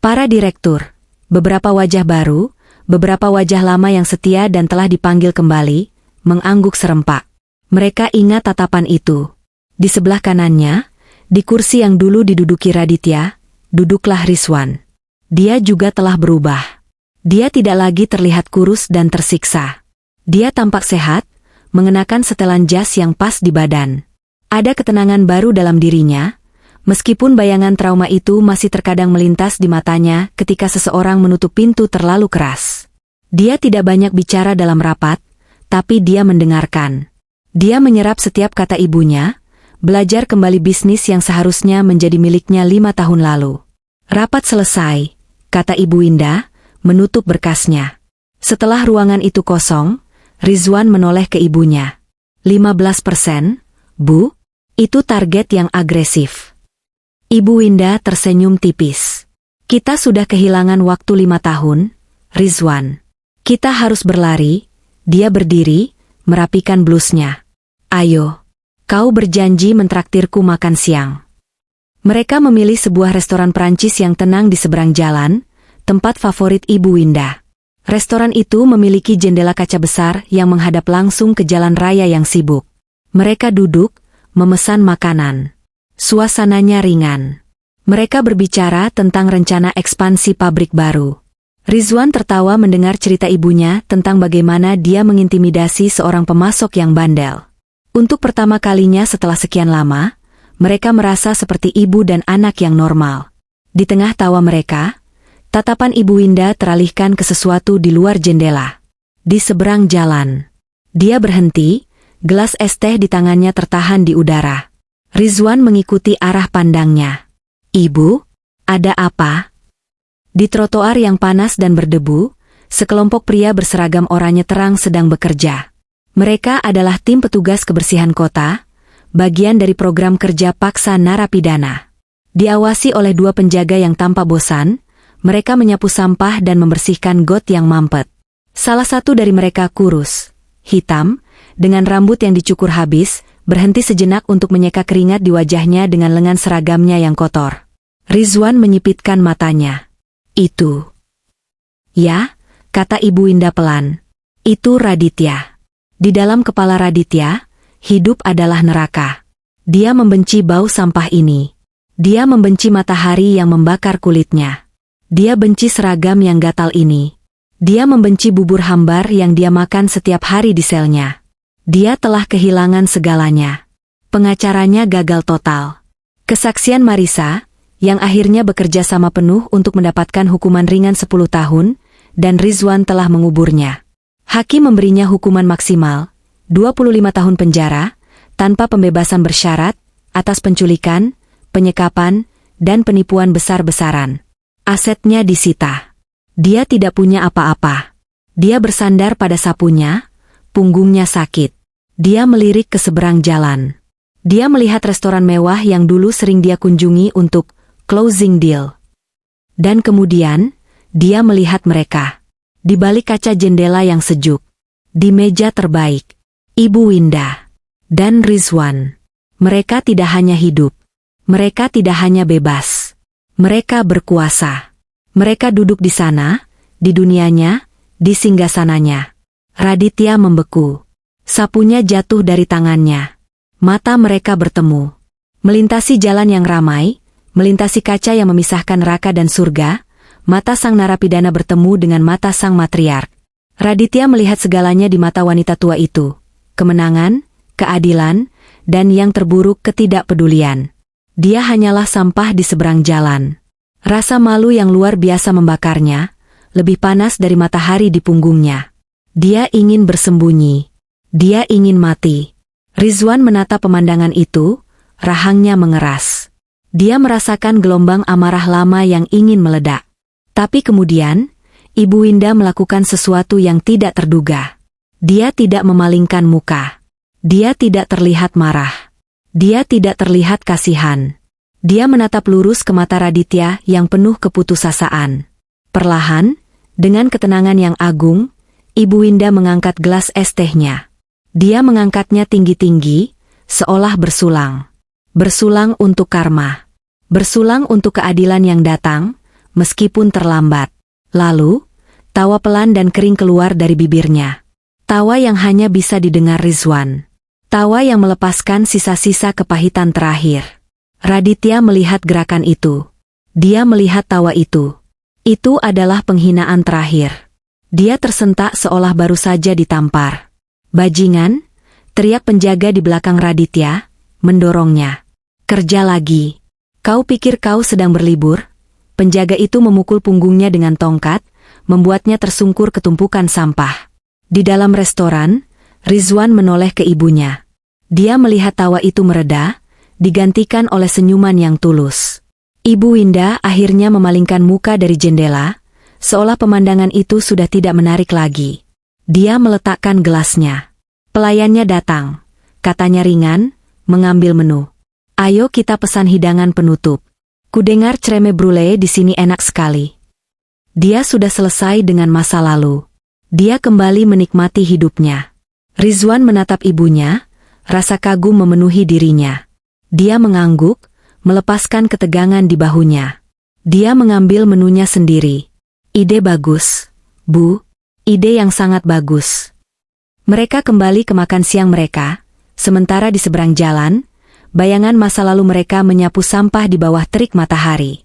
Speaker 1: Para direktur, beberapa wajah baru, beberapa wajah lama yang setia dan telah dipanggil kembali, mengangguk serempak. Mereka ingat tatapan itu. Di sebelah kanannya, di kursi yang dulu diduduki Raditya, duduklah Rizwan. Dia juga telah berubah. Dia tidak lagi terlihat kurus dan tersiksa. Dia tampak sehat, mengenakan setelan jas yang pas di badan. Ada ketenangan baru dalam dirinya, meskipun bayangan trauma itu masih terkadang melintas di matanya ketika seseorang menutup pintu terlalu keras. Dia tidak banyak bicara dalam rapat, tapi dia mendengarkan. Dia menyerap setiap kata ibunya, belajar kembali bisnis yang seharusnya menjadi miliknya 5 tahun lalu. Rapat selesai, kata Ibu Winda, menutup berkasnya. Setelah ruangan itu kosong, Rizwan menoleh ke ibunya. 15%, Bu? Itu target yang agresif. Ibu Winda tersenyum tipis. Kita sudah kehilangan waktu 5 tahun, Rizwan. Kita harus berlari. Dia berdiri, merapikan blusnya. Ayo, kau berjanji mentraktirku makan siang. Mereka memilih sebuah restoran Prancis yang tenang di seberang jalan, tempat favorit Ibu Winda. Restoran itu memiliki jendela kaca besar yang menghadap langsung ke jalan raya yang sibuk. Mereka duduk, memesan makanan. Suasananya ringan. Mereka berbicara tentang rencana ekspansi pabrik baru. Rizwan tertawa mendengar cerita ibunya tentang bagaimana dia mengintimidasi seorang pemasok yang bandel. Untuk pertama kalinya setelah sekian lama, mereka merasa seperti ibu dan anak yang normal. Di tengah tawa mereka, tatapan Ibu Winda teralihkan ke sesuatu di luar jendela. Di seberang jalan. Dia berhenti, gelas es teh di tangannya tertahan di udara. Rizwan mengikuti arah pandangnya. Ibu, ada apa? Di trotoar yang panas dan berdebu, sekelompok pria berseragam oranye terang sedang bekerja. Mereka adalah tim petugas kebersihan kota, bagian dari program kerja paksa narapidana. Diawasi oleh 2 penjaga yang tampak bosan, mereka menyapu sampah dan membersihkan got yang mampet. Salah satu dari mereka kurus, hitam, dengan rambut yang dicukur habis, berhenti sejenak untuk menyeka keringat di wajahnya dengan lengan seragamnya yang kotor. Rizwan menyipitkan matanya. Itu. Ya, kata Ibu Winda pelan. Itu Raditya. Di dalam kepala Raditya, hidup adalah neraka. Dia membenci bau sampah ini. Dia membenci matahari yang membakar kulitnya. Dia benci seragam yang gatal ini. Dia membenci bubur hambar yang dia makan setiap hari di selnya. Dia telah kehilangan segalanya. Pengacaranya gagal total. Kesaksian Marisa, yang akhirnya bekerja sama penuh untuk mendapatkan hukuman ringan 10 tahun, dan Rizwan telah menguburnya. Hakim memberinya hukuman maksimal, 25 tahun penjara, tanpa pembebasan bersyarat, atas penculikan, penyekapan, dan penipuan besar-besaran. Asetnya disita. Dia tidak punya apa-apa. Dia bersandar pada sapunya, punggungnya sakit. Dia melirik ke seberang jalan. Dia melihat restoran mewah yang dulu sering dia kunjungi untuk closing deal. Dan kemudian, dia melihat mereka. Di balik kaca jendela yang sejuk. Di meja terbaik. Ibu Winda. Dan Rizwan. Mereka tidak hanya hidup. Mereka tidak hanya bebas. Mereka berkuasa. Mereka duduk di sana, di dunianya, di singgasananya. Raditya membeku. Sapunya jatuh dari tangannya. Mata mereka bertemu. Melintasi jalan yang ramai, melintasi kaca yang memisahkan neraka dan surga, mata sang narapidana bertemu dengan mata sang matriark. Raditya melihat segalanya di mata wanita tua itu. Kemenangan, keadilan, dan yang terburuk ketidakpedulian. Dia hanyalah sampah di seberang jalan. Rasa malu yang luar biasa membakarnya, lebih panas dari matahari di punggungnya. Dia ingin bersembunyi. Dia ingin mati. Rizwan menatap pemandangan itu, rahangnya mengeras. Dia merasakan gelombang amarah lama yang ingin meledak. Tapi kemudian, Ibu Winda melakukan sesuatu yang tidak terduga. Dia tidak memalingkan muka. Dia tidak terlihat marah. Dia tidak terlihat kasihan. Dia menatap lurus ke mata Raditya yang penuh keputusasaan. Perlahan, dengan ketenangan yang agung, Ibu Winda mengangkat gelas es tehnya. Dia mengangkatnya tinggi-tinggi, seolah bersulang. Bersulang untuk karma. Bersulang untuk keadilan yang datang, meskipun terlambat. Lalu, tawa pelan dan kering keluar dari bibirnya. Tawa yang hanya bisa didengar Rizwan. Tawa yang melepaskan sisa-sisa kepahitan terakhir. Raditya melihat gerakan itu. Dia melihat tawa itu. Itu adalah penghinaan terakhir. Dia tersentak seolah baru saja ditampar. "Bajingan!" teriak penjaga di belakang Raditya, mendorongnya. "Kerja lagi. Kau pikir kau sedang berlibur?" Penjaga itu memukul punggungnya dengan tongkat, membuatnya tersungkur ke tumpukan sampah. Di dalam restoran, Rizwan menoleh ke ibunya. Dia melihat tawa itu mereda, digantikan oleh senyuman yang tulus. Ibu Winda akhirnya memalingkan muka dari jendela, seolah pemandangan itu sudah tidak menarik lagi. Dia meletakkan gelasnya. Pelayannya datang, katanya ringan, mengambil menu. "Ayo kita pesan hidangan penutup. Kudengar creme brulee di sini enak sekali." Dia sudah selesai dengan masa lalu. Dia kembali menikmati hidupnya. Rizwan menatap ibunya, rasa kagum memenuhi dirinya. Dia mengangguk, melepaskan ketegangan di bahunya. Dia mengambil menunya sendiri. "Ide bagus, Bu. Ide yang sangat bagus." Mereka kembali ke makan siang mereka, sementara di seberang jalan, bayangan masa lalu mereka menyapu sampah di bawah terik matahari.